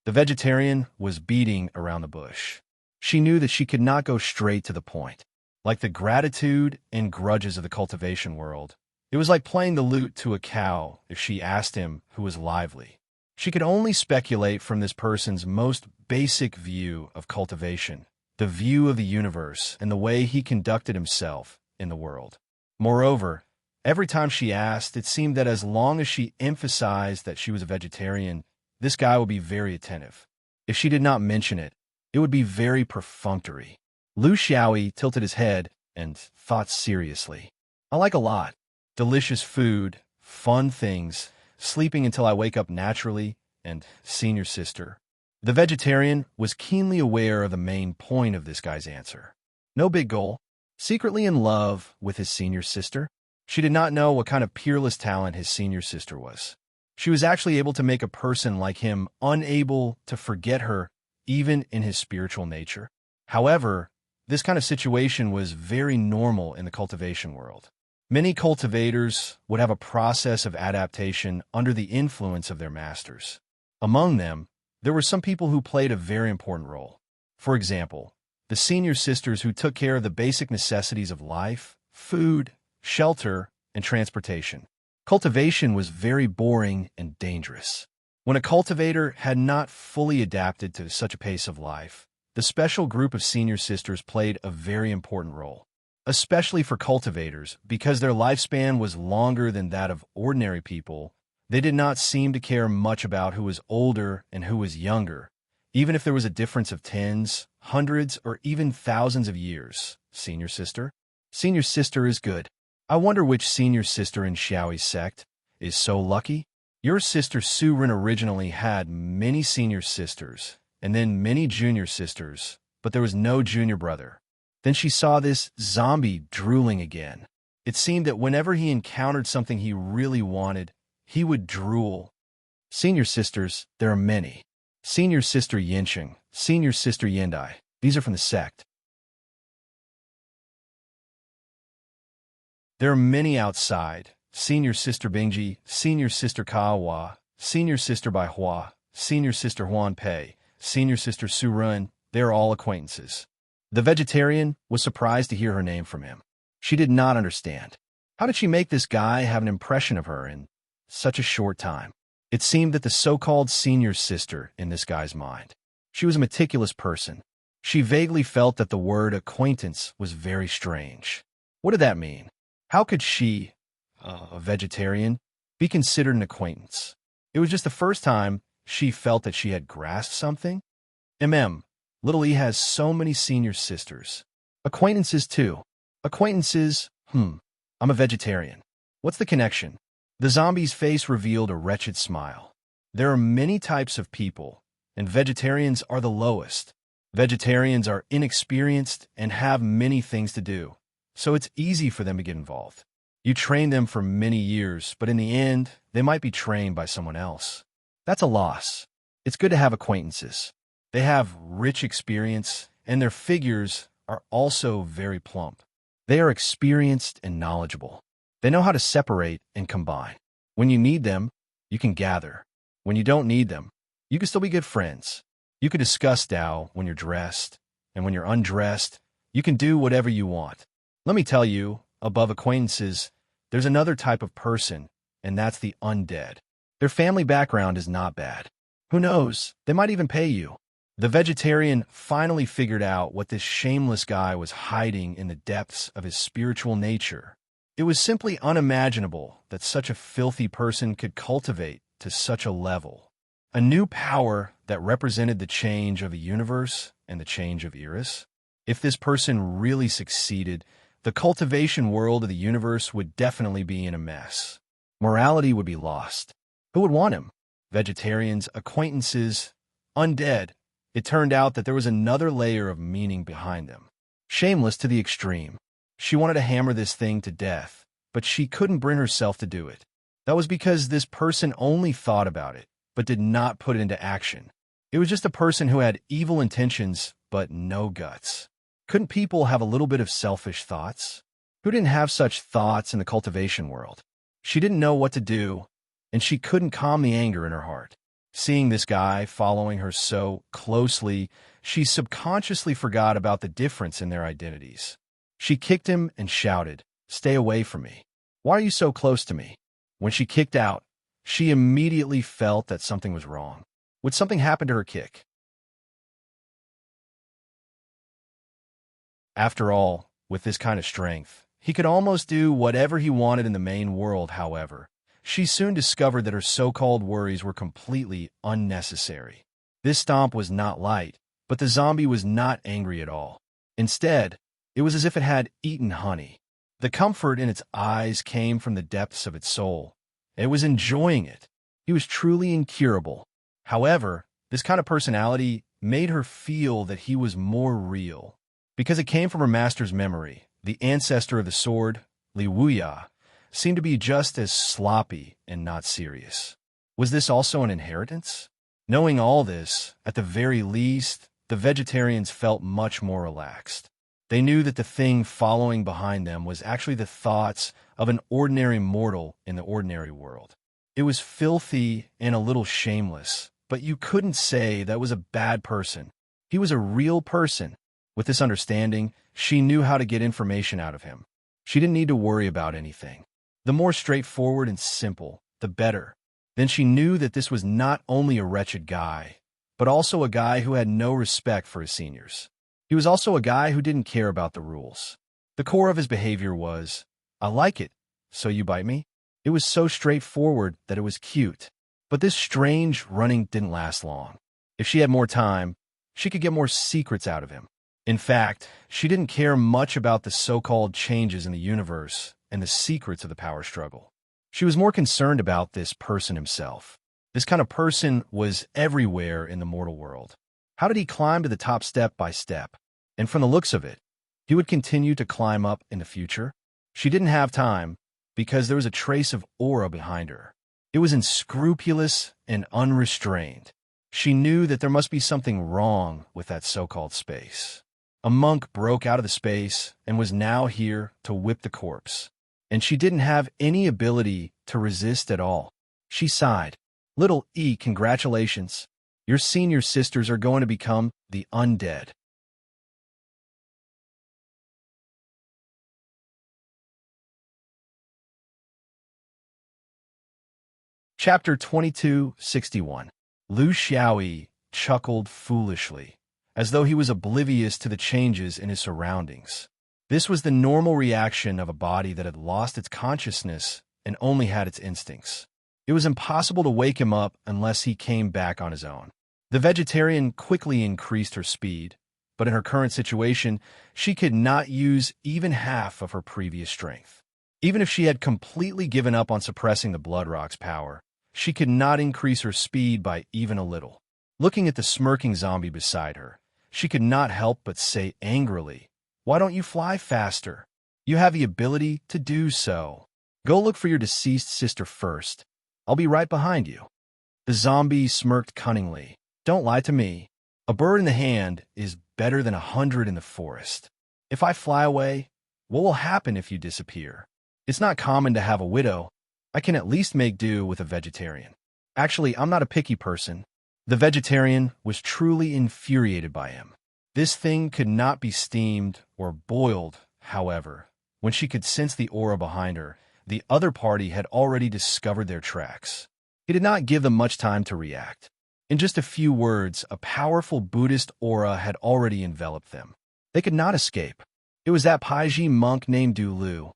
The vegetarian was beating around the bush. She knew that she could not go straight to the point. Like the gratitude and grudges of the cultivation world, it was like playing the lute to a cow if she asked him who was lively. She could only speculate from this person's most basic view of cultivation, the view of the universe, and the way he conducted himself in the world. Moreover, every time she asked, it seemed that as long as she emphasized that she was a vegetarian, this guy would be very attentive. If she did not mention it, it would be very perfunctory. Lu Xiaoyi tilted his head and thought seriously. I like a lot. Delicious food, fun things, sleeping until I wake up naturally, and senior sister. The vegetarian was keenly aware of the main point of this guy's answer. No big goal. Secretly in love with his senior sister? She did not know what kind of peerless talent his senior sister was. She was actually able to make a person like him unable to forget her, even in his spiritual nature. However, this kind of situation was very normal in the cultivation world. Many cultivators would have a process of adaptation under the influence of their masters. Among them, there were some people who played a very important role. For example, the senior sisters who took care of the basic necessities of life, food, shelter, and transportation. Cultivation was very boring and dangerous. When a cultivator had not fully adapted to such a pace of life, the special group of senior sisters played a very important role, especially for cultivators, because their lifespan was longer than that of ordinary people. They did not seem to care much about who was older and who was younger, even if there was a difference of tens, hundreds, or even thousands of years. Senior sister? Senior sister is good. I wonder which senior sister in Xiaoyi's sect is so lucky. Your sister Su-Rin originally had many senior sisters, and then many junior sisters, but there was no junior brother. Then she saw this zombie drooling again. It seemed that whenever he encountered something he really wanted, he would drool. Senior sisters, there are many. Senior sister Yinsheng, senior sister Yendai. These are from the sect. There are many outside. Senior sister Bingji, senior sister Kawa, senior sister Baihua, senior sister Huan Pei, senior sister Su-Run. They are all acquaintances. The vegetarian was surprised to hear her name from him. She did not understand. How did she make this guy have an impression of her in such a short time? It seemed that the so-called senior sister in this guy's mind. She was a meticulous person. She vaguely felt that the word acquaintance was very strange. What did that mean? How could she, a vegetarian, be considered an acquaintance? It was just the first time she felt that she had grasped something. Little E has so many senior sisters. Acquaintances, too. Acquaintances, I'm a vegetarian. What's the connection? The zombie's face revealed a wretched smile. There are many types of people, and vegetarians are the lowest. Vegetarians are inexperienced and have many things to do, so it's easy for them to get involved. You train them for many years, but in the end, they might be trained by someone else. That's a loss. It's good to have acquaintances. They have rich experience, and their figures are also very plump. They are experienced and knowledgeable. They know how to separate and combine. When you need them, you can gather. When you don't need them, you can still be good friends. You can discuss Tao when you're dressed, and when you're undressed, you can do whatever you want. Let me tell you, above acquaintances, there's another type of person, and that's the undead. Their family background is not bad. Who knows, they might even pay you. The vegetarian finally figured out what this shameless guy was hiding in the depths of his spiritual nature. It was simply unimaginable that such a filthy person could cultivate to such a level. A new power that represented the change of a universe and the change of eras. If this person really succeeded, the cultivation world of the universe would definitely be in a mess. Morality would be lost. Who would want him? Vegetarians, acquaintances, undead. It turned out that there was another layer of meaning behind them. Shameless to the extreme. She wanted to hammer this thing to death, but she couldn't bring herself to do it. That was because this person only thought about it, but did not put it into action. It was just a person who had evil intentions, but no guts. Couldn't people have a little bit of selfish thoughts? Who didn't have such thoughts in the cultivation world? She didn't know what to do, and she couldn't calm the anger in her heart. Seeing this guy following her so closely, she subconsciously forgot about the difference in their identities. She kicked him and shouted, "Stay away from me. Why are you so close to me?" When she kicked out, she immediately felt that something was wrong. Would something happen to her kick? After all, with this kind of strength, he could almost do whatever he wanted in the main world. However, she soon discovered that her so-called worries were completely unnecessary. This stomp was not light, but the zombie was not angry at all. Instead, it was as if it had eaten honey. The comfort in its eyes came from the depths of its soul. It was enjoying it. He was truly incurable. However, this kind of personality made her feel that he was more real. Because it came from her master's memory, the ancestor of the sword, Li Wuya, seemed to be just as sloppy and not serious. Was this also an inheritance? Knowing all this, at the very least, the vegetarians felt much more relaxed. They knew that the thing following behind them was actually the thoughts of an ordinary mortal in the ordinary world. It was filthy and a little shameless, but you couldn't say that was a bad person. He was a real person. With this understanding, she knew how to get information out of him. She didn't need to worry about anything. The more straightforward and simple, the better. Then she knew that this was not only a wretched guy, but also a guy who had no respect for his seniors. He was also a guy who didn't care about the rules. The core of his behavior was, "I like it, so you bite me?" It was so straightforward that it was cute. But this strange running didn't last long. If she had more time, she could get more secrets out of him. In fact, she didn't care much about the so-called changes in the universe and the secrets of the power struggle. She was more concerned about this person himself. This kind of person was everywhere in the mortal world. How did he climb to the top step by step? And from the looks of it, he would continue to climb up in the future. She didn't have time because there was a trace of aura behind her. It was unscrupulous and unrestrained. She knew that there must be something wrong with that so-called space. A monk broke out of the space and was now here to whip the corpse. And she didn't have any ability to resist at all. She sighed. "Little E, congratulations. Your senior sisters are going to become the undead." Chapter 2261. Lu Xiaoyi chuckled foolishly. as though he was oblivious to the changes in his surroundings. This was the normal reaction of a body that had lost its consciousness and only had its instincts. It was impossible to wake him up unless he came back on his own. The vegetarian quickly increased her speed, but in her current situation, she could not use even half of her previous strength. Even if she had completely given up on suppressing the Bloodrock's power, she could not increase her speed by even a little. Looking at the smirking zombie beside her, she could not help but say angrily, "Why don't you fly faster? You have the ability to do so. Go look for your deceased sister first. I'll be right behind you." The zombie smirked cunningly. "Don't lie to me. A bird in the hand is better than 100 in the forest. If I fly away, what will happen if you disappear? It's not common to have a widow. I can at least make do with a vegetarian. Actually, I'm not a picky person." The vegetarian was truly infuriated by him. This thing could not be steamed or boiled, however. When she could sense the aura behind her, the other party had already discovered their tracks. He did not give them much time to react. In just a few words, a powerful Buddhist aura had already enveloped them. They could not escape. It was that Paiji monk named Dulu.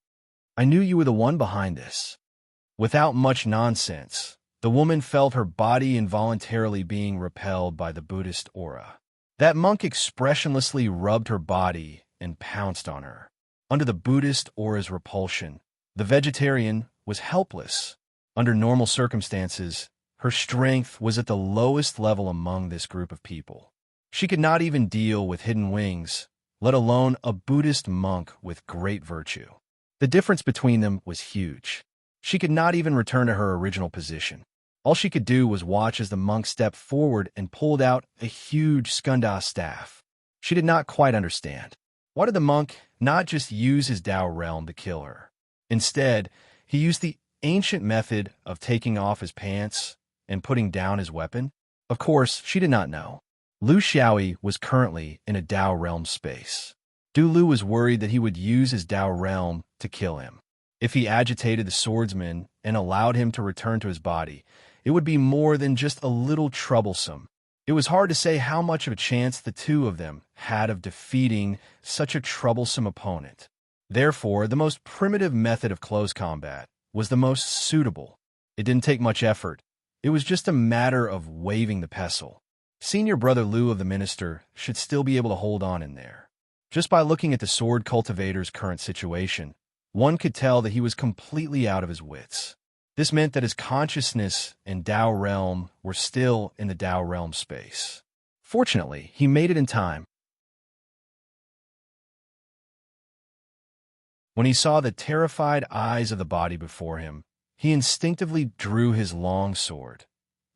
"I knew you were the one behind this." Without much nonsense, the woman felt her body involuntarily being repelled by the Buddhist aura. That monk expressionlessly rubbed her body and pounced on her. Under the Buddhist aura's repulsion, the vegetarian was helpless. Under normal circumstances, her strength was at the lowest level among this group of people. She could not even deal with hidden wings, let alone a Buddhist monk with great virtue. The difference between them was huge. She could not even return to her original position. All she could do was watch as the monk stepped forward and pulled out a huge skunda staff. She did not quite understand. Why did the monk not just use his Tao realm to kill her? Instead, he used the ancient method of taking off his pants and putting down his weapon. Of course, she did not know. Lu Xiaoyi was currently in a Tao realm space. Du Lu was worried that he would use his Tao realm to kill him. If he agitated the swordsman and allowed him to return to his body, it would be more than just a little troublesome. It was hard to say how much of a chance the two of them had of defeating such a troublesome opponent. Therefore, the most primitive method of close combat was the most suitable. It didn't take much effort. It was just a matter of waving the pestle. Senior brother Liu of the minister should still be able to hold on in there. Just by looking at the sword cultivator's current situation, one could tell that he was completely out of his wits. This meant that his consciousness and Tao realm were still in the Tao realm space. Fortunately, he made it in time. When he saw the terrified eyes of the body before him, he instinctively drew his long sword.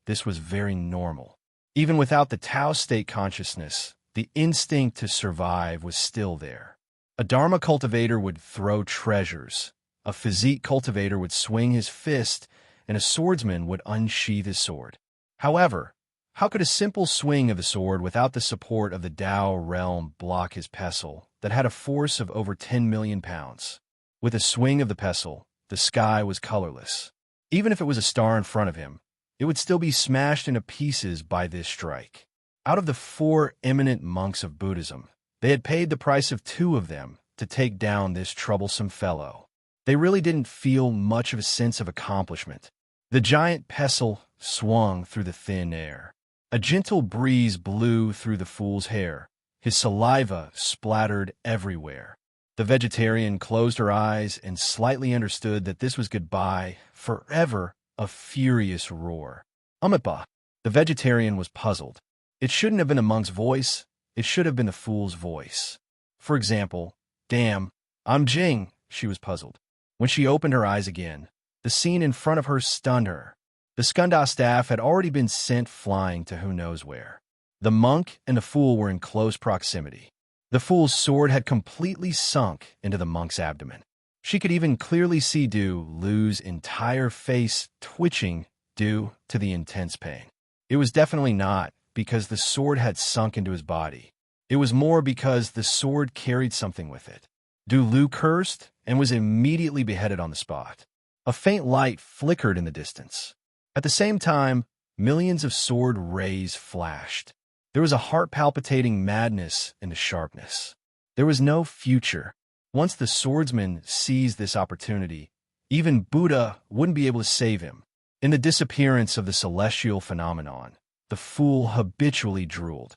This was very normal. Even without the Tao state consciousness, the instinct to survive was still there. A Dharma cultivator would throw treasures, a physique cultivator would swing his fist, and a swordsman would unsheath his sword. However, how could a simple swing of the sword without the support of the Tao realm block his pestle that had a force of over 10 million pounds? With a swing of the pestle, the sky was colorless. Even if it was a star in front of him, it would still be smashed into pieces by this strike. Out of the 4 eminent monks of Buddhism, they had paid the price of 2 of them to take down this troublesome fellow. They really didn't feel much of a sense of accomplishment. The giant pestle swung through the thin air. A gentle breeze blew through the fool's hair. His saliva splattered everywhere. The vegetarian closed her eyes and slightly understood that this was goodbye forever. A furious roar. Amipa. The vegetarian was puzzled. It shouldn't have been a monk's voice. It should have been the fool's voice. For example, "Damn, I'm Jing," she was puzzled. When she opened her eyes again, the scene in front of her stunned her. The skunda staff had already been sent flying to who knows where. The monk and the fool were in close proximity. The fool's sword had completely sunk into the monk's abdomen. She could even clearly see Du Lu's entire face twitching due to the intense pain. It was definitely not because the sword had sunk into his body. It was more because the sword carried something with it. Du Lu cursed and was immediately beheaded on the spot. A faint light flickered in the distance. At the same time, millions of sword rays flashed. There was a heart-palpitating madness in the sharpness. There was no future. Once the swordsman seized this opportunity, even Buddha wouldn't be able to save him. In the disappearance of the celestial phenomenon, the fool habitually drooled.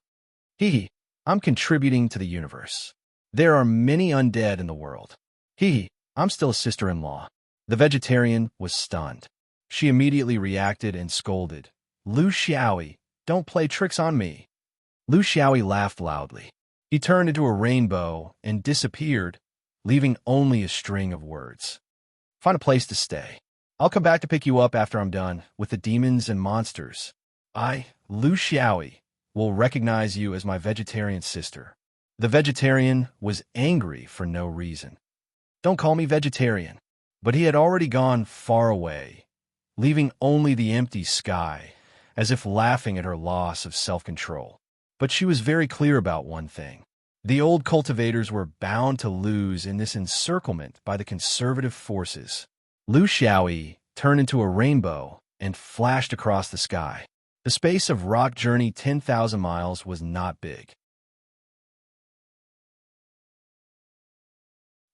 I'm contributing to the universe. There are many undead in the world. I'm still a sister-in-law. The vegetarian was stunned. She immediately reacted and scolded. Lu Xiaoyi, don't play tricks on me. Lu Xiaoyi laughed loudly. He turned into a rainbow and disappeared, leaving only a string of words. Find a place to stay. I'll come back to pick you up after I'm done with the demons and monsters. Lu Xiaoyi, will recognize you as my vegetarian sister. The vegetarian was angry for no reason. Don't call me vegetarian. But he had already gone far away, leaving only the empty sky, as if laughing at her loss of self-control. But she was very clear about one thing. The old cultivators were bound to lose in this encirclement by the conservative forces. Lu Xiaoyi turned into a rainbow and flashed across the sky. The space of rock journey 10,000 miles was not big.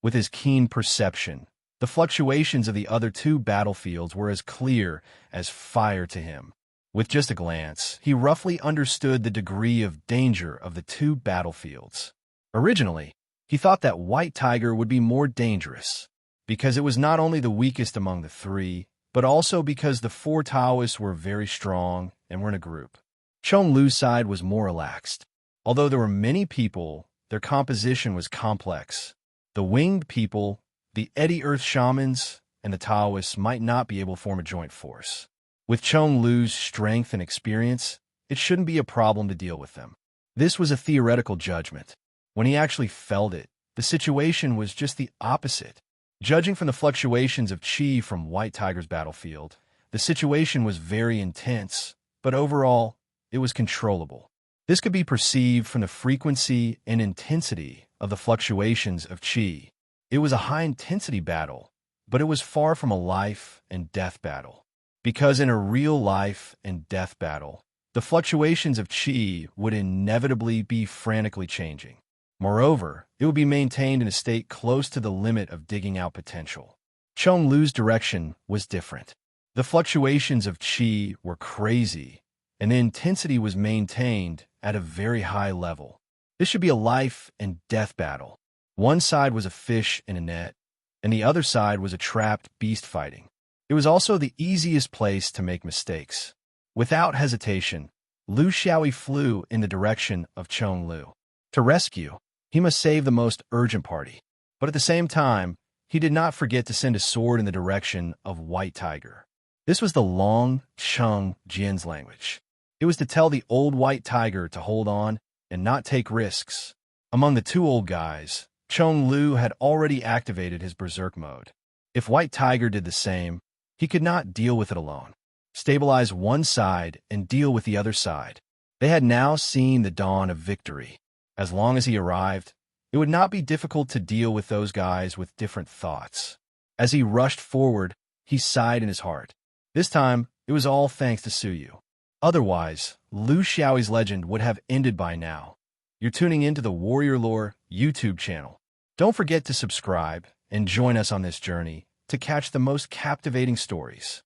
With his keen perception, the fluctuations of the other two battlefields were as clear as fire to him. With just a glance, he roughly understood the degree of danger of the two battlefields. Originally, he thought that White Tiger would be more dangerous, because it was not only the weakest among the three, but also because the four Taoists were very strong and were in a group. Chong Lu's side was more relaxed. Although there were many people, their composition was complex. The winged people, the Eddy Earth shamans, and the Taoists might not be able to form a joint force. With Chong Lu's strength and experience, it shouldn't be a problem to deal with them. This was a theoretical judgment. When he actually felt it, the situation was just the opposite. Judging from the fluctuations of qi from White Tiger's battlefield, the situation was very intense, but overall, it was controllable. This could be perceived from the frequency and intensity of the fluctuations of qi. It was a high-intensity battle, but it was far from a life-and-death battle. Because in a real life-and-death battle, the fluctuations of qi would inevitably be frantically changing. Moreover, it would be maintained in a state close to the limit of digging out potential. Chong Lu's direction was different. The fluctuations of qi were crazy, and the intensity was maintained at a very high level. This should be a life-and-death battle. One side was a fish in a net, and the other side was a trapped beast fighting. It was also the easiest place to make mistakes. Without hesitation, Lu Xiaoyi flew in the direction of Chong Lu. To rescue, he must save the most urgent party. But at the same time, he did not forget to send a sword in the direction of White Tiger. This was the Long Cheng Jian's language. It was to tell the old White Tiger to hold on and not take risks. Among the two old guys, Chong Lu had already activated his berserk mode. If White Tiger did the same, he could not deal with it alone. Stabilize one side and deal with the other side. They had now seen the dawn of victory. As long as he arrived, it would not be difficult to deal with those guys with different thoughts. As he rushed forward, he sighed in his heart. This time, it was all thanks to Suyu. Otherwise, Lu Xiaoyi's legend would have ended by now. You're tuning into the Warrior Lore YouTube channel. Don't forget to subscribe and join us on this journey to catch the most captivating stories.